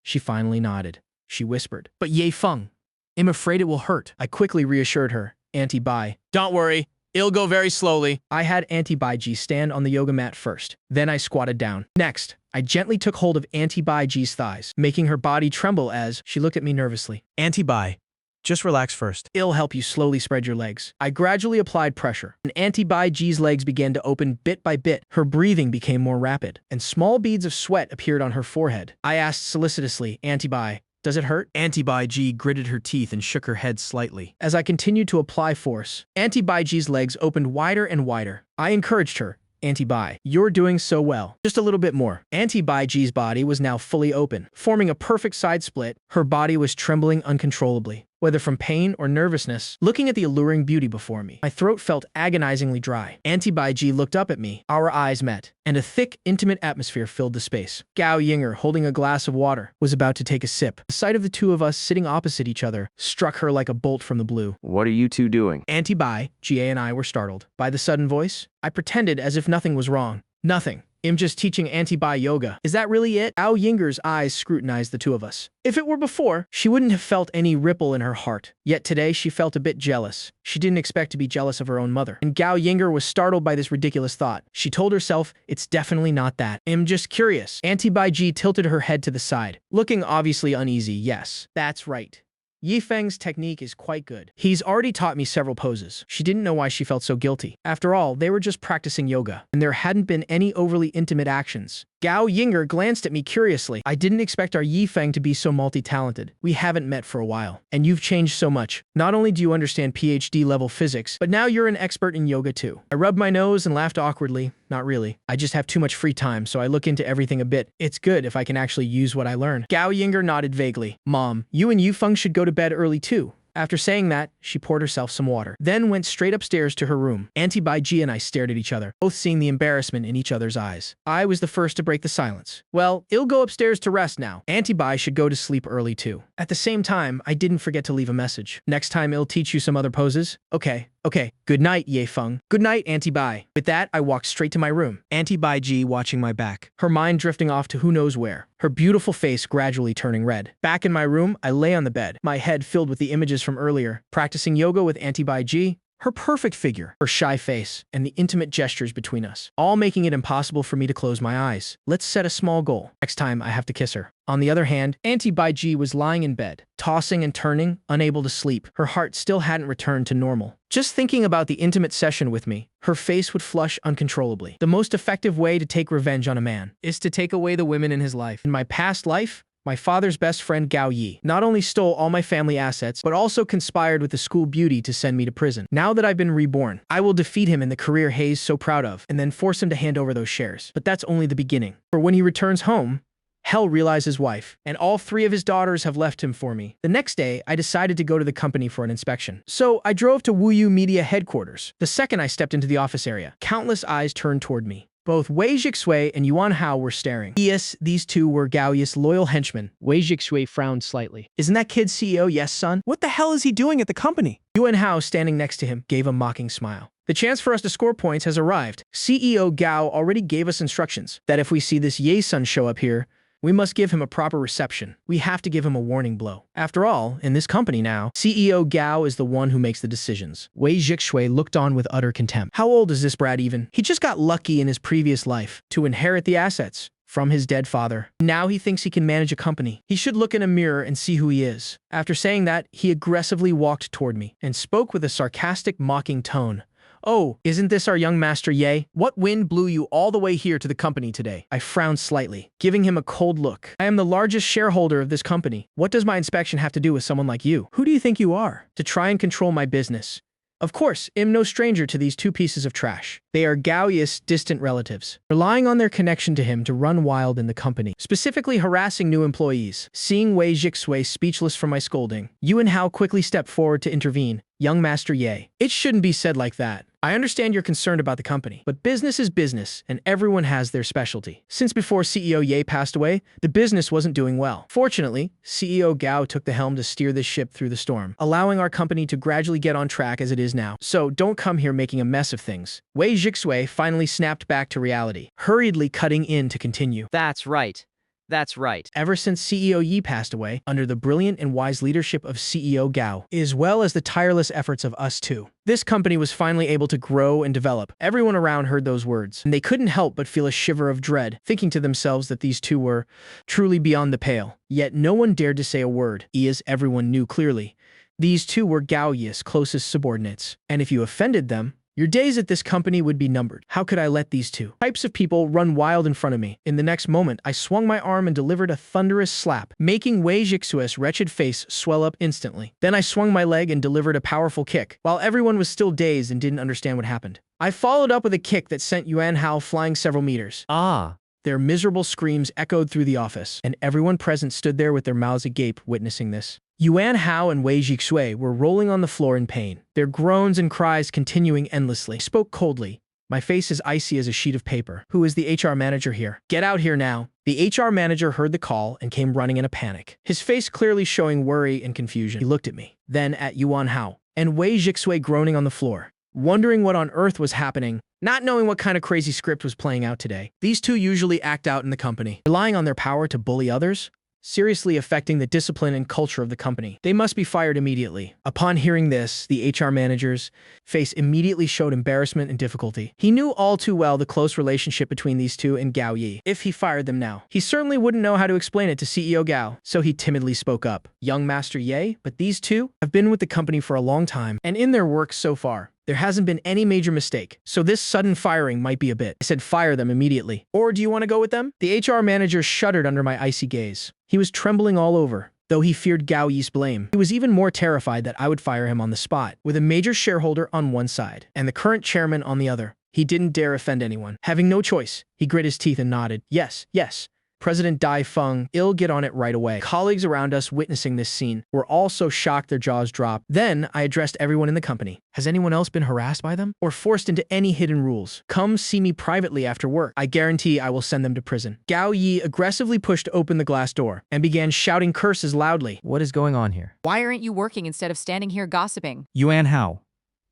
she finally nodded. She whispered, "But Ye Feng, I'm afraid it will hurt." I quickly reassured her. Auntie Bai, "Don't worry. It'll go very slowly." I had Auntie Bai Ji stand on the yoga mat first. Then I squatted down. Next, I gently took hold of Auntie Bai Ji's thighs, making her body tremble as she looked at me nervously. Auntie Bai, just relax first. It'll help you slowly spread your legs. I gradually applied pressure, and Auntie Bai Ji's legs began to open bit by bit. Her breathing became more rapid, and small beads of sweat appeared on her forehead. I asked solicitously, "Auntie Bai, does it hurt?" Auntie Bai Ji gritted her teeth and shook her head slightly. As I continued to apply force, Auntie Bai Ji's legs opened wider and wider. I encouraged her. "Auntie Bai, you're doing so well. Just a little bit more." Auntie Bai Ji's body was now fully open, forming a perfect side split. Her body was trembling uncontrollably, whether from pain or nervousness. Looking at the alluring beauty before me, my throat felt agonizingly dry. Auntie Bai Ji looked up at me. Our eyes met, and a thick, intimate atmosphere filled the space. Gao Yinger, holding a glass of water, was about to take a sip. The sight of the two of us sitting opposite each other struck her like a bolt from the blue. What are you two doing? Auntie Bai, Jie and I were startled by the sudden voice. I pretended as if nothing was wrong. "Nothing. I'm just teaching Auntie Bai yoga." "Is that really it?" Gao Yinger's eyes scrutinized the two of us. If it were before, she wouldn't have felt any ripple in her heart. Yet today she felt a bit jealous. She didn't expect to be jealous of her own mother. And Gao Yinger was startled by this ridiculous thought. She told herself, "It's definitely not that. I'm just curious." Auntie Bai Ji tilted her head to the side, looking obviously uneasy. "Yes, that's right. Yi Feng's technique is quite good. He's already taught me several poses." She didn't know why she felt so guilty. After all, they were just practicing yoga, and there hadn't been any overly intimate actions. Gao Yinger glanced at me curiously. "I didn't expect our Yi Feng to be so multi-talented. We haven't met for a while, and you've changed so much. Not only do you understand PhD-level physics, but now you're an expert in yoga too." I rubbed my nose and laughed awkwardly. Not really. I just have too much free time, so I look into everything a bit. It's good if I can actually use what I learn. Gao Yinger nodded vaguely. "Mom, you and Yu Feng should go to bed early too." After saying that, she poured herself some water, then went straight upstairs to her room. Auntie Bai Ji and I stared at each other, both seeing the embarrassment in each other's eyes. I was the first to break the silence. "Well, I'll go upstairs to rest now. Auntie Bai should go to sleep early too." At the same time, I didn't forget to leave a message. "Next time I'll teach you some other poses." Okay. Good night, Ye Feng. Good night, Auntie Bai. With that, I walked straight to my room. Auntie Bai Ji watching my back. Her mind drifting off to who knows where. Her beautiful face gradually turning red. Back in my room, I lay on the bed, my head filled with the images from earlier. Practicing yoga with Auntie Bai Ji, her perfect figure, her shy face, and the intimate gestures between us, all making it impossible for me to close my eyes. Let's set a small goal. Next time, I have to kiss her. On the other hand, Auntie Bai Ji was lying in bed, tossing and turning, unable to sleep. Her heart still hadn't returned to normal. Just thinking about the intimate session with me, her face would flush uncontrollably. The most effective way to take revenge on a man is to take away the women in his life. In my past life, my father's best friend Gao Yi not only stole all my family assets, but also conspired with the school beauty to send me to prison. Now that I've been reborn, I will defeat him in the career Hayes so proud of, and then force him to hand over those shares. But that's only the beginning. For when he returns home, Hell realized his wife, and all 3 of his daughters have left him for me. The next day, I decided to go to the company for an inspection. So I drove to Wuyu Media headquarters. The second I stepped into the office area, countless eyes turned toward me. Both Wei Jixue and Yuan Hao were staring. Yes, these two were Gao Yi's loyal henchmen. Wei Jixue frowned slightly. "Isn't that kid CEO Yes, son? What the hell is he doing at the company?" Yuan Hao, standing next to him, gave a mocking smile. "The chance for us to score points has arrived. CEO Gao already gave us instructions that if we see this Ye-sun show up here, we must give him a proper reception. We have to give him a warning blow. After all, in this company now, CEO Gao is the one who makes the decisions." Wei Jixue looked on with utter contempt. How old is this brat even? He just got lucky in his previous life to inherit the assets from his dead father. Now he thinks he can manage a company. He should look in a mirror and see who he is. After saying that, he aggressively walked toward me and spoke with a sarcastic, mocking tone. "Oh, isn't this our young master Ye? What wind blew you all the way here to the company today?" I frowned slightly, giving him a cold look. "I am the largest shareholder of this company. What does my inspection have to do with someone like you? Who do you think you are? To try and control my business? Of course, I'm no stranger to these 2 pieces of trash. They are Gao Yi's distant relatives, relying on their connection to him to run wild in the company, specifically harassing new employees." Seeing Wei Jixue speechless from my scolding, Yuan Hao quickly stepped forward to intervene. "Young Master Ye, it shouldn't be said like that. I understand you're concerned about the company, but business is business, and everyone has their specialty. Since before CEO Ye passed away, the business wasn't doing well. Fortunately, CEO Gao took the helm to steer this ship through the storm, allowing our company to gradually get on track as it is now. So don't come here making a mess of things. Wei Jixue finally snapped back to reality, hurriedly cutting in to continue. That's right. That's right. Ever since CEO Yi passed away, under the brilliant and wise leadership of CEO Gao, as well as the tireless efforts of us two, this company was finally able to grow and develop. Everyone around heard those words, and they couldn't help but feel a shiver of dread, thinking to themselves that these two were truly beyond the pale. Yet no one dared to say a word, as everyone knew clearly. These two were Gao Yi's closest subordinates, and if you offended them, your days at this company would be numbered. How could I let these two types of people run wild in front of me? In the next moment, I swung my arm and delivered a thunderous slap, making Wei Jixue's wretched face swell up instantly. Then I swung my leg and delivered a powerful kick, while everyone was still dazed and didn't understand what happened. I followed up with a kick that sent Yuan Hao flying several meters. Ah! Their miserable screams echoed through the office, and everyone present stood there with their mouths agape witnessing this. Yuan Hao and Wei Jixue were rolling on the floor in pain, their groans and cries continuing endlessly. I spoke coldly. My face is icy as a sheet of paper. Who is the HR manager here? Get out here now. The HR manager heard the call and came running in a panic, his face clearly showing worry and confusion. He looked at me, then at Yuan Hao, and Wei Jixue groaning on the floor, wondering what on earth was happening, not knowing what kind of crazy script was playing out today. These two usually act out in the company, relying on their power to bully others, seriously affecting the discipline and culture of the company. They must be fired immediately. Upon hearing this, the HR manager's face immediately showed embarrassment and difficulty. He knew all too well the close relationship between these two and Gao Yi. If he fired them now, he certainly wouldn't know how to explain it to CEO Gao, so he timidly spoke up. Young Master Ye, but these two have been with the company for a long time, and in their work so far, there hasn't been any major mistake, so this sudden firing might be a bit. I said fire them immediately. Or do you want to go with them? The HR manager shuddered under my icy gaze. He was trembling all over, though he feared Gao Yi's blame. He was even more terrified that I would fire him on the spot, with a major shareholder on one side and the current chairman on the other. He didn't dare offend anyone. Having no choice, he grit his teeth and nodded. Yes, yes. President Dai Feng, I'll get on it right away. Colleagues around us witnessing this scene were all so shocked their jaws dropped. Then I addressed everyone in the company. Has anyone else been harassed by them? Or forced into any hidden rules? Come see me privately after work. I guarantee I will send them to prison. Gao Yi aggressively pushed open the glass door and began shouting curses loudly. What is going on here? Why aren't you working instead of standing here gossiping? Yuan Hao,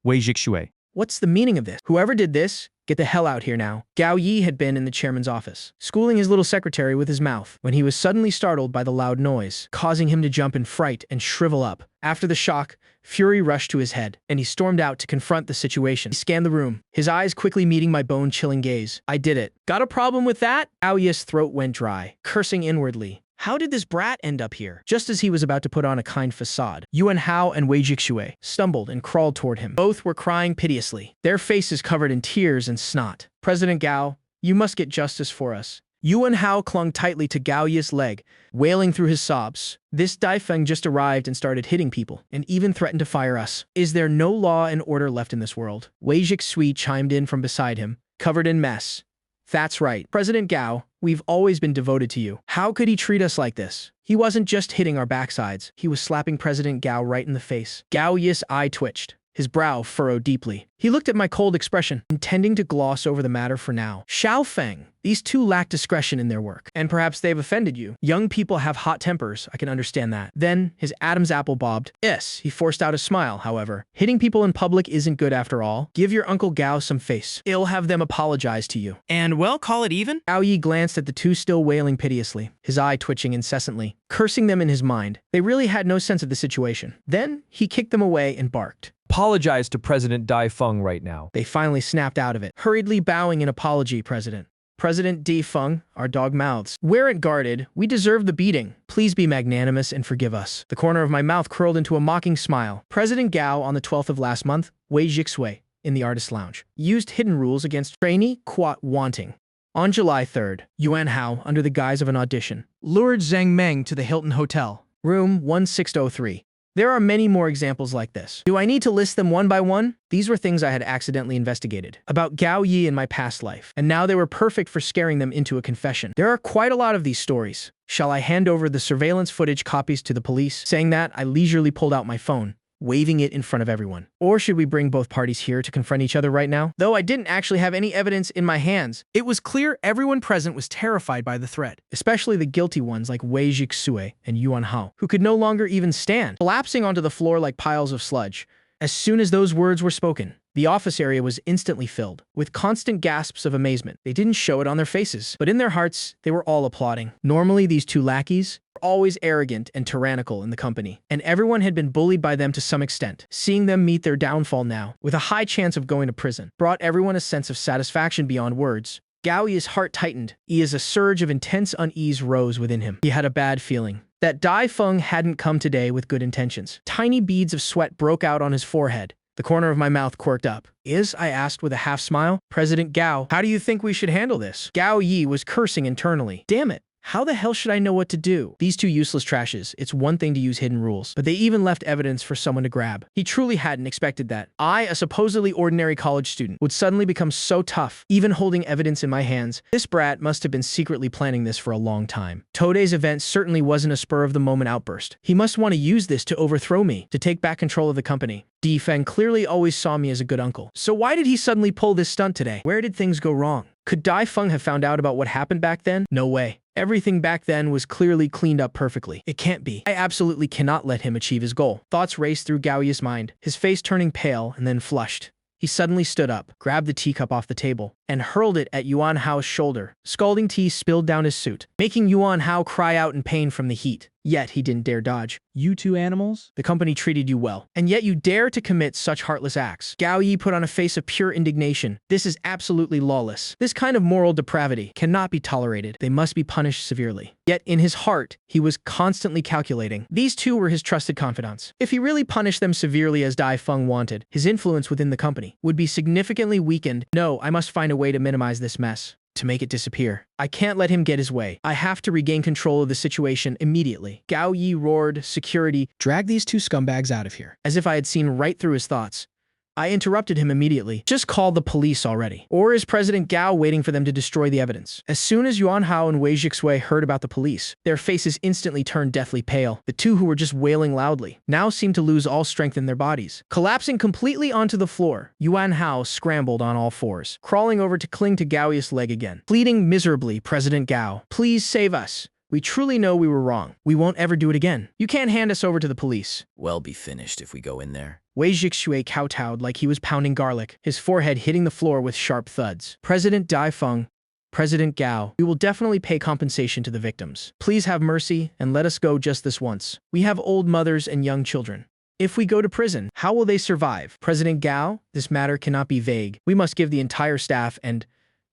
Wei Jixue. What's the meaning of this? Whoever did this, get the hell out here now. Gao Yi had been in the chairman's office, schooling his little secretary with his mouth, when he was suddenly startled by the loud noise, causing him to jump in fright and shrivel up. After the shock, fury rushed to his head, and he stormed out to confront the situation. He scanned the room, his eyes quickly meeting my bone-chilling gaze. I did it. Got a problem with that? Gao Yi's throat went dry, cursing inwardly. How did this brat end up here? Just as he was about to put on a kind facade, Yuan Hao and Wei Jixue stumbled and crawled toward him. Both were crying piteously, their faces covered in tears and snot. President Gao, you must get justice for us. Yuan Hao clung tightly to Gao Yi's leg, wailing through his sobs. This Dai Feng just arrived and started hitting people, and even threatened to fire us. Is there no law and order left in this world? Wei Jixue chimed in from beside him, covered in mess. That's right, President Gao, we've always been devoted to you. How could he treat us like this? He wasn't just hitting our backsides, he was slapping President Gao right in the face. Gao Yi's eye twitched, his brow furrowed deeply. He looked at my cold expression, intending to gloss over the matter for now. Xiao Feng, these two lack discretion in their work, and perhaps they've offended you. Young people have hot tempers, I can understand that. Then, his Adam's apple bobbed. Yes, he forced out a smile, however. Hitting people in public isn't good after all. Give your Uncle Gao some face. I'll have them apologize to you. And well, call it even? Gao Yi glanced at the two still wailing piteously, his eye twitching incessantly, cursing them in his mind. They really had no sense of the situation. Then, he kicked them away and barked. Apologize to President Dai Feng right now. They finally snapped out of it, hurriedly bowing in apology, President. President Di Feng, our dog mouths. Weren't guarded. We deserve the beating. Please be magnanimous and forgive us. The corner of my mouth curled into a mocking smile. President Gao on the 12th of last month, Wei Jixue, in the artist lounge, used hidden rules against trainee Quat wanting. On July 3rd, Yuan Hao, under the guise of an audition, lured Zhang Meng to the Hilton Hotel, room 1603. There are many more examples like this. Do I need to list them one by one? These were things I had accidentally investigated about Gao Yi in my past life, and now they were perfect for scaring them into a confession. There are quite a lot of these stories. Shall I hand over the surveillance footage copies to the police? Saying that, I leisurely pulled out my phone, waving it in front of everyone. Or should we bring both parties here to confront each other right now? Though I didn't actually have any evidence in my hands, it was clear everyone present was terrified by the threat, especially the guilty ones like Wei Jixue and Yuan Hao, who could no longer even stand, collapsing onto the floor like piles of sludge. As soon as those words were spoken, the office area was instantly filled with constant gasps of amazement. They didn't show it on their faces, but in their hearts, they were all applauding. Normally, these two lackeys were always arrogant and tyrannical in the company, and everyone had been bullied by them to some extent. Seeing them meet their downfall now, with a high chance of going to prison, brought everyone a sense of satisfaction beyond words. Gao Yi's heart tightened. As a surge of intense unease rose within him. He had a bad feeling that Dai Feng hadn't come today with good intentions. Tiny beads of sweat broke out on his forehead. The corner of my mouth quirked up. I asked with a half-smile. President Gao, how do you think we should handle this? Gao Yi was cursing internally. Damn it. How the hell should I know what to do? These two useless trashes. It's one thing to use hidden rules, but they even left evidence for someone to grab. He truly hadn't expected that. I, a supposedly ordinary college student, would suddenly become so tough, even holding evidence in my hands. This brat must have been secretly planning this for a long time. Today's event certainly wasn't a spur-of-the-moment outburst. He must want to use this to overthrow me, to take back control of the company. Di Feng clearly always saw me as a good uncle. So why did he suddenly pull this stunt today? Where did things go wrong? Could Dai Feng have found out about what happened back then? No way. Everything back then was clearly cleaned up perfectly. It can't be. I absolutely cannot let him achieve his goal. Thoughts raced through Gao Yi's mind, his face turning pale and then flushed. He suddenly stood up, grabbed the teacup off the table, and hurled it at Yuan Hao's shoulder. Scalding tea spilled down his suit, making Yuan Hao cry out in pain from the heat. Yet he didn't dare dodge. You two animals? The company treated you well, and yet you dare to commit such heartless acts. Gao Yi put on a face of pure indignation. This is absolutely lawless. This kind of moral depravity cannot be tolerated. They must be punished severely. Yet in his heart, he was constantly calculating. These two were his trusted confidants. If he really punished them severely as Dai Feng wanted, his influence within the company would be significantly weakened. No, I must find a way to minimize this mess, to make it disappear. I can't let him get his way. I have to regain control of the situation immediately. Gao Yi roared, security, drag these two scumbags out of here. As if I had seen right through his thoughts, I interrupted him immediately. Just call the police already. Or is President Gao waiting for them to destroy the evidence? As soon as Yuan Hao and Wei Jixue heard about the police, their faces instantly turned deathly pale. The two who were just wailing loudly now seemed to lose all strength in their bodies. Collapsing completely onto the floor, Yuan Hao scrambled on all fours, crawling over to cling to Gao Yi's leg again, pleading miserably, President Gao, please save us. We truly know we were wrong. We won't ever do it again. You can't hand us over to the police. We'll be finished if we go in there. Wei Jixue kowtowed like he was pounding garlic, his forehead hitting the floor with sharp thuds. President Dai Feng, President Gao, we will definitely pay compensation to the victims. Please have mercy and let us go just this once. We have old mothers and young children. If we go to prison, how will they survive? President Gao, this matter cannot be vague. We must give the entire staff and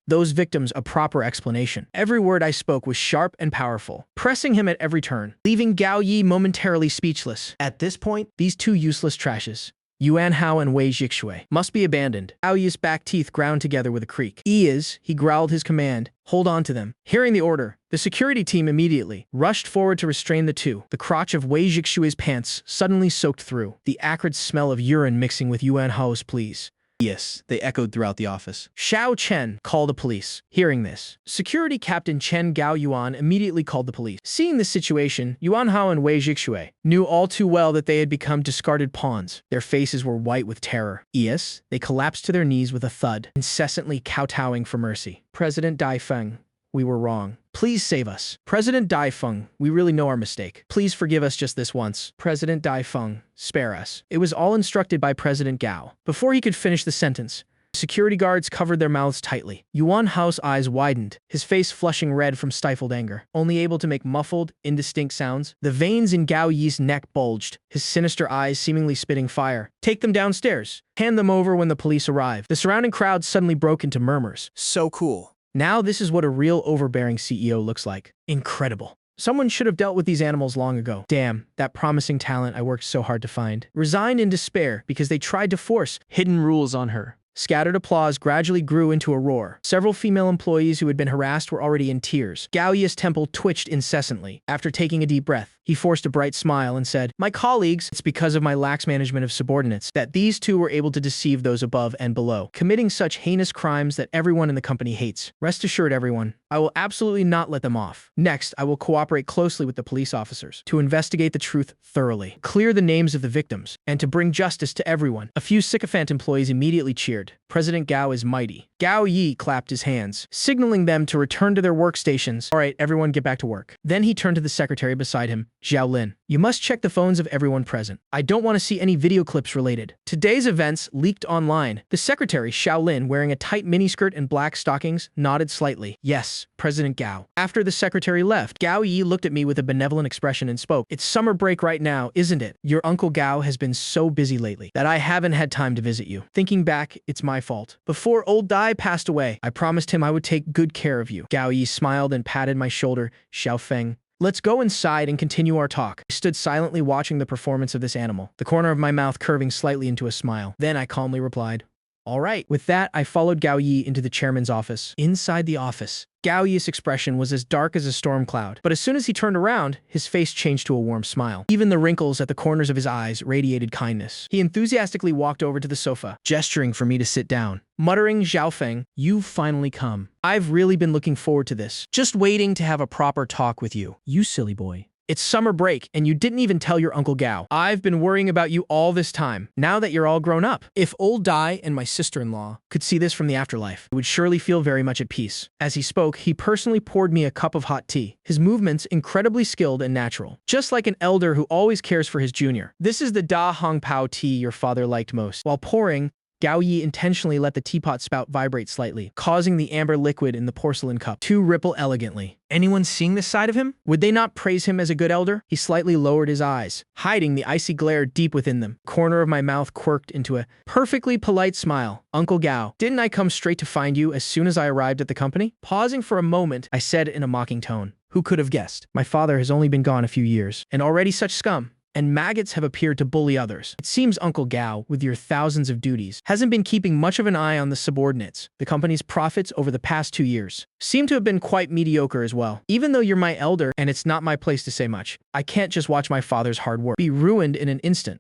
those victims a proper explanation. Every word I spoke was sharp and powerful, pressing him at every turn, leaving Gao Yi momentarily speechless. At this point, these two useless trashes, Yuan Hao and Wei Jixue, must be abandoned. Gao Yi's back teeth ground together with a creak. He growled his command, hold on to them. Hearing the order, the security team immediately rushed forward to restrain the two. The crotch of Wei Jixue's pants suddenly soaked through, the acrid smell of urine mixing with Yuan Hao's pleas. Yes, they echoed throughout the office. Xiao Chen called the police. Hearing this, Security Captain Chen Gao Yuan immediately called the police. Seeing this situation, Yuan Hao and Wei Jixue knew all too well that they had become discarded pawns. Their faces were white with terror. They collapsed to their knees with a thud, incessantly kowtowing for mercy. President Dai Feng, we were wrong. Please save us. President Dai Feng, we really know our mistake. Please forgive us just this once. President Dai Feng, spare us. It was all instructed by President Gao. Before he could finish the sentence, security guards covered their mouths tightly. Yuan Hao's eyes widened, his face flushing red from stifled anger, only able to make muffled, indistinct sounds. The veins in Gao Yi's neck bulged, his sinister eyes seemingly spitting fire. Take them downstairs. Hand them over when the police arrive. The surrounding crowd suddenly broke into murmurs. So cool. Now this is what a real overbearing CEO looks like. Incredible. Someone should have dealt with these animals long ago. Damn, that promising talent I worked so hard to find. Resigned in despair because they tried to force hidden rules on her. Scattered applause gradually grew into a roar. Several female employees who had been harassed were already in tears. Gao Yi's temple twitched incessantly. After taking a deep breath, he forced a bright smile and said, "My colleagues, it's because of my lax management of subordinates that these two were able to deceive those above and below, committing such heinous crimes that everyone in the company hates. Rest assured, everyone, I will absolutely not let them off. Next, I will cooperate closely with the police officers to investigate the truth thoroughly, clear the names of the victims, and to bring justice to everyone." A few sycophant employees immediately cheered. President Gao is mighty. Gao Yi clapped his hands, signaling them to return to their workstations. All right, everyone get back to work. Then he turned to the secretary beside him, Zhao Lin. You must check the phones of everyone present. I don't want to see any video clips related. Today's events leaked online. The secretary, Xiao Lin, wearing a tight miniskirt and black stockings, nodded slightly. Yes, President Gao. After the secretary left, Gao Yi looked at me with a benevolent expression and spoke. It's summer break right now, isn't it? Your Uncle Gao has been so busy lately that I haven't had time to visit you. Thinking back, it's my fault. Before old Dai passed away, I promised him I would take good care of you. Gao Yi smiled and patted my shoulder. Xiao Feng, let's go inside and continue our talk. I stood silently watching the performance of this animal, the corner of my mouth curving slightly into a smile. Then I calmly replied, all right. With that, I followed Gao Yi into the chairman's office. Inside the office, Gao Yi's expression was as dark as a storm cloud, but as soon as he turned around, his face changed to a warm smile. Even the wrinkles at the corners of his eyes radiated kindness. He enthusiastically walked over to the sofa, gesturing for me to sit down. Muttering, Zhao Feng, you've finally come. I've really been looking forward to this. Just waiting to have a proper talk with you. You silly boy. It's summer break, and you didn't even tell your Uncle Gao. I've been worrying about you all this time, now that you're all grown up. If old Dai and my sister-in-law could see this from the afterlife, they would surely feel very much at peace. As he spoke, he personally poured me a cup of hot tea, his movements incredibly skilled and natural, just like an elder who always cares for his junior. This is the Da Hong Pao tea your father liked most. While pouring, Gao Yi intentionally let the teapot spout vibrate slightly, causing the amber liquid in the porcelain cup to ripple elegantly. Anyone seeing this side of him? Would they not praise him as a good elder? He slightly lowered his eyes, hiding the icy glare deep within them. Corner of my mouth quirked into a perfectly polite smile. Uncle Gao, didn't I come straight to find you as soon as I arrived at the company? Pausing for a moment, I said in a mocking tone. Who could have guessed? My father has only been gone a few years, and already such scum and maggots have appeared to bully others. It seems Uncle Gao, with your thousands of duties, hasn't been keeping much of an eye on the subordinates. The company's profits over the past 2 years seem to have been quite mediocre as well. Even though you're my elder and it's not my place to say much, I can't just watch my father's hard work be ruined in an instant.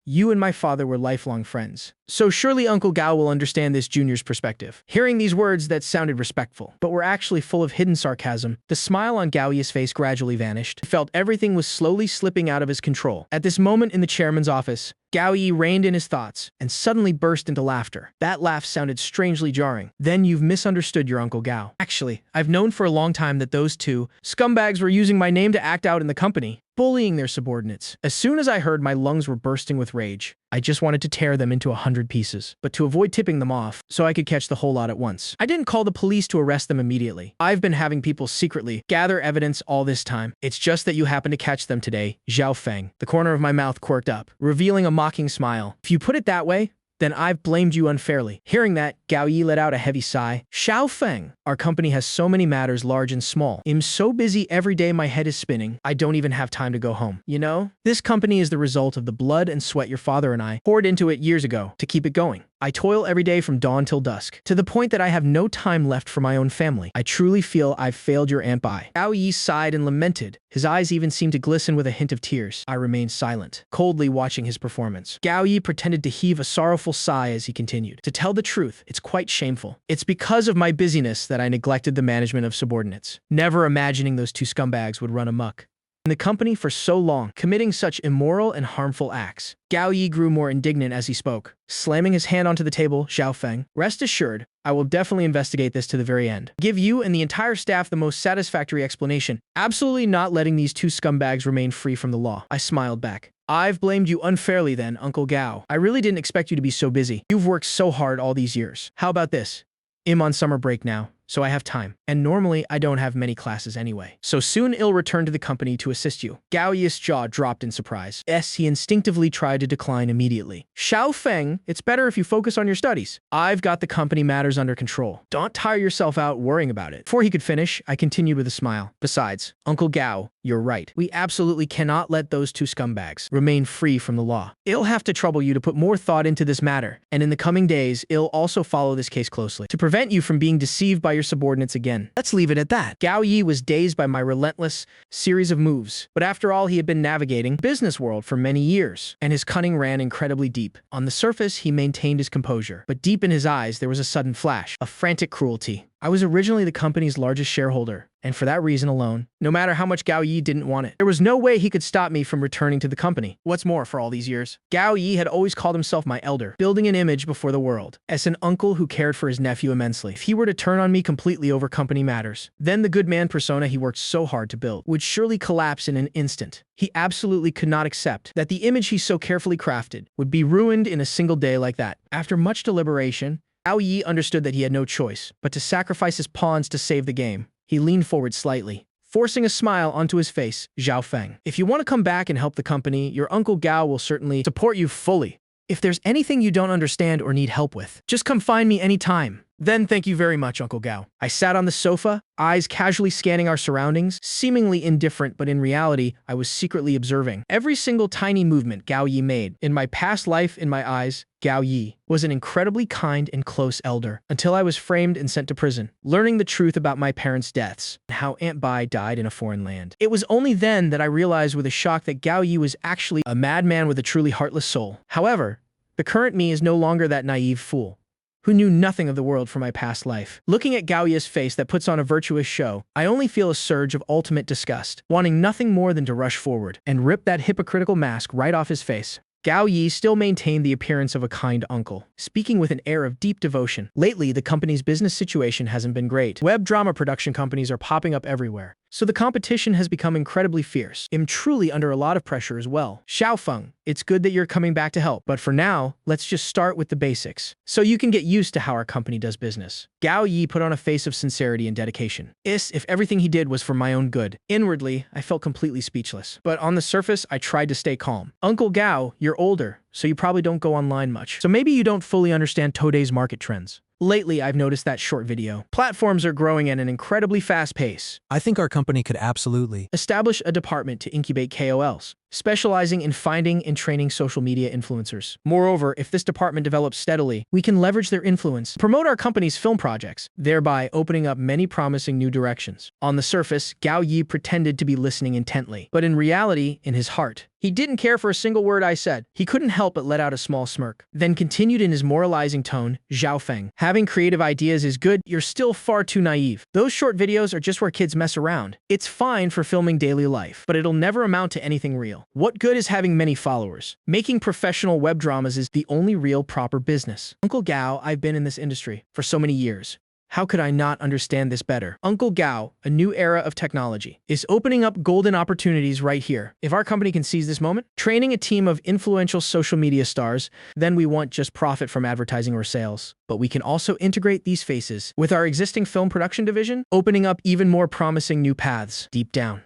You and my father were lifelong friends. So surely Uncle Gao will understand this junior's perspective. Hearing these words that sounded respectful, but were actually full of hidden sarcasm, the smile on Gao Yi's face gradually vanished. He felt everything was slowly slipping out of his control. At this moment in the chairman's office, Gao Yi reined in his thoughts and suddenly burst into laughter. That laugh sounded strangely jarring. Then you've misunderstood your Uncle Gao. Actually, I've known for a long time that those two scumbags were using my name to act out in the company, bullying their subordinates. As soon as I heard, my lungs were bursting with rage. I just wanted to tear them into 100 pieces, but to avoid tipping them off, so I could catch the whole lot at once. I didn't call the police to arrest them immediately. I've been having people secretly gather evidence all this time. It's just that you happened to catch them today, Zhao Feng. The corner of my mouth quirked up, revealing a mocking smile. If you put it that way, then I've blamed you unfairly. Hearing that, Gao Yi let out a heavy sigh. Xiao Feng, our company has so many matters large and small. I'm so busy every day my head is spinning, I don't even have time to go home. You know, this company is the result of the blood and sweat your father and I poured into it years ago to keep it going. I toil every day from dawn till dusk, to the point that I have no time left for my own family. I truly feel I've failed your Aunt Bai. Gao Yi sighed and lamented. His eyes even seemed to glisten with a hint of tears. I remained silent, coldly watching his performance. Gao Yi pretended to heave a sorrowful sigh as he continued. To tell the truth, it's quite shameful. It's because of my busyness that I neglected the management of subordinates, never imagining those two scumbags would run amok in the company for so long, committing such immoral and harmful acts. Gao Yi grew more indignant as he spoke. Slamming his hand onto the table, Xiao Feng, rest assured, I will definitely investigate this to the very end. Give you and the entire staff the most satisfactory explanation, absolutely not letting these two scumbags remain free from the law. I smiled back. I've blamed you unfairly then, Uncle Gao. I really didn't expect you to be so busy. You've worked so hard all these years. How about this? I'm on summer break now, so I have time. And normally, I don't have many classes anyway. So soon I'll return to the company to assist you. Gao Yi's jaw dropped in surprise. He instinctively tried to decline immediately. Xiao Feng, it's better if you focus on your studies. I've got the company matters under control. Don't tire yourself out worrying about it. Before he could finish, I continued with a smile. Besides, Uncle Gao, You're right. We absolutely cannot let those two scumbags remain free from the law. I'll have to trouble you to put more thought into this matter, and in the coming days, I'll also follow this case closely to prevent you from being deceived by your subordinates again. Let's leave it at that. Gao Yi was dazed by my relentless series of moves, but after all, he had been navigating the business world for many years, and his cunning ran incredibly deep. On the surface, he maintained his composure, but deep in his eyes, there was a sudden flash of frantic cruelty. I was originally the company's largest shareholder, and for that reason alone, no matter how much Gao Yi didn't want it, there was no way he could stop me from returning to the company. What's more, for all these years, Gao Yi had always called himself my elder, building an image before the world as an uncle who cared for his nephew immensely. If he were to turn on me completely over company matters, then the good man persona he worked so hard to build would surely collapse in an instant. He absolutely could not accept that the image he so carefully crafted would be ruined in a single day like that. After much deliberation, Gao Yi understood that he had no choice but to sacrifice his pawns to save the game. He leaned forward slightly, forcing a smile onto his face. Zhao Feng, if you want to come back and help the company, your Uncle Gao will certainly support you fully. If there's anything you don't understand or need help with, just come find me anytime. Then thank you very much, Uncle Gao. I sat on the sofa, eyes casually scanning our surroundings, seemingly indifferent, but in reality, I was secretly observing every single tiny movement Gao Yi made. In my past life, in my eyes, Gao Yi was an incredibly kind and close elder, until I was framed and sent to prison, learning the truth about my parents' deaths and how Aunt Bai died in a foreign land. It was only then that I realized with a shock that Gao Yi was actually a madman with a truly heartless soul. However, the current me is no longer that naive fool who knew nothing of the world from my past life. Looking at Gao Yi's face that puts on a virtuous show, I only feel a surge of ultimate disgust, wanting nothing more than to rush forward and rip that hypocritical mask right off his face. Gao Yi still maintained the appearance of a kind uncle, speaking with an air of deep devotion. Lately, the company's business situation hasn't been great. Web drama production companies are popping up everywhere, so the competition has become incredibly fierce. I'm truly under a lot of pressure as well. Xiaofeng, it's good that you're coming back to help, but for now, let's just start with the basics, so you can get used to how our company does business. Gao Yi put on a face of sincerity and dedication. If everything he did was for my own good. Inwardly, I felt completely speechless, but on the surface, I tried to stay calm. Uncle Gao, you're older, so you probably don't go online much, so maybe you don't fully understand today's market trends. Lately, I've noticed that short video platforms are growing at an incredibly fast pace. I think our company could absolutely establish a department to incubate KOLs, specializing in finding and training social media influencers. Moreover, if this department develops steadily, we can leverage their influence to promote our company's film projects, thereby opening up many promising new directions. On the surface, Gao Yi pretended to be listening intently, but in reality, in his heart, he didn't care for a single word I said. He couldn't help but let out a small smirk, then continued in his moralizing tone. Zhao Feng, having creative ideas is good, you're still far too naive. Those short videos are just where kids mess around. It's fine for filming daily life, but it'll never amount to anything real. What good is having many followers? Making professional web dramas is the only real proper business. Uncle Gao, I've been in this industry for so many years. How could I not understand this better? Uncle Gao, a new era of technology, is opening up golden opportunities right here. If our company can seize this moment, training a team of influential social media stars, then we won't just profit from advertising or sales, but we can also integrate these faces with our existing film production division, opening up even more promising new paths. Deep down,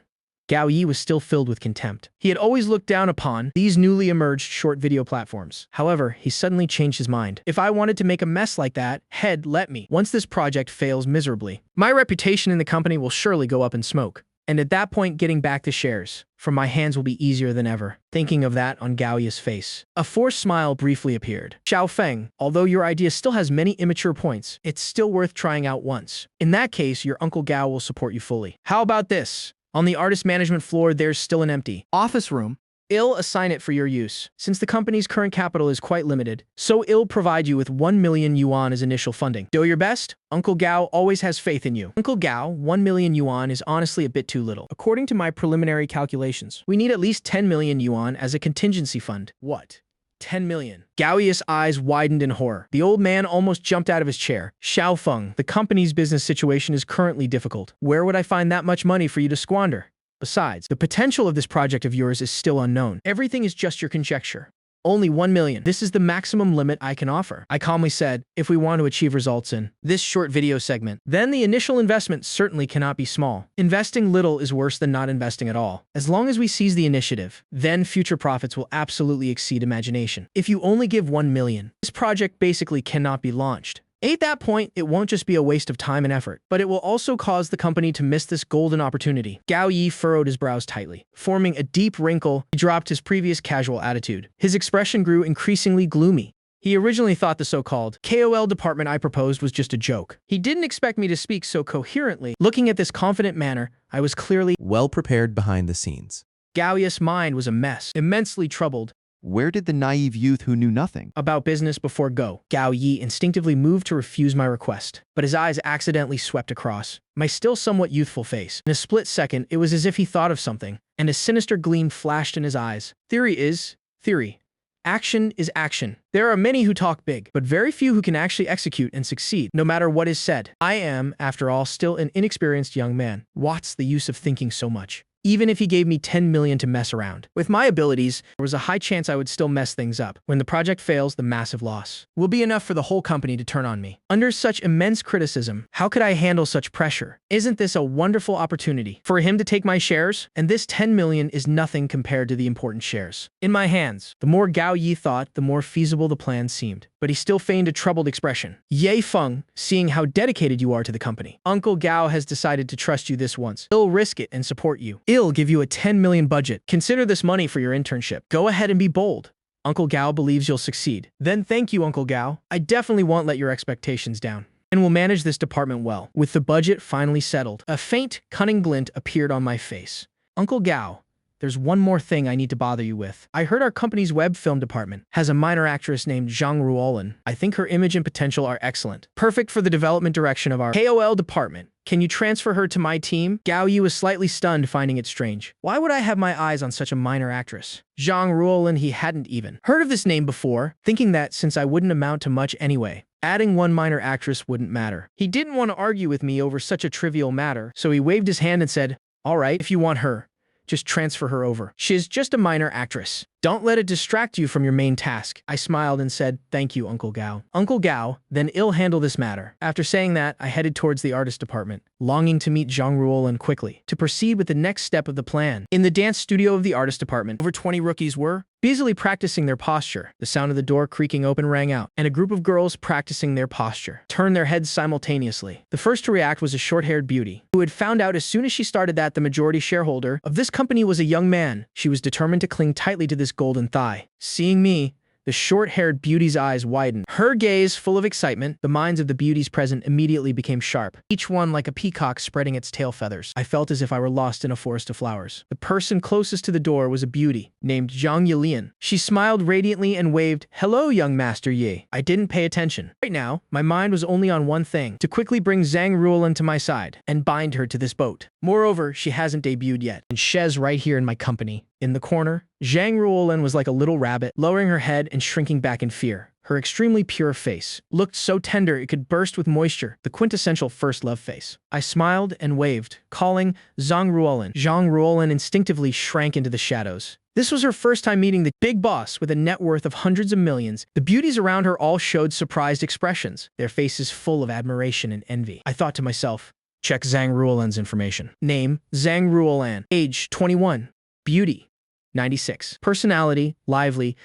Gao Yi was still filled with contempt. He had always looked down upon these newly emerged short video platforms. However, he suddenly changed his mind. If I wanted to make a mess like that, head, let me. Once this project fails miserably, my reputation in the company will surely go up in smoke. And at that point, getting back the shares from my hands will be easier than ever. Thinking of that on Gao Yi's face, a forced smile briefly appeared. Xiaofeng, although your idea still has many immature points, it's still worth trying out once. In that case, your Uncle Gao will support you fully. How about this? On the artist management floor, there's still an empty office room. I'll assign it for your use. Since the company's current capital is quite limited, so I'll provide you with 1 million yuan as initial funding. Do your best. Uncle Gao always has faith in you. Uncle Gao, 1 million yuan is honestly a bit too little. According to my preliminary calculations, we need at least 10 million yuan as a contingency fund. What? 10 million. Gao Yi's eyes widened in horror. The old man almost jumped out of his chair. Xiaofeng, the company's business situation is currently difficult. Where would I find that much money for you to squander? Besides, the potential of this project of yours is still unknown. Everything is just your conjecture. Only 1 million. This is the maximum limit I can offer. I calmly said, if we want to achieve results in this short video segment, then the initial investment certainly cannot be small. Investing little is worse than not investing at all. As long as we seize the initiative, then future profits will absolutely exceed imagination. If you only give 1 million, this project basically cannot be launched. At that point, it won't just be a waste of time and effort, but it will also cause the company to miss this golden opportunity. Gao Yi furrowed his brows tightly. Forming a deep wrinkle, he dropped his previous casual attitude. His expression grew increasingly gloomy. He originally thought the so-called KOL department I proposed was just a joke. He didn't expect me to speak so coherently. Looking at this confident manner, I was clearly well prepared behind the scenes. Gao Yi's mind was a mess, immensely troubled. Where did the naive youth who knew nothing about business before go? Gao Yi instinctively moved to refuse my request, but his eyes accidentally swept across my still somewhat youthful face. In a split second, it was as if he thought of something, and a sinister gleam flashed in his eyes. Theory is theory. Action is action. There are many who talk big, but very few who can actually execute and succeed, no matter what is said. I am, after all, still an inexperienced young man. What's the use of thinking so much? Even if he gave me 10 million to mess around. With my abilities, there was a high chance I would still mess things up. When the project fails, the massive loss will be enough for the whole company to turn on me. Under such immense criticism, how could I handle such pressure? Isn't this a wonderful opportunity for him to take my shares? And this 10 million is nothing compared to the important shares in my hands. The more Gao Yi thought, the more feasible the plan seemed. But he still feigned a troubled expression. Ye Feng, seeing how dedicated you are to the company, Uncle Gao has decided to trust you this once. He'll risk it and support you. He'll give you a 10 million budget. Consider this money for your internship. Go ahead and be bold. Uncle Gao believes you'll succeed. Then thank you, Uncle Gao. I definitely won't let your expectations down. And will manage this department well. With the budget finally settled, a faint, cunning glint appeared on my face. Uncle Gao, there's one more thing I need to bother you with. I heard our company's web film department has a minor actress named Zhang Ruolin. I think her image and potential are excellent. Perfect for the development direction of our KOL department. Can you transfer her to my team? Gao Yi was slightly stunned, finding it strange. Why would I have my eyes on such a minor actress? Zhang Ruolin, he hadn't even heard of this name before, thinking that since I wouldn't amount to much anyway, adding one minor actress wouldn't matter. He didn't want to argue with me over such a trivial matter, so he waved his hand and said, "All right, if you want her, just transfer her over. She's just a minor actress. Don't let it distract you from your main task." I smiled and said, "Thank you, Uncle Gao." Uncle Gao, then I'll handle this matter. After saying that, I headed towards the artist department, longing to meet Zhang Ruolin quickly, to proceed with the next step of the plan. In the dance studio of the artist department, over 20 rookies were busily practicing their posture. The sound of the door creaking open rang out, and a group of girls practicing their posture turned their heads simultaneously. The first to react was a short-haired beauty, who had found out as soon as she started that the majority shareholder of this company was a young man. She was determined to cling tightly to this golden thigh. Seeing me, the short-haired beauty's eyes widened. Her gaze full of excitement, the minds of the beauties present immediately became sharp, each one like a peacock spreading its tail feathers. I felt as if I were lost in a forest of flowers. The person closest to the door was a beauty named Zhang Yilian. She smiled radiantly and waved, "Hello, young Master Ye." I didn't pay attention. Right now, my mind was only on one thing, to quickly bring Zhang Ruolin to my side and bind her to this boat. Moreover, she hasn't debuted yet, and she's right here in my company. In the corner, Zhang Ruolin was like a little rabbit, lowering her head and shrinking back in fear. Her extremely pure face looked so tender it could burst with moisture, the quintessential first love face. I smiled and waved, calling Zhang Ruolin. Zhang Ruolin instinctively shrank into the shadows. This was her first time meeting the big boss with a net worth of hundreds of millions. The beauties around her all showed surprised expressions, their faces full of admiration and envy. I thought to myself, check Zhang Ruolin's information. Name, Zhang Ruolin. Age, 21. Beauty, 96. Personality, lively.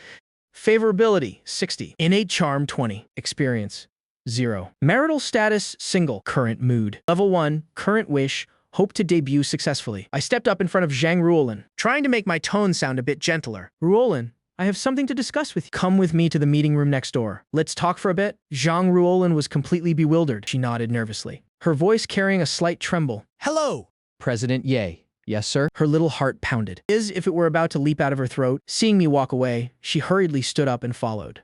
Favorability, 60. Innate charm, 20. Experience, 0. Marital status, single. Current mood. Level 1, current wish. Hope to debut successfully. I stepped up in front of Zhang Ruolin, trying to make my tone sound a bit gentler. "Ruolin, I have something to discuss with you. Come with me to the meeting room next door. Let's talk for a bit." Zhang Ruolin was completely bewildered. She nodded nervously, her voice carrying a slight tremble. "Hello, President Ye." "Yes, sir." Her little heart pounded, as if it were about to leap out of her throat. Seeing me walk away, she hurriedly stood up and followed,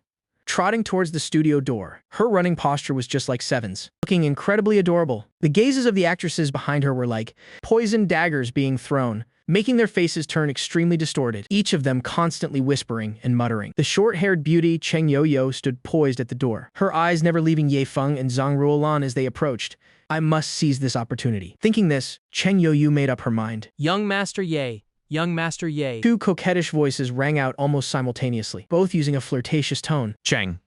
trotting towards the studio door. Her running posture was just like Seven's, looking incredibly adorable. The gazes of the actresses behind her were like poisoned daggers being thrown, making their faces turn extremely distorted, each of them constantly whispering and muttering. The short-haired beauty Cheng Yo-Yo stood poised at the door, her eyes never leaving Ye Feng and Zhang Ruolin as they approached. I must seize this opportunity. Thinking this, Cheng Yo-Yu made up her mind. Young Master Ye, young Master Ye." Two coquettish voices rang out almost simultaneously, both using a flirtatious tone. "Cheng,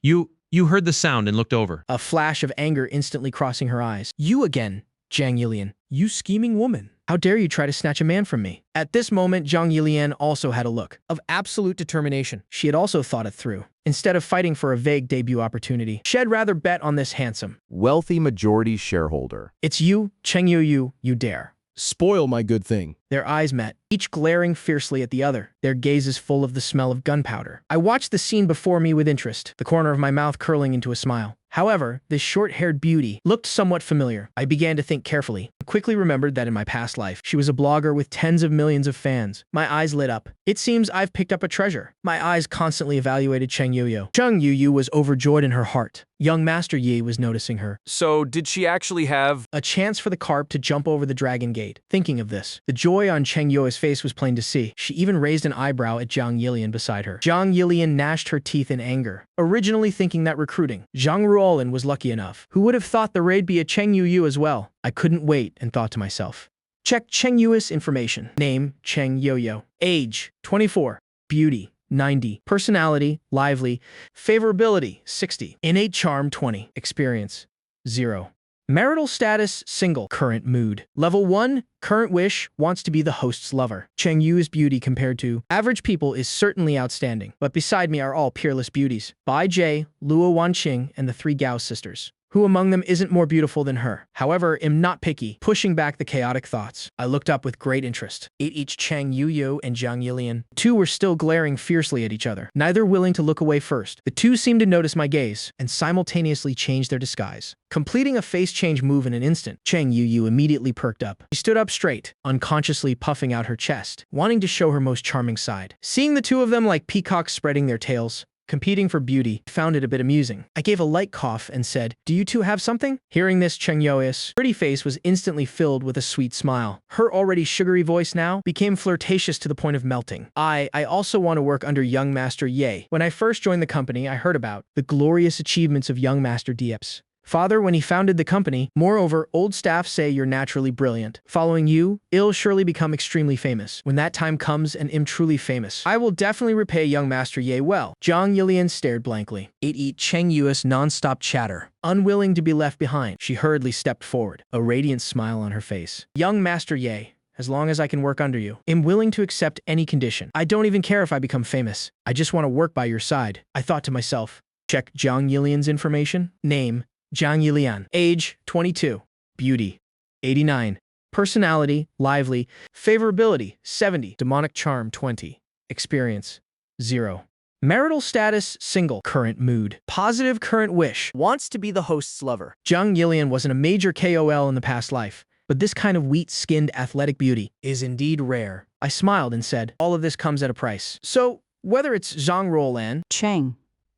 you heard the sound and looked over." A flash of anger instantly crossing her eyes. "You again, Zhang Yilian. You scheming woman. How dare you try to snatch a man from me? At this moment, Zhang Yilian also had a look of absolute determination. She had also thought it through. Instead of fighting for a vague debut opportunity, she'd rather bet on this handsome, wealthy majority shareholder. It's you, Cheng Yu, you dare. Spoil my good thing. Their eyes met, each glaring fiercely at the other, their gazes full of the smell of gunpowder. I watched the scene before me with interest, the corner of my mouth curling into a smile. However, this short-haired beauty looked somewhat familiar. I began to think carefully, and quickly remembered that in my past life, she was a blogger with tens of millions of fans. My eyes lit up. It seems I've picked up a treasure. My eyes constantly evaluated Cheng Yu. Cheng Yu was overjoyed in her heart. Young Master Yi was noticing her. So, did she actually have a chance for the carp to jump over the dragon gate? Thinking of this, the joy on Cheng Yu's face was plain to see. She even raised an eyebrow at Zhang Yilian beside her. Zhang Yilian gnashed her teeth in anger, originally thinking that recruiting Zhang Ruolin was lucky enough. Who would have thought the raid be a Cheng Yu as well? I couldn't wait and thought to myself. Check Cheng Yu's information. Name, Cheng Yo. Age, 24. Beauty, 90. Personality, lively. Favorability, 60. Innate charm, 20. Experience, 0. Marital status, single. Current mood. Level 1, current wish, wants to be the host's lover. Cheng Yu's beauty compared to average people is certainly outstanding, but beside me are all peerless beauties. Bai Jie, Luo Wanqing, and the three Gao sisters. Who among them isn't more beautiful than her? However, am not picky, pushing back the chaotic thoughts. I looked up with great interest. Each Cheng Yu and Zhang Yilian. Two were still glaring fiercely at each other, neither willing to look away first. The two seemed to notice my gaze, and simultaneously changed their disguise. Completing a face change move in an instant, Cheng Yu immediately perked up. She stood up straight, unconsciously puffing out her chest, wanting to show her most charming side. Seeing the two of them like peacocks spreading their tails, competing for beauty, found it a bit amusing. I gave a light cough and said, "Do you two have something?" Hearing this, Cheng Yu's pretty face was instantly filled with a sweet smile. Her already sugary voice now became flirtatious to the point of melting. I also want to work under young Master Ye. When I first joined the company, I heard about the glorious achievements of young Master Diep's father when he founded the company. Moreover, old staff say you're naturally brilliant. Following you, I'll surely become extremely famous. When that time comes and am truly famous, I will definitely repay young Master Ye well. Zhang Yilian stared blankly. It Cheng Yu's non-stop chatter. Unwilling to be left behind, she hurriedly stepped forward, a radiant smile on her face. Young Master Ye, as long as I can work under you, am willing to accept any condition. I don't even care if I become famous. I just want to work by your side. I thought to myself. Check Zhang Yilian's information. Name, Zhang Yilian. Age, 22. Beauty, 89. Personality, lively. Favorability, 70. Demonic charm, 20. Experience, 0. Marital status, single. Current mood, positive. Current wish, wants to be the host's lover. Zhang Yilian wasn't a major KOL in the past life, but this kind of wheat-skinned athletic beauty is indeed rare. I smiled and said, all of this comes at a price. So, whether it's Zhang Ruolan, Cheng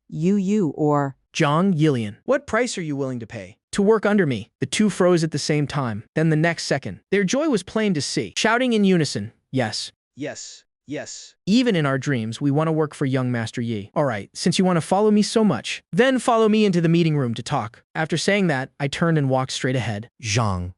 Yu or Zhang Yilian, what price are you willing to pay to work under me? The two froze at the same time. Then the next second, their joy was plain to see, shouting in unison, yes. Yes. Yes. Even in our dreams, we want to work for young Master Yi. All right, since you want to follow me so much, then follow me into the meeting room to talk. After saying that, I turned and walked straight ahead. Zhang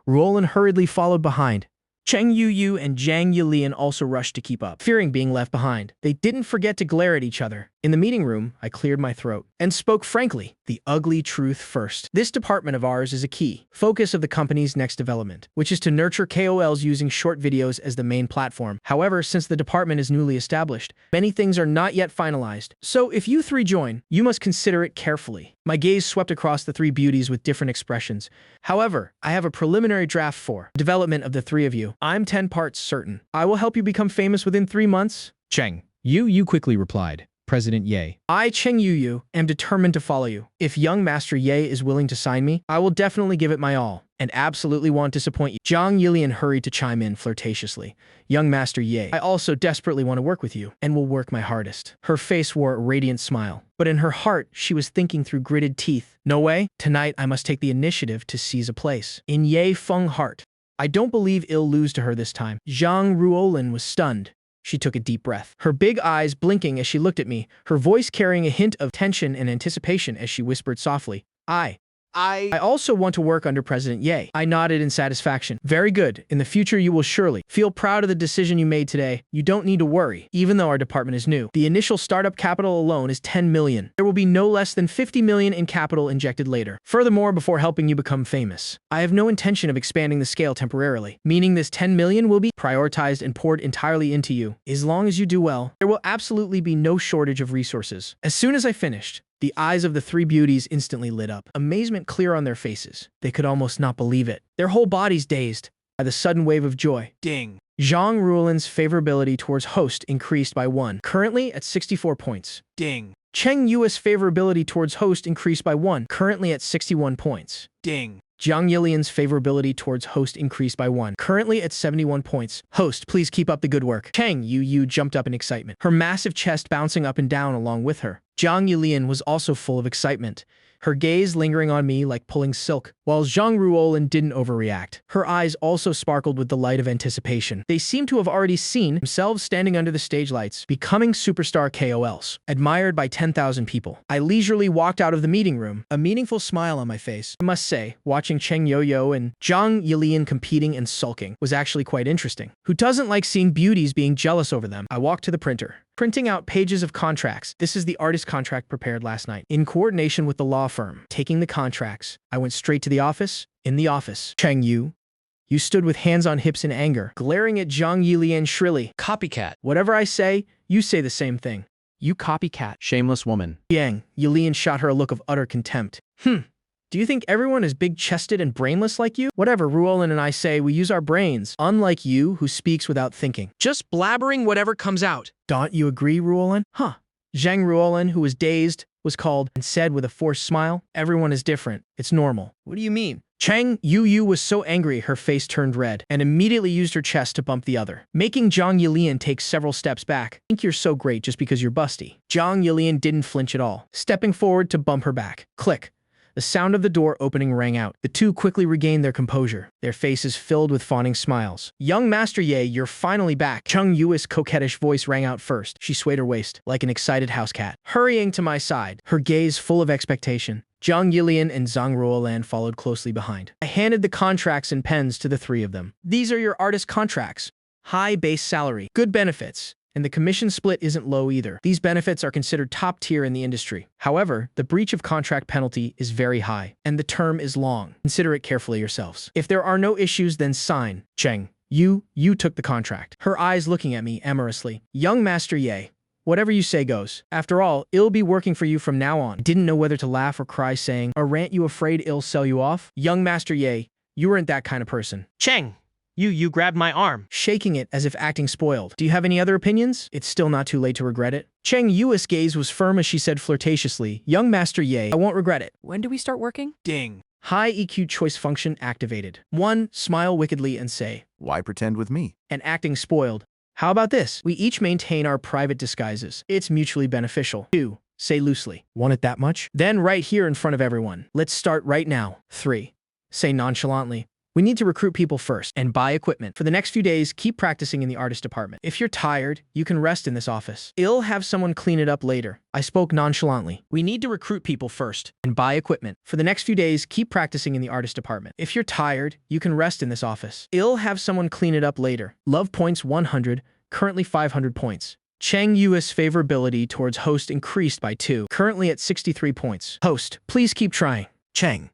Ruolin hurriedly followed behind. Cheng Yu and Zhang Yilian also rushed to keep up, fearing being left behind. They didn't forget to glare at each other. In the meeting room, I cleared my throat and spoke frankly, the ugly truth first. This department of ours is a key focus of the company's next development, which is to nurture KOLs using short videos as the main platform. However, since the department is newly established, many things are not yet finalized. So if you three join, you must consider it carefully. My gaze swept across the three beauties with different expressions. However, I have a preliminary draft for development of the three of you. I'm 10 parts certain. I will help you become famous within 3 months. Cheng Yu quickly replied. President Ye. I, Cheng Yu, am determined to follow you. If young Master Ye is willing to sign me, I will definitely give it my all, and absolutely won't disappoint you. Zhang Yilian hurried to chime in flirtatiously. Young Master Ye, I also desperately want to work with you, and will work my hardest. Her face wore a radiant smile, but in her heart, she was thinking through gritted teeth. No way, tonight I must take the initiative to seize a place in Ye Feng's heart. I don't believe I'll lose to her this time. Zhang Ruolin was stunned. She took a deep breath, her big eyes blinking as she looked at me, her voice carrying a hint of tension and anticipation as she whispered softly, I I also want to work under President Ye. I nodded in satisfaction. Very good. In the future, you will surely feel proud of the decision you made today. You don't need to worry, even though our department is new. The initial startup capital alone is 10 million. There will be no less than 50 million in capital injected later. Furthermore, before helping you become famous, I have no intention of expanding the scale temporarily, meaning this 10 million will be prioritized and poured entirely into you. As long as you do well, there will absolutely be no shortage of resources. As soon as I finished, the eyes of the three beauties instantly lit up, amazement clear on their faces. They could almost not believe it. Their whole bodies dazed by the sudden wave of joy. Ding. Zhang Ruolin's favorability towards host increased by 1, currently at 64 points. Ding. Cheng Yue's favorability towards host increased by 1, currently at 61 points. Ding. Jiang Yilian's favorability towards host increased by 1, currently at 71 points. Host, please keep up the good work. Cheng Yu jumped up in excitement, her massive chest bouncing up and down along with her. Jiang Yilian was also full of excitement, her gaze lingering on me like pulling silk, while Zhang Ruolin didn't overreact. Her eyes also sparkled with the light of anticipation. They seemed to have already seen themselves standing under the stage lights, becoming superstar KOLs, admired by 10,000 people. I leisurely walked out of the meeting room, a meaningful smile on my face. I must say, watching Cheng Yo and Zhang Yilian competing and sulking was actually quite interesting. Who doesn't like seeing beauties being jealous over them? I walked to the printer, printing out pages of contracts. This is the artist contract prepared last night, in coordination with the law firm. Taking the contracts, I went straight to the office. In the office, Cheng Yu stood with hands on hips in anger, glaring at Zhang Yilian shrilly. Copycat. Whatever I say, you say the same thing. You copycat. Shameless woman. Yang Yilian shot her a look of utter contempt. Do you think everyone is big-chested and brainless like you? Whatever Ruolin and I say, we use our brains, unlike you, who speaks without thinking. Just blabbering whatever comes out. Don't you agree, Ruolin? Zhang Ruolin, who was dazed, was called and said with a forced smile, "Everyone is different. It's normal." What do you mean? Cheng Yu was so angry her face turned red and immediately used her chest to bump the other, making Zhang Yilian take several steps back. "Think you're so great just because you're busty." Zhang Yilian didn't flinch at all, stepping forward to bump her back. Click. The sound of the door opening rang out. The two quickly regained their composure, their faces filled with fawning smiles. "Young Master Ye, you're finally back." Cheng Yu's coquettish voice rang out first. She swayed her waist, like an excited house cat, hurrying to my side, her gaze full of expectation. Zhang Yilian and Zhang Ruolan followed closely behind. I handed the contracts and pens to the three of them. "These are your artist contracts. High base salary, good benefits, and the commission split isn't low either. These benefits are considered top tier in the industry. However, the breach of contract penalty is very high, and the term is long. Consider it carefully yourselves. If there are no issues, then sign." Cheng Yu took the contract, her eyes looking at me amorously. "Young Master Ye, whatever you say goes. After all, it'll be working for you from now on." I didn't know whether to laugh or cry, saying, "Aren't you afraid it'll sell you off?" "Young Master Ye, you weren't that kind of person." Cheng, you grabbed my arm, shaking it as if acting spoiled. "Do you have any other opinions? It's still not too late to regret it." Cheng Yu's gaze was firm as she said flirtatiously, "Young Master Ye, I won't regret it." When do we start working? Ding. High EQ choice function activated. 1. Smile wickedly and say, "Why pretend with me?" And acting spoiled. "How about this? We each maintain our private disguises. It's mutually beneficial." 2. Say loosely. "Want it that much? Then right here in front of everyone. Let's start right now." 3. Say nonchalantly, "We need to recruit people first and buy equipment. For the next few days, keep practicing in the artist department. If you're tired, you can rest in this office. I'll have someone clean it up later." I spoke nonchalantly. "We need to recruit people first and buy equipment. For the next few days, keep practicing in the artist department. If you're tired, you can rest in this office. I'll have someone clean it up later." Love points 100, currently 500 points. Cheng Yu's favorability towards host increased by 2, currently at 63 points. "Host, please keep trying." Cheng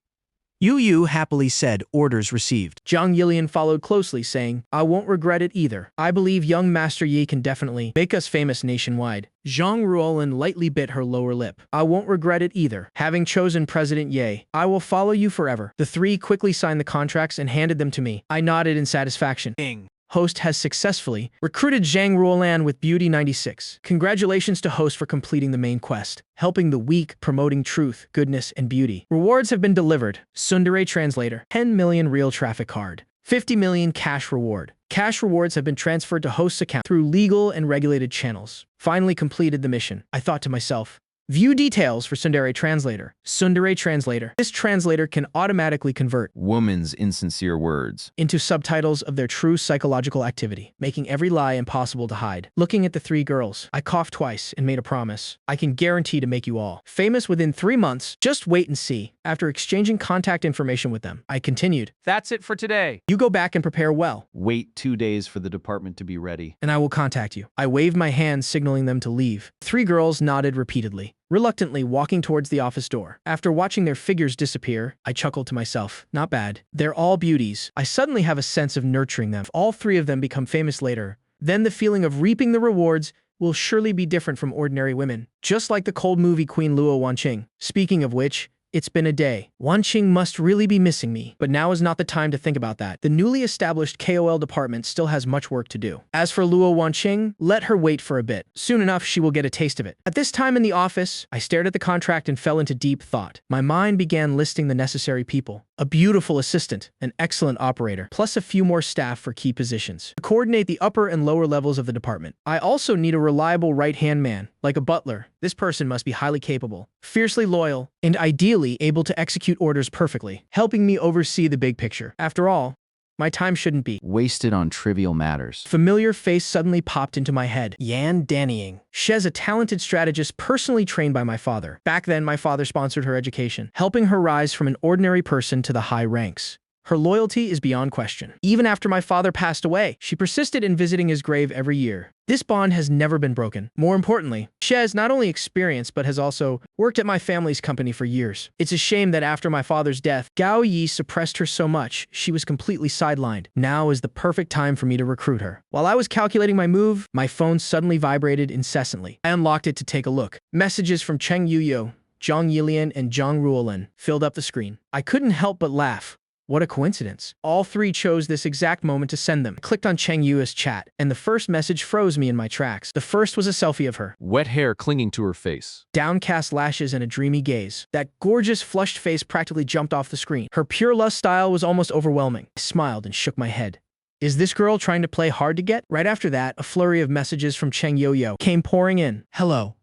Yu happily said, "Orders received." Zhang Yilian followed closely, saying, "I won't regret it either. I believe young Master Yi can definitely make us famous nationwide." Zhang Ruolin lightly bit her lower lip. "I won't regret it either. Having chosen President Ye, I will follow you forever." The three quickly signed the contracts and handed them to me. I nodded in satisfaction. Ding. Host has successfully recruited Zhang Ruolan with Beauty 96. Congratulations to Host for completing the main quest, helping the weak, promoting truth, goodness, and beauty. Rewards have been delivered. Sundere Translator, 10 million real traffic card, 50 million cash reward. Cash rewards have been transferred to Host's account through legal and regulated channels. Finally completed the mission. I thought to myself, View details for Sundere Translator. Sundere Translator. This translator can automatically convert woman's insincere words into subtitles of their true psychological activity, making every lie impossible to hide. Looking at the three girls, I coughed twice and made a promise. I can guarantee to make you all famous within 3 months. Just wait and see. After exchanging contact information with them, I continued. That's it for today. You go back and prepare well. Wait 2 days for the department to be ready, and I will contact you. I waved my hand, signaling them to leave. 3 girls nodded repeatedly, reluctantly walking towards the office door. After watching their figures disappear, I chuckled to myself. Not bad. They're all beauties. I suddenly have a sense of nurturing them. If all 3 of them become famous later, then the feeling of reaping the rewards will surely be different from ordinary women. Just like the cold movie Queen Luo Wanqing. Speaking of which, it's been a day. Wanqing must really be missing me, but now is not the time to think about that. The newly established KOL department still has much work to do. As for Luo Wanqing, let her wait for a bit. Soon enough, she will get a taste of it. At this time in the office, I stared at the contract and fell into deep thought. My mind began listing the necessary people. A beautiful assistant, an excellent operator, plus a few more staff for key positions to coordinate the upper and lower levels of the department. I also need a reliable right-hand man, like a butler. This person must be highly capable, fiercely loyal, and ideally able to execute orders perfectly, helping me oversee the big picture. After all, my time shouldn't be wasted on trivial matters. Familiar face suddenly popped into my head. Yan Danying. She's a talented strategist personally trained by my father. Back then, my father sponsored her education, helping her rise from an ordinary person to the high ranks. Her loyalty is beyond question. Even after my father passed away, she persisted in visiting his grave every year. This bond has never been broken. More importantly, Shez not only experienced but has also worked at my family's company for years. It's a shame that after my father's death, Gao Yi suppressed her so much, she was completely sidelined. Now is the perfect time for me to recruit her. While I was calculating my move, my phone suddenly vibrated incessantly. I unlocked it to take a look. Messages from Cheng Yuyo, Zhang Yilian, and Zhang Ruolin filled up the screen. I couldn't help but laugh. What a coincidence. All 3 chose this exact moment to send them. I clicked on Cheng Yu's chat, and the first message froze me in my tracks. The first was a selfie of her. Wet hair clinging to her face. Downcast lashes and a dreamy gaze. That gorgeous, flushed face practically jumped off the screen. Her pure lust style was almost overwhelming. I smiled and shook my head. Is this girl trying to play hard to get? Right after that, a flurry of messages from Cheng Yo came pouring in. Hello.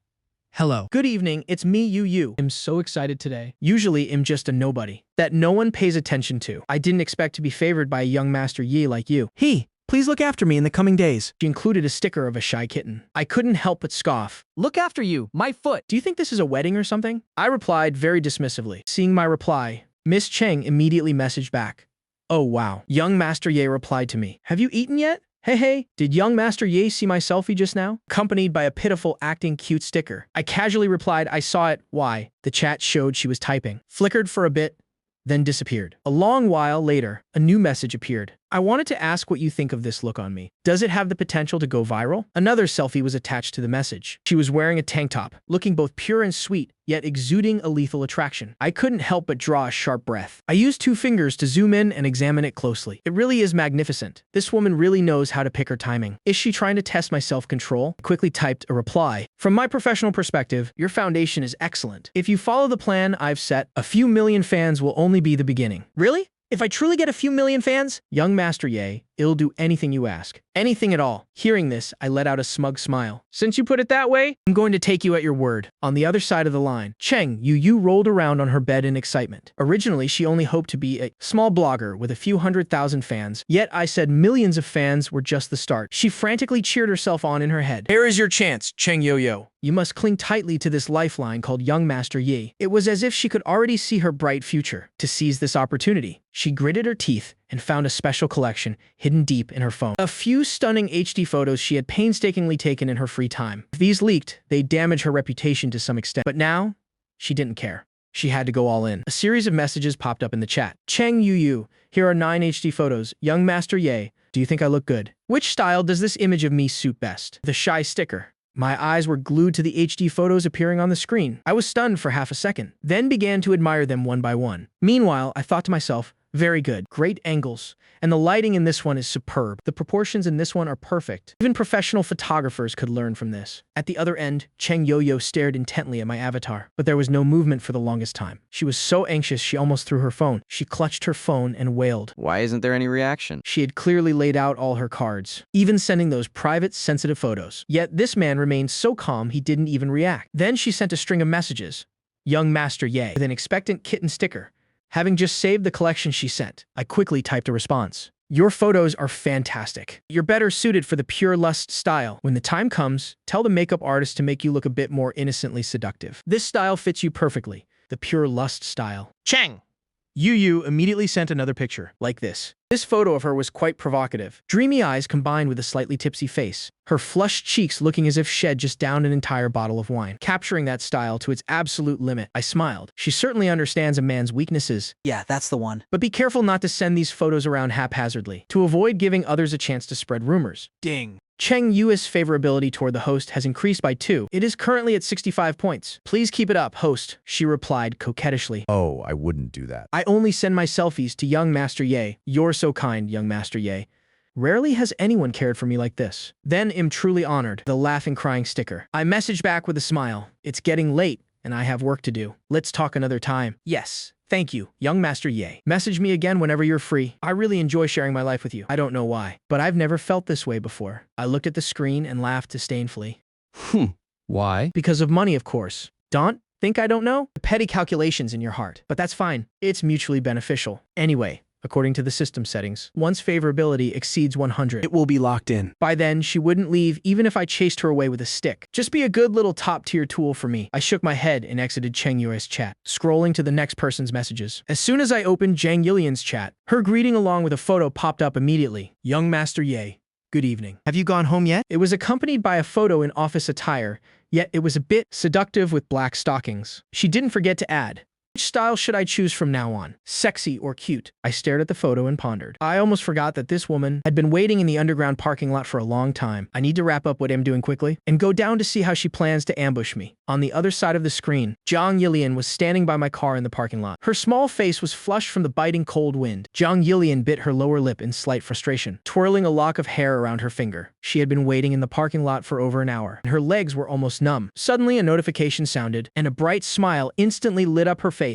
Hello. Good evening, it's me, Yu. I'm so excited today. Usually, I'm just a nobody that no one pays attention to. I didn't expect to be favored by a young Master Yi like you. Please look after me in the coming days. She included a sticker of a shy kitten. I couldn't help but scoff. Look after you, my foot. Do you think this is a wedding or something? I replied very dismissively. Seeing my reply, Miss Cheng immediately messaged back. Oh wow. Young Master Ye replied to me. Have you eaten yet? Hey, did young Master Ye see my selfie just now? Accompanied by a pitiful acting cute sticker. I casually replied, I saw it. Why? The chat showed she was typing. Flickered for a bit, then disappeared. A long while later, a new message appeared. I wanted to ask what you think of this look on me. Does it have the potential to go viral? Another selfie was attached to the message. She was wearing a tank top, looking both pure and sweet, yet exuding a lethal attraction. I couldn't help but draw a sharp breath. I used 2 fingers to zoom in and examine it closely. It really is magnificent. This woman really knows how to pick her timing. Is she trying to test my self-control? I quickly typed a reply. From my professional perspective, your foundation is excellent. If you follow the plan I've set, a few million fans will only be the beginning. Really? If I truly get a few million fans? Young Master Ye, it'll do anything you ask. Anything at all. Hearing this, I let out a smug smile. Since you put it that way, I'm going to take you at your word. On the other side of the line, Cheng Yu rolled around on her bed in excitement. Originally, she only hoped to be a small blogger with a few 100,000 fans, yet I said millions of fans were just the start. She frantically cheered herself on in her head. Here is your chance, Cheng Yo. You must cling tightly to this lifeline called Young Master Yi. It was as if she could already see her bright future. To seize this opportunity, she gritted her teeth and found a special collection hidden deep in her phone. A few stunning HD photos she had painstakingly taken in her free time. If these leaked, they'd damage her reputation to some extent. But now, she didn't care. She had to go all in. A series of messages popped up in the chat. Cheng Yu, here are 9 HD photos. Young Master Ye, do you think I look good? Which style does this image of me suit best? The shy sticker. My eyes were glued to the HD photos appearing on the screen. I was stunned for half a second, then began to admire them one by one. Meanwhile, I thought to myself, Very good. Great angles. And the lighting in this one is superb. The proportions in this one are perfect. Even professional photographers could learn from this. At the other end, Cheng Yo-Yo stared intently at my avatar, but there was no movement for the longest time. She was so anxious she almost threw her phone. She clutched her phone and wailed. Why isn't there any reaction? She had clearly laid out all her cards, even sending those private, sensitive photos. Yet this man remained so calm he didn't even react. Then she sent a string of messages. Young Master Ye, with an expectant kitten sticker. Having just saved the collection she sent, I quickly typed a response. Your photos are fantastic. You're better suited for the pure lust style. When the time comes, tell the makeup artist to make you look a bit more innocently seductive. This style fits you perfectly. The pure lust style. Cheng! Yu immediately sent another picture, like this. This photo of her was quite provocative. Dreamy eyes combined with a slightly tipsy face. Her flushed cheeks looking as if she had just downed an entire bottle of wine. Capturing that style to its absolute limit, I smiled. She certainly understands a man's weaknesses. Yeah, that's the one. But be careful not to send these photos around haphazardly, to avoid giving others a chance to spread rumors. Ding. Cheng Yu's favorability toward the host has increased by 2. It is currently at 65 points. Please keep it up, host, she replied coquettishly. Oh, I wouldn't do that. I only send my selfies to young Master Ye. You're so kind, young Master Ye. Rarely has anyone cared for me like this. Then am truly honored. The laughing crying sticker. I message back with a smile. It's getting late, and I have work to do. Let's talk another time. Yes. Thank you, young Master Ye. Message me again whenever you're free. I really enjoy sharing my life with you. I don't know why, but I've never felt this way before. I looked at the screen and laughed disdainfully. Why? Because of money, of course. Don't think I don't know? The petty calculations in your heart. But that's fine. It's mutually beneficial. Anyway, according to the system settings, once favorability exceeds 100, it will be locked in. By then, she wouldn't leave even if I chased her away with a stick. Just be a good little top-tier tool for me. I shook my head and exited Cheng Yu's chat, scrolling to the next person's messages. As soon as I opened Zhang Yilian's chat, her greeting along with a photo popped up immediately. Young Master Ye, good evening. Have you gone home yet? It was accompanied by a photo in office attire, yet it was a bit seductive with black stockings. She didn't forget to add, which style should I choose from now on? Sexy or cute? I stared at the photo and pondered. I almost forgot that this woman had been waiting in the underground parking lot for a long time. I need to wrap up what I'm doing quickly and go down to see how she plans to ambush me. On the other side of the screen, Zhang Yilian was standing by my car in the parking lot. Her small face was flushed from the biting cold wind. Zhang Yilian bit her lower lip in slight frustration, twirling a lock of hair around her finger. She had been waiting in the parking lot for over an hour, and her legs were almost numb. Suddenly, a notification sounded, and a bright smile instantly lit up her face.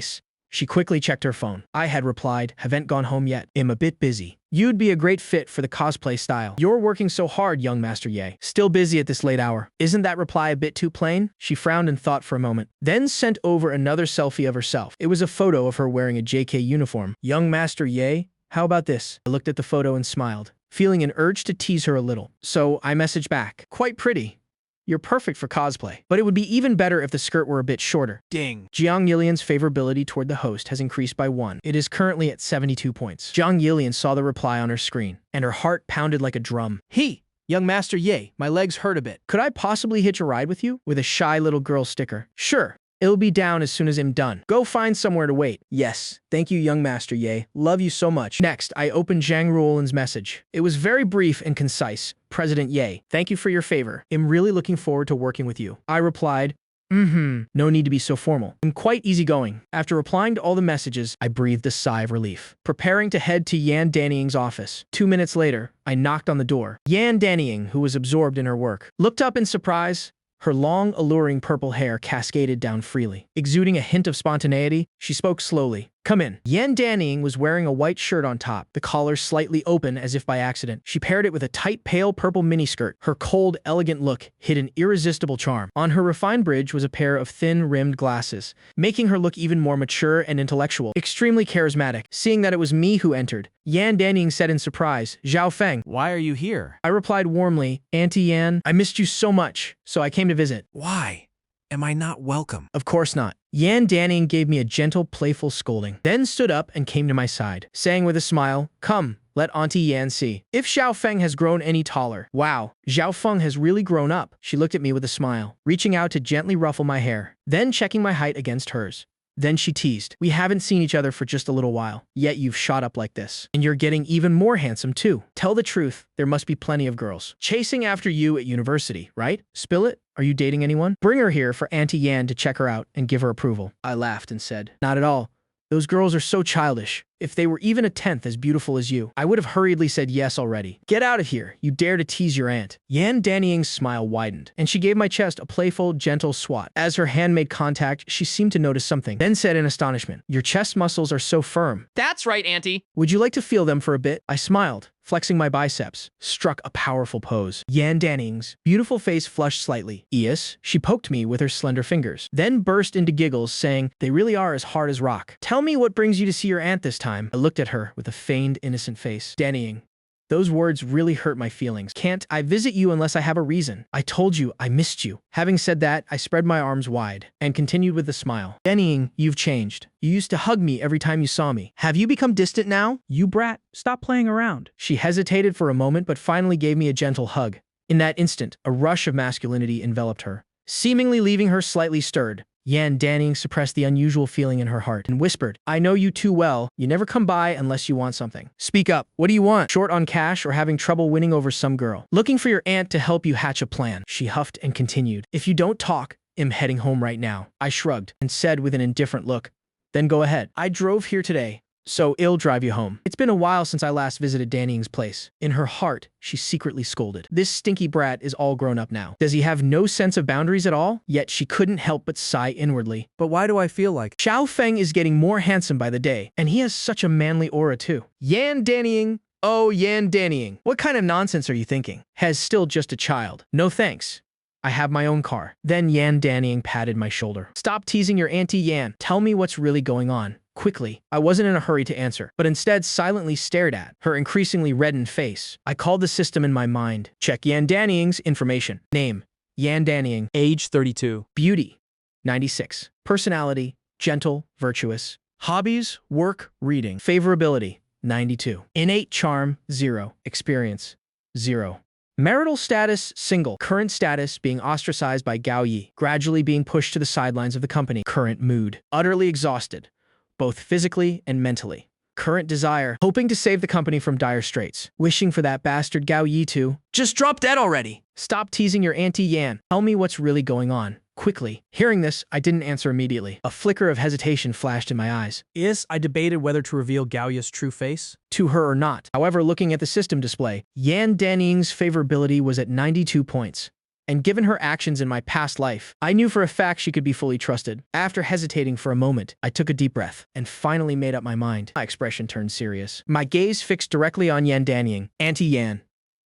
She quickly checked her phone. I had replied, haven't gone home yet. Am a bit busy. You'd be a great fit for the cosplay style. You're working so hard, young Master Ye. Still busy at this late hour. Isn't that reply a bit too plain? She frowned and thought for a moment, then sent over another selfie of herself. It was a photo of her wearing a JK uniform. Young Master Ye, how about this? I looked at the photo and smiled, feeling an urge to tease her a little. So I messaged back, quite pretty. You're perfect for cosplay, but it would be even better if the skirt were a bit shorter. Ding. Zhang Yilian's favorability toward the host has increased by 1. It is currently at 72 points. Zhang Yilian saw the reply on her screen, and her heart pounded like a drum. Hey, young Master Ye, my legs hurt a bit. Could I possibly hitch a ride with you? With a shy little girl sticker. Sure. It'll be down as soon as I'm done. Go find somewhere to wait. Yes. Thank you, young Master Ye. Love you so much. Next, I opened Zhang Ruolin's message. It was very brief and concise. President Ye, thank you for your favor. I'm really looking forward to working with you. I replied, no need to be so formal. I'm quite easygoing. After replying to all the messages, I breathed a sigh of relief, preparing to head to Yan Danying's office. 2 minutes later, I knocked on the door. Yan Danying, who was absorbed in her work, looked up in surprise. Her long, alluring purple hair cascaded down freely. Exuding a hint of spontaneity, she spoke slowly. Come in. Yan Danying was wearing a white shirt on top, the collar slightly open as if by accident. She paired it with a tight, pale purple miniskirt. Her cold, elegant look hid an irresistible charm. On her refined bridge was a pair of thin-rimmed glasses, making her look even more mature and intellectual. Extremely charismatic. Seeing that it was me who entered, Yan Danying said in surprise, Zhao Feng. Why are you here? I replied warmly, Auntie Yan, I missed you so much, so I came to visit. Why? Am I not welcome? Of course not. Yan Danying gave me a gentle, playful scolding, then stood up and came to my side, saying with a smile, come, let Auntie Yan see if Xiao Feng has grown any taller. Wow, Xiao Feng has really grown up. She looked at me with a smile, reaching out to gently ruffle my hair, then checking my height against hers. Then she teased, we haven't seen each other for just a little while, yet you've shot up like this. And you're getting even more handsome too. Tell the truth, there must be plenty of girls chasing after you at university, right? Spill it? Are you dating anyone? Bring her here for Auntie Yan to check her out and give her approval. I laughed and said, not at all. Those girls are so childish. If they were even a tenth as beautiful as you, I would have hurriedly said yes already. Get out of here. You dare to tease your aunt. Yan Danying's smile widened, and she gave my chest a playful, gentle swat. As her hand made contact, she seemed to notice something, then said in astonishment, "Your chest muscles are so firm." That's right, Auntie. Would you like to feel them for a bit? I smiled, flexing my biceps, struck a powerful pose. Yan Danning's beautiful face flushed slightly. "Yes," she poked me with her slender fingers, then burst into giggles, saying, "They really are as hard as rock. Tell me what brings you to see your aunt this time." I looked at her with a feigned, innocent face. Dannying. Those words really hurt my feelings. "Can't I visit you unless I have a reason? I told you I missed you." Having said that, I spread my arms wide and continued with a smile. "Dannying, you've changed. You used to hug me every time you saw me. Have you become distant now?" You brat, stop playing around. She hesitated for a moment but finally gave me a gentle hug. In that instant, a rush of masculinity enveloped her, seemingly leaving her slightly stirred. Yan Danning suppressed the unusual feeling in her heart and whispered, "I know you too well. You never come by unless you want something. Speak up. What do you want? Short on cash or having trouble winning over some girl? Looking for your aunt to help you hatch a plan." She huffed and continued, "If you don't talk, I'm heading home right now." I shrugged and said with an indifferent look, "Then go ahead. I drove here today, so I'll drive you home." It's been a while since I last visited Danning's place. In her heart, she secretly scolded. This stinky brat is all grown up now. Does he have no sense of boundaries at all? Yet she couldn't help but sigh inwardly. But why do I feel like Xiao Feng is getting more handsome by the day, and he has such a manly aura too. Yan Dannying. Oh, Yan Dannying. What kind of nonsense are you thinking? Has still just a child. No thanks. I have my own car. Then Yan Dannying patted my shoulder. "Stop teasing your Auntie Yan. Tell me what's really going on." Quickly, I wasn't in a hurry to answer, but instead silently stared at her increasingly reddened face. I called the system in my mind. Check Yan Danning's information. Name, Yan Danning. age 32? Beauty, 96. Personality, gentle, virtuous. Hobbies, work, reading. Favorability, 92. Innate charm, 0. Experience, 0. Marital status, single. Current status, being ostracized by Gao Yi. Gradually being pushed to the sidelines of the company. Current mood, utterly exhausted, both physically and mentally. Current desire, hoping to save the company from dire straits. Wishing for that bastard Gao Yi to just drop dead already. Stop teasing your Auntie Yan. Tell me what's really going on. Quickly. Hearing this, I didn't answer immediately. A flicker of hesitation flashed in my eyes. Yes, I debated whether to reveal Gao Yi's true face to her or not. However, looking at the system display, Yan Danning's favorability was at 92 points. And given her actions in my past life, I knew for a fact she could be fully trusted. After hesitating for a moment, I took a deep breath and finally made up my mind. My expression turned serious. My gaze fixed directly on Yan Danning. "Auntie Yan,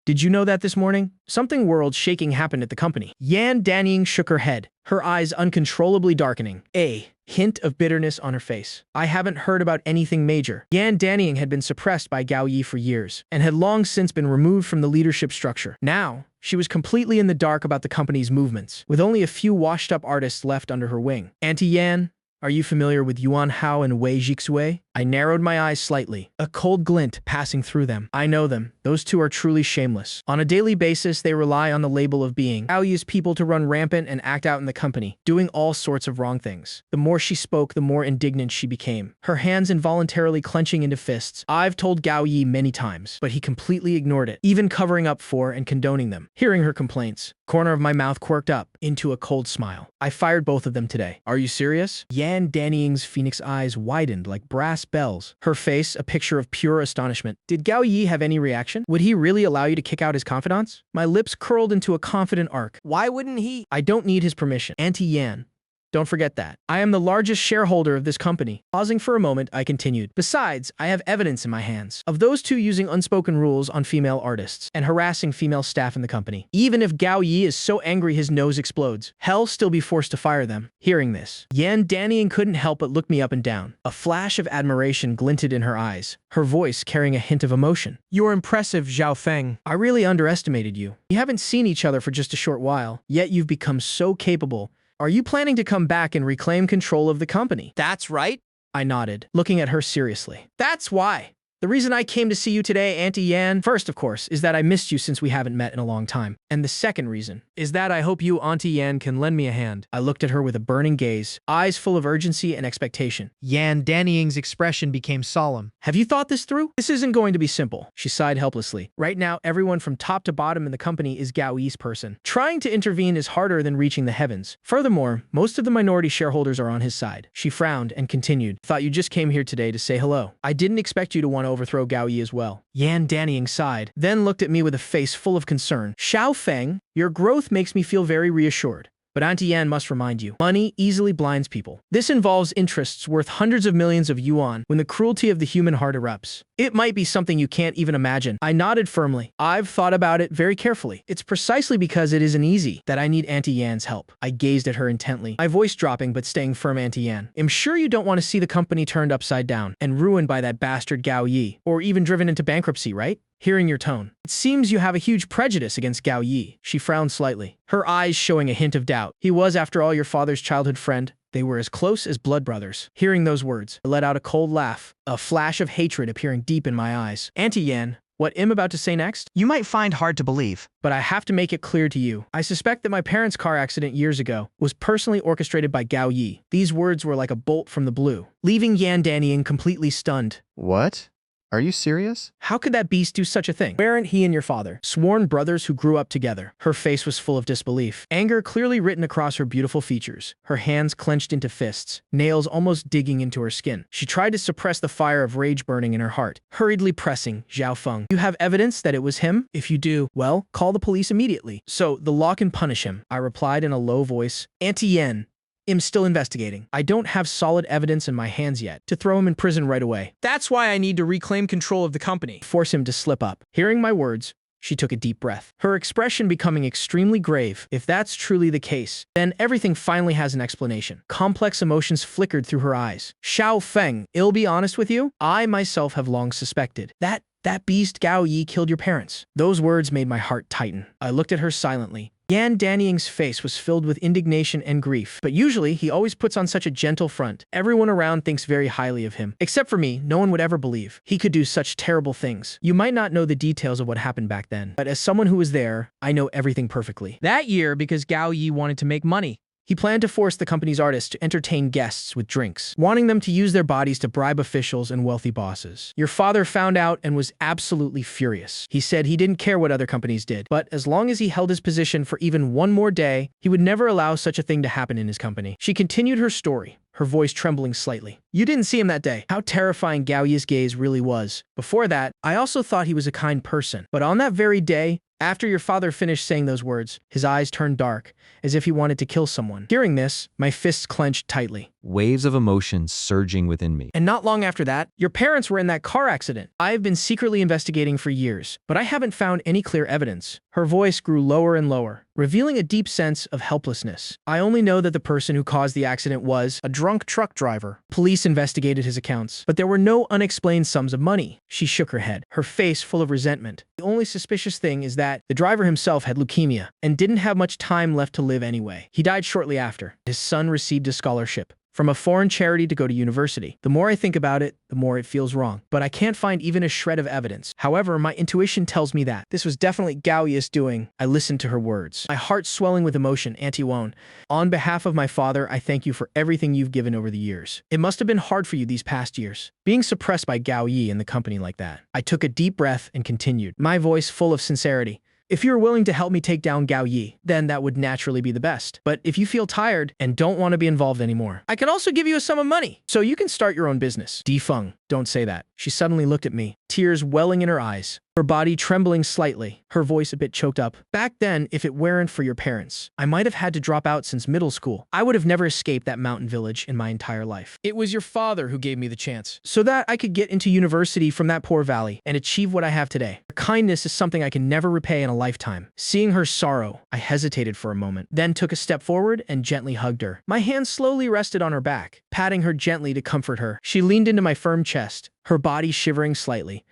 did you know that this morning, something world-shaking happened at the company?" Yan Danning shook her head, her eyes uncontrollably darkening. A hint of bitterness on her face. "I haven't heard about anything major." Yan Danning had been suppressed by Gao Yi for years and had long since been removed from the leadership structure. Now, she was completely in the dark about the company's movements, with only a few washed-up artists left under her wing. "Auntie Yan, are you familiar with Yuan Hao and Wei Jixue?" I narrowed my eyes slightly, a cold glint passing through them. "I know them. Those two are truly shameless. On a daily basis, they rely on the label of being Gao Yi's people to run rampant and act out in the company, doing all sorts of wrong things." The more she spoke, the more indignant she became, her hands involuntarily clenching into fists. "I've told Gao Yi many times, but he completely ignored it, even covering up for and condoning them." Hearing her complaints, corner of my mouth quirked up into a cold smile. "I fired both of them today." "Are you serious?" Yan Danning's phoenix eyes widened like brass bells, her face a picture of pure astonishment. "Did Gao Yi have any reaction? Would he really allow you to kick out his confidants?" My lips curled into a confident arc. Why wouldn't he? "I don't need his permission. Auntie Yan, don't forget that. I am the largest shareholder of this company." Pausing for a moment, I continued. "Besides, I have evidence in my hands of those two using unspoken rules on female artists and harassing female staff in the company. Even if Gao Yi is so angry his nose explodes, he'll still be forced to fire them." Hearing this, Yan Danning couldn't help but look me up and down. A flash of admiration glinted in her eyes, her voice carrying a hint of emotion. "You're impressive, Xiao Feng. I really underestimated you. We haven't seen each other for just a short while, yet you've become so capable. Are you planning to come back and reclaim control of the company?" That's right. I nodded, looking at her seriously. "That's why. The reason I came to see you today, Auntie Yan, first, of course, is that I missed you since we haven't met in a long time. And the second reason is that I hope you, Auntie Yan, can lend me a hand." I looked at her with a burning gaze, eyes full of urgency and expectation. Yan Danning's expression became solemn. Have you thought this through? This isn't going to be simple. She sighed helplessly. Right now, everyone from top to bottom in the company is Gao Yi's person. Trying to intervene is harder than reaching the heavens. Furthermore, most of the minority shareholders are on his side. She frowned and continued. Thought you just came here today to say hello. I didn't expect you to want to overthrow Gao Yi as well. Yan Danying sighed, then looked at me with a face full of concern. Xiao Feng, your growth makes me feel very reassured. But Auntie Yan must remind you, money easily blinds people. This involves interests worth hundreds of millions of yuan when the cruelty of the human heart erupts. It might be something you can't even imagine. I nodded firmly. I've thought about it very carefully. It's precisely because it isn't easy that I need Auntie Yan's help. I gazed at her intently, my voice dropping but staying firm. Auntie Yan, I'm sure you don't want to see the company turned upside down and ruined by that bastard Gao Yi, or even driven into bankruptcy, right? Hearing your tone, it seems you have a huge prejudice against Gao Yi. She frowned slightly, her eyes showing a hint of doubt. He was, after all, your father's childhood friend. They were as close as blood brothers. Hearing those words, I let out a cold laugh, a flash of hatred appearing deep in my eyes. Auntie Yan, what I'm about to say next? You might find hard to believe, but I have to make it clear to you. I suspect that my parents' car accident years ago was personally orchestrated by Gao Yi. These words were like a bolt from the blue, leaving Yan Danying completely stunned. What? Are you serious? How could that beast do such a thing? Weren't he and your father sworn brothers who grew up together? Her face was full of disbelief, anger clearly written across her beautiful features. Her hands clenched into fists, nails almost digging into her skin. She tried to suppress the fire of rage burning in her heart, hurriedly pressing Xiao Feng. You have evidence that it was him? If you do, well, call the police immediately, so the law can punish him. I replied in a low voice. Auntie Yan, I'm still investigating. I don't have solid evidence in my hands yet to throw him in prison right away. That's why I need to reclaim control of the company. Force him to slip up. Hearing my words, she took a deep breath, her expression becoming extremely grave. If that's truly the case, then everything finally has an explanation. Complex emotions flickered through her eyes. Xiao Feng, I'll be honest with you, I myself have long suspected that beast Gao Yi killed your parents. Those words made my heart tighten. I looked at her silently. Yan Danying's face was filled with indignation and grief, but usually he always puts on such a gentle front. Everyone around thinks very highly of him. Except for me, no one would ever believe he could do such terrible things. You might not know the details of what happened back then, but as someone who was there, I know everything perfectly. That year, because Gao Yi wanted to make money, he planned to force the company's artists to entertain guests with drinks, wanting them to use their bodies to bribe officials and wealthy bosses. Your father found out and was absolutely furious. He said he didn't care what other companies did, but as long as he held his position for even one more day, he would never allow such a thing to happen in his company. She continued her story, her voice trembling slightly. You didn't see him that day. How terrifying Gao Yi's gaze really was. Before that, I also thought he was a kind person. But on that very day, after your father finished saying those words, his eyes turned dark, as if he wanted to kill someone. Hearing this, my fists clenched tightly. Waves of emotion surging within me. And not long after that, your parents were in that car accident. I've been secretly investigating for years, but I haven't found any clear evidence. Her voice grew lower and lower, revealing a deep sense of helplessness. I only know that the person who caused the accident was a drunk truck driver. Police investigated his accounts, but there were no unexplained sums of money. She shook her head, her face full of resentment. The only suspicious thing is that the driver himself had leukemia and didn't have much time left to live anyway. He died shortly after. His son received a scholarship from a foreign charity to go to university. The more I think about it, the more it feels wrong. But I can't find even a shred of evidence. However, my intuition tells me that this was definitely Gao Yi's doing. I listened to her words, my heart swelling with emotion. Auntie Wan, on behalf of my father, I thank you for everything you've given over the years. It must have been hard for you these past years, being suppressed by Gao Yi and the company like that. I took a deep breath and continued, my voice full of sincerity. If you're willing to help me take down Gao Yi, then that would naturally be the best. But if you feel tired and don't want to be involved anymore, I can also give you a sum of money, so you can start your own business. Defeng, don't say that. She suddenly looked at me, tears welling in her eyes, her body trembling slightly, her voice a bit choked up. Back then, if it weren't for your parents, I might have had to drop out since middle school. I would have never escaped that mountain village in my entire life. It was your father who gave me the chance, so that I could get into university from that poor valley and achieve what I have today. Her kindness is something I can never repay in a lifetime. Seeing her sorrow, I hesitated for a moment, then took a step forward and gently hugged her. My hand slowly rested on her back, patting her gently to comfort her. She leaned into my firm chest, her body shivering slightly,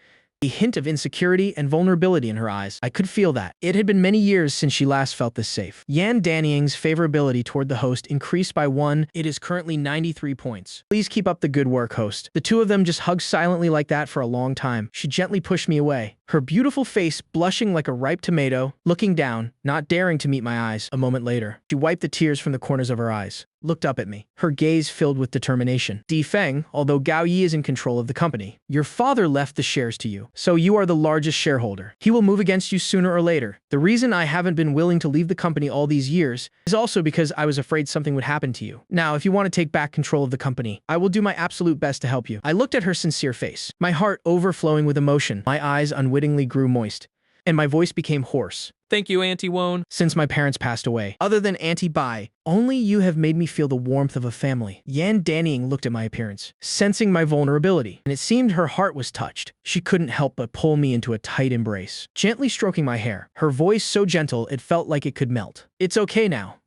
a hint of insecurity and vulnerability in her eyes. I could feel that. It had been many years since she last felt this safe. Yan Danying's favorability toward the host increased by 1. It is currently 93 points. Please keep up the good work, host. The two of them just hugged silently like that for a long time. She gently pushed me away, her beautiful face blushing like a ripe tomato, looking down, not daring to meet my eyes. A moment later, she wiped the tears from the corners of her eyes. looked up at me, her gaze filled with determination. Feng, although Gao Yi is in control of the company, your father left the shares to you, so you are the largest shareholder. He will move against you sooner or later. The reason I haven't been willing to leave the company all these years is also because I was afraid something would happen to you. Now, if you want to take back control of the company, I will do my absolute best to help you. I looked at her sincere face, my heart overflowing with emotion. My eyes unwittingly grew moist, and my voice became hoarse. Thank you, Auntie Won. Since my parents passed away, other than Auntie Bai, only you have made me feel the warmth of a family. Yan Danying looked at my appearance, sensing my vulnerability, and it seemed her heart was touched. She couldn't help but pull me into a tight embrace, gently stroking my hair, her voice so gentle it felt like it could melt. It's okay now.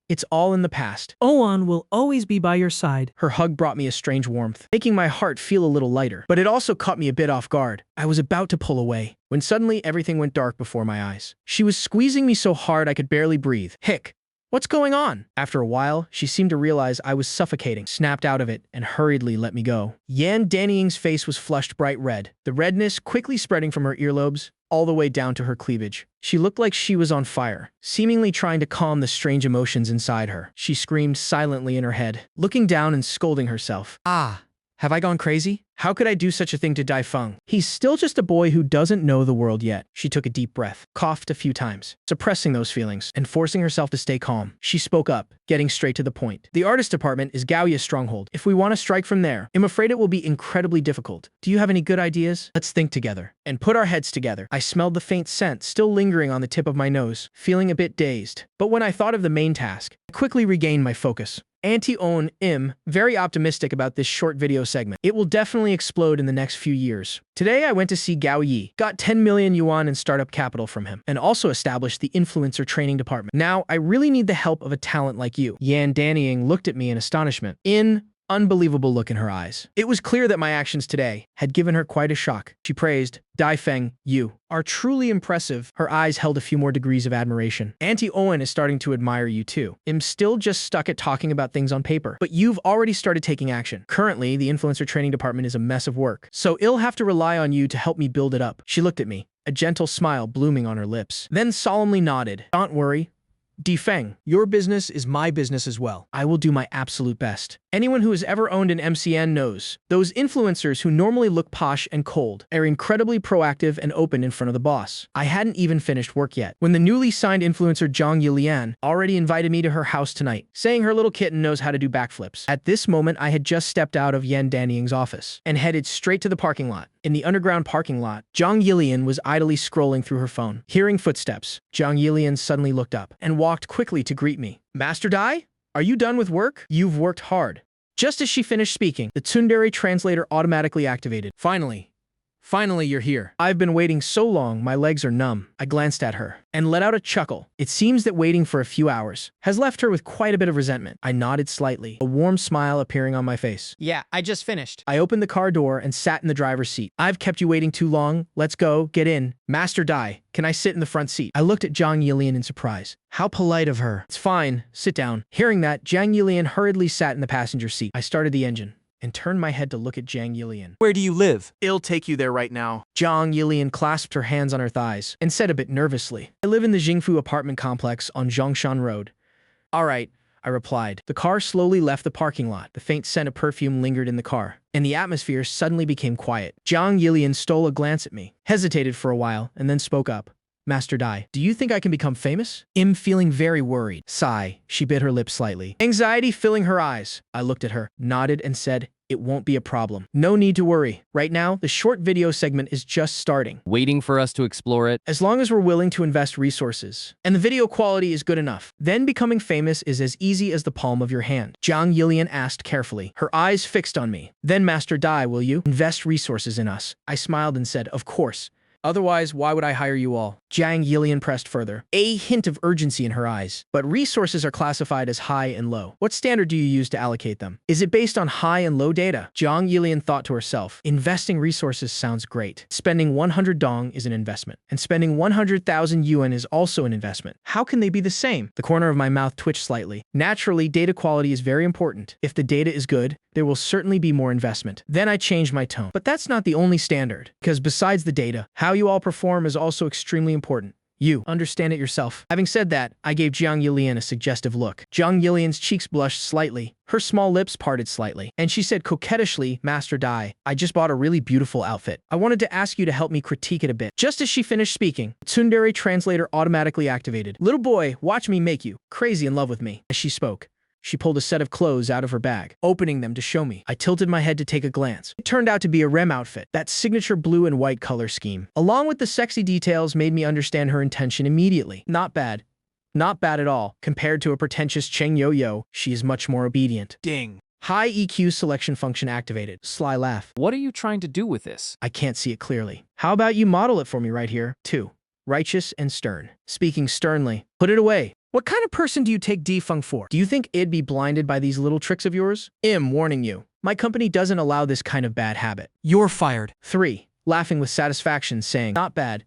It's all in the past. Oan will always be by your side. Her hug brought me a strange warmth, making my heart feel a little lighter, but it also caught me a bit off guard. I was about to pull away, when suddenly everything went dark before my eyes. She was squeezing me so hard I could barely breathe. Hick! What's going on? After a while, she seemed to realize I was suffocating, snapped out of it, and hurriedly let me go. Yan Danying's face was flushed bright red, the redness quickly spreading from her earlobes all the way down to her cleavage. She looked like she was on fire, seemingly trying to calm the strange emotions inside her. She screamed silently in her head, looking down and scolding herself. Ah, have I gone crazy? How could I do such a thing to Dai Feng? He's still just a boy who doesn't know the world yet. She took a deep breath, coughed a few times, suppressing those feelings and forcing herself to stay calm. She spoke up, getting straight to the point. The artist department is Gaoya's stronghold. If we want to strike from there, I'm afraid it will be incredibly difficult. Do you have any good ideas? Let's think together and put our heads together. I smelled the faint scent still lingering on the tip of my nose, feeling a bit dazed. But when I thought of the main task, I quickly regained my focus. Auntie Owen very optimistic about this short video segment. It will definitely explode in the next few years. Today I went to see Gao Yi, got 10 million yuan in startup capital from him, and also established the influencer training department. Now I really need the help of a talent like you. Yan Danying looked at me in astonishment. Unbelievable look in her eyes. It was clear that my actions today had given her quite a shock. She praised, Dai Feng, you are truly impressive. Her eyes held a few more degrees of admiration. Auntie Owen is starting to admire you too. I'm still just stuck at talking about things on paper, but you've already started taking action. Currently, the influencer training department is a mess of work, so I'll have to rely on you to help me build it up. She looked at me, a gentle smile blooming on her lips, then solemnly nodded. Don't worry. Feng, your business is my business as well. I will do my absolute best. Anyone who has ever owned an MCN knows, those influencers who normally look posh and cold are incredibly proactive and open in front of the boss. I hadn't even finished work yet, when the newly signed influencer Zhang Yilian already invited me to her house tonight, saying her little kitten knows how to do backflips. At this moment, I had just stepped out of Yan Danying's office and headed straight to the parking lot. In the underground parking lot, Zhang Yilian was idly scrolling through her phone. Hearing footsteps, Zhang Yilian suddenly looked up and walked quickly to greet me. Master Dai? Are you done with work? You've worked hard. Just as she finished speaking, the tsundere translator automatically activated. Finally, you're here. I've been waiting so long, my legs are numb. I glanced at her and let out a chuckle. It seems that waiting for a few hours has left her with quite a bit of resentment. I nodded slightly, a warm smile appearing on my face. Yeah, I just finished. I opened the car door and sat in the driver's seat. I've kept you waiting too long. Let's go, get in. Master Dai, can I sit in the front seat? I looked at Zhang Yilian in surprise. How polite of her. It's fine, sit down. Hearing that, Zhang Yilian hurriedly sat in the passenger seat. I started the engine and turned my head to look at Zhang Yilian. Where do you live? I'll take you there right now. Zhang Yilian clasped her hands on her thighs and said a bit nervously, I live in the Jingfu apartment complex on Zhongshan Road. All right, I replied. The car slowly left the parking lot. The faint scent of perfume lingered in the car, and the atmosphere suddenly became quiet. Zhang Yilian stole a glance at me, hesitated for a while, and then spoke up. Master Dai, do you think I can become famous? I'm feeling very worried. Sigh, she bit her lip slightly. Anxiety filling her eyes. I looked at her, nodded, and said, it won't be a problem. No need to worry. Right now, the short video segment is just starting. Waiting for us to explore it. As long as we're willing to invest resources, and the video quality is good enough, then becoming famous is as easy as the palm of your hand. Zhang Yilian asked carefully, her eyes fixed on me. Then Master Dai, will you invest resources in us? I smiled and said, of course. Otherwise, why would I hire you all? Zhang Yilian pressed further, a hint of urgency in her eyes. But resources are classified as high and low. What standard do you use to allocate them? Is it based on high and low data? Zhang Yilian thought to herself, investing resources sounds great. Spending 100 dong is an investment, and spending 100,000 yuan is also an investment. How can they be the same? The corner of my mouth twitched slightly. Naturally, data quality is very important. If the data is good, there will certainly be more investment. Then I changed my tone. But that's not the only standard, because besides the data, how you all perform is also extremely important. You understand it yourself. Having said that, I gave Jiang Yilian a suggestive look. Jiang Yilian's cheeks blushed slightly, her small lips parted slightly, and she said coquettishly, Master Dai, I just bought a really beautiful outfit. I wanted to ask you to help me critique it a bit. Just as she finished speaking, the tsundere translator automatically activated. Little boy, watch me make you crazy in love with me. As she spoke, she pulled a set of clothes out of her bag, opening them to show me. I tilted my head to take a glance. It turned out to be a REM outfit, that signature blue and white color scheme. Along with the sexy details made me understand her intention immediately. Not bad. Not bad at all. Compared to a pretentious Cheng Yo-Yo, she is much more obedient. Ding. High EQ selection function activated. Sly laugh. What are you trying to do with this? I can't see it clearly. How about you model it for me right here? 2. Righteous and stern. Speaking sternly. Put it away. What kind of person do you take defeng for? Do you think it'd be blinded by these little tricks of yours? Warning you. My company doesn't allow this kind of bad habit. You're fired. 3. Laughing with satisfaction, saying, not bad.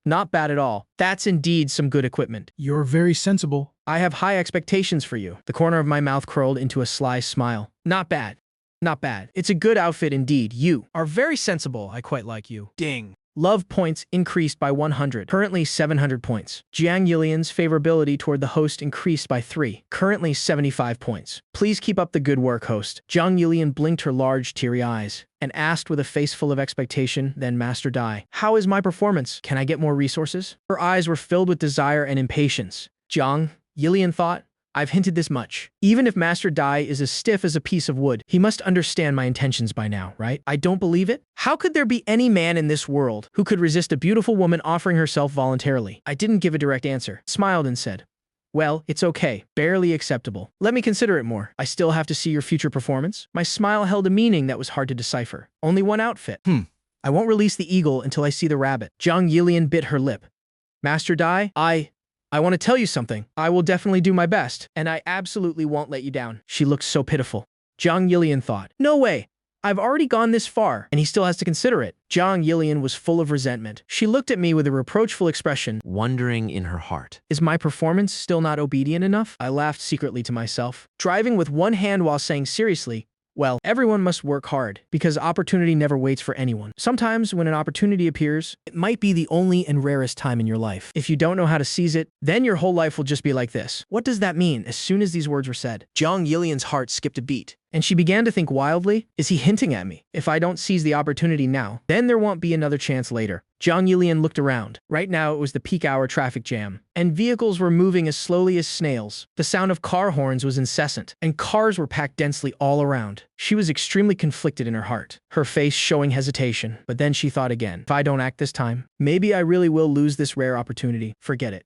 Not bad at all. That's indeed some good equipment. You're very sensible. I have high expectations for you. The corner of my mouth curled into a sly smile. Not bad. Not bad. It's a good outfit indeed. You are very sensible. I quite like you. Ding. Love points increased by 100, currently 700 points. Jiang Yilian's favorability toward the host increased by 3, currently 75 points. Please keep up the good work, host. Jiang Yilian blinked her large, teary eyes and asked with a face full of expectation, then Master Dai, how is my performance? Can I get more resources? Her eyes were filled with desire and impatience. Jiang Yilian thought, I've hinted this much. Even if Master Dai is as stiff as a piece of wood, he must understand my intentions by now, right? I don't believe it. How could there be any man in this world who could resist a beautiful woman offering herself voluntarily? I didn't give a direct answer, smiled and said, well, it's okay, barely acceptable. Let me consider it more. I still have to see your future performance. My smile held a meaning that was hard to decipher. Only one outfit. I won't release the eagle until I see the rabbit. Jiang Yilian bit her lip. Master Dai, I want to tell you something. I will definitely do my best, and I absolutely won't let you down. She looked so pitiful. Jiang Yilian thought, no way. I've already gone this far, and he still has to consider it. Jiang Yilian was full of resentment. She looked at me with a reproachful expression, wondering in her heart. Is my performance still not obedient enough? I laughed secretly to myself, driving with one hand while saying seriously, well, everyone must work hard, because opportunity never waits for anyone. Sometimes, when an opportunity appears, it might be the only and rarest time in your life. If you don't know how to seize it, then your whole life will just be like this. What does that mean? As soon as these words were said, Jiang Yilian's heart skipped a beat, and she began to think wildly, is he hinting at me? If I don't seize the opportunity now, then there won't be another chance later. Jiang Yilian looked around. Right now it was the peak hour traffic jam, and vehicles were moving as slowly as snails. The sound of car horns was incessant, and cars were packed densely all around. She was extremely conflicted in her heart, her face showing hesitation. But then she thought again, if I don't act this time, maybe I really will lose this rare opportunity. Forget it.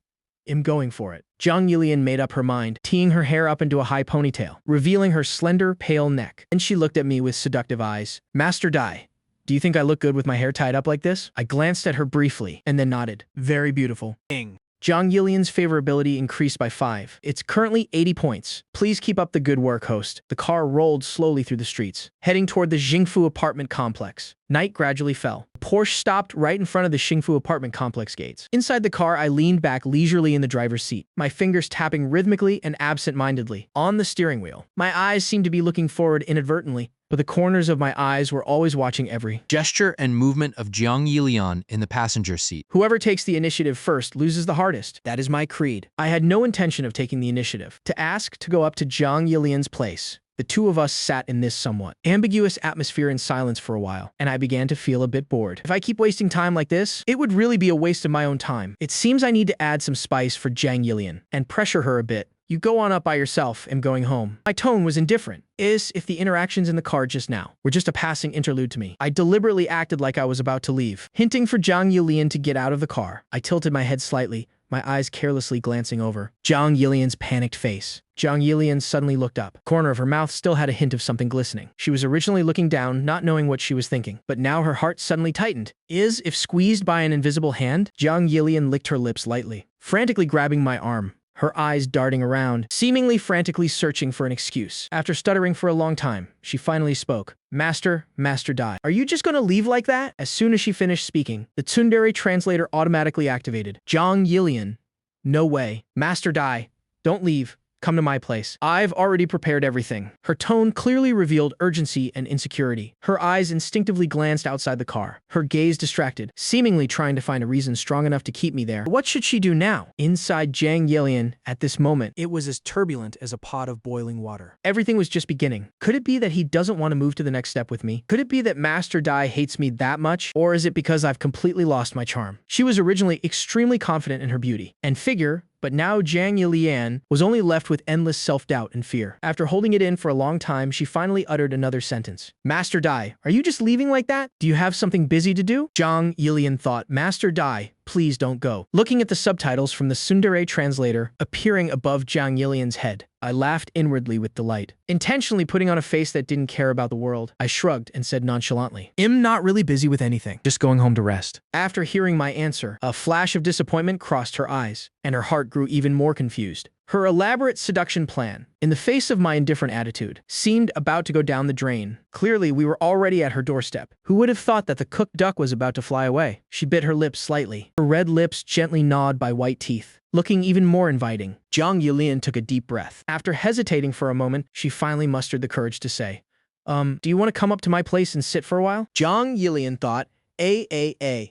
I'm going for it. Jiang Yilian made up her mind, teeing her hair up into a high ponytail, revealing her slender, pale neck. And she looked at me with seductive eyes. Master Dai, do you think I look good with my hair tied up like this? I glanced at her briefly, and then nodded. Very beautiful. Ding. Jiang Yilian's favorability increased by 5. It's currently 80 points. Please keep up the good work, host. The car rolled slowly through the streets, heading toward the Xingfu apartment complex. Night gradually fell. Porsche stopped right in front of the Xingfu apartment complex gates. Inside the car, I leaned back leisurely in the driver's seat, my fingers tapping rhythmically and absent-mindedly on the steering wheel. My eyes seemed to be looking forward inadvertently, but the corners of my eyes were always watching every gesture and movement of Jiang Yilian in the passenger seat. Whoever takes the initiative first loses the hardest. That is my creed. I had no intention of taking the initiative. To ask to go up to Jiang Yilian's place, the two of us sat in this somewhat ambiguous atmosphere in silence for a while, and I began to feel a bit bored. If I keep wasting time like this, it would really be a waste of my own time. It seems I need to add some spice for Jiang Yilian and pressure her a bit. You go on up by yourself. I'm going home. My tone was indifferent, as if the interactions in the car just now were just a passing interlude to me. I deliberately acted like I was about to leave, hinting for Jiang Yilian to get out of the car. I tilted my head slightly, my eyes carelessly glancing over Jiang Yilian's panicked face. Jiang Yilian suddenly looked up. The corner of her mouth still had a hint of something glistening. She was originally looking down, not knowing what she was thinking, but now her heart suddenly tightened. As if squeezed by an invisible hand, Jiang Yilian licked her lips lightly, frantically grabbing my arm, her eyes darting around, seemingly frantically searching for an excuse. After stuttering for a long time, she finally spoke. Master Dai, are you just gonna leave like that? As soon as she finished speaking, the tsundere translator automatically activated. Jiang Yilian, no way. Master Dai, don't leave. Come to my place. I've already prepared everything. Her tone clearly revealed urgency and insecurity. Her eyes instinctively glanced outside the car, her gaze distracted, seemingly trying to find a reason strong enough to keep me there. What should she do now? Inside Zhang Yilian, at this moment, it was as turbulent as a pot of boiling water. Everything was just beginning. Could it be that he doesn't want to move to the next step with me? Could it be that Master Dai hates me that much? Or is it because I've completely lost my charm? She was originally extremely confident in her beauty and figure, but now Zhang Yilian was only left with endless self-doubt and fear. After holding it in for a long time, she finally uttered another sentence. Master Dai, are you just leaving like that? Do you have something busy to do? Zhang Yilian thought, Master Dai, please don't go. Looking at the subtitles from the Tsundere translator appearing above Zhang Yilian's head, I laughed inwardly with delight. Intentionally putting on a face that didn't care about the world, I shrugged and said nonchalantly, I'm not really busy with anything, just going home to rest. After hearing my answer, a flash of disappointment crossed her eyes, and her heart grew even more confused. Her elaborate seduction plan, in the face of my indifferent attitude, seemed about to go down the drain. Clearly, we were already at her doorstep. Who would have thought that the cooked duck was about to fly away? She bit her lips slightly, her red lips gently gnawed by white teeth, looking even more inviting. Zhang Yilian took a deep breath. After hesitating for a moment, she finally mustered the courage to say, do you want to come up to my place and sit for a while? Zhang Yilian thought,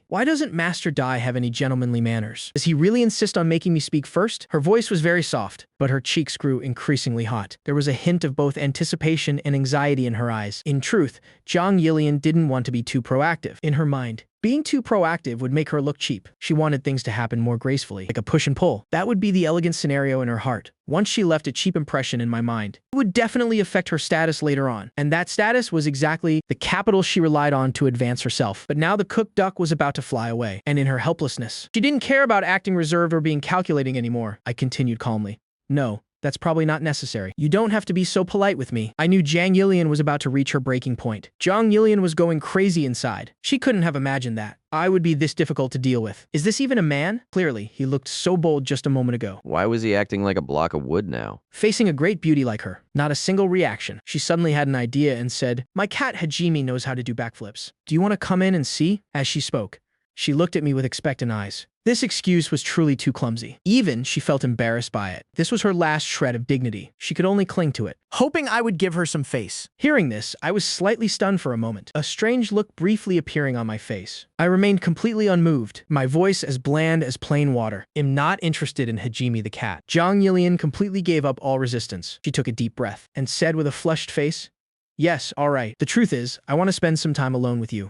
why doesn't Master Dai have any gentlemanly manners? Does he really insist on making me speak first? Her voice was very soft, but her cheeks grew increasingly hot. There was a hint of both anticipation and anxiety in her eyes. In truth, Zhang Yilian didn't want to be too proactive. In her mind, being too proactive would make her look cheap. She wanted things to happen more gracefully, like a push and pull. That would be the elegant scenario in her heart. Once she left a cheap impression in my mind, it would definitely affect her status later on. And that status was exactly the capital she relied on to advance herself. But now the cooked duck was about to fly away, and in her helplessness, she didn't care about acting reserved or being calculating anymore. I continued calmly. No. That's probably not necessary. You don't have to be so polite with me. I knew Zhang Yilian was about to reach her breaking point. Zhang Yilian was going crazy inside. She couldn't have imagined that I would be this difficult to deal with. Is this even a man? Clearly, he looked so bold just a moment ago. Why was he acting like a block of wood now? Facing a great beauty like her, not a single reaction. She suddenly had an idea and said, my cat Hajime knows how to do backflips. Do you want to come in and see? As she spoke, she looked at me with expectant eyes. This excuse was truly too clumsy. Even she felt embarrassed by it. This was her last shred of dignity. She could only cling to it, hoping I would give her some face. Hearing this, I was slightly stunned for a moment, a strange look briefly appearing on my face. I remained completely unmoved, my voice as bland as plain water. I'm not interested in Hajime the cat. Zhang Yilian completely gave up all resistance. She took a deep breath and said with a flushed face, yes, all right. The truth is, I want to spend some time alone with you.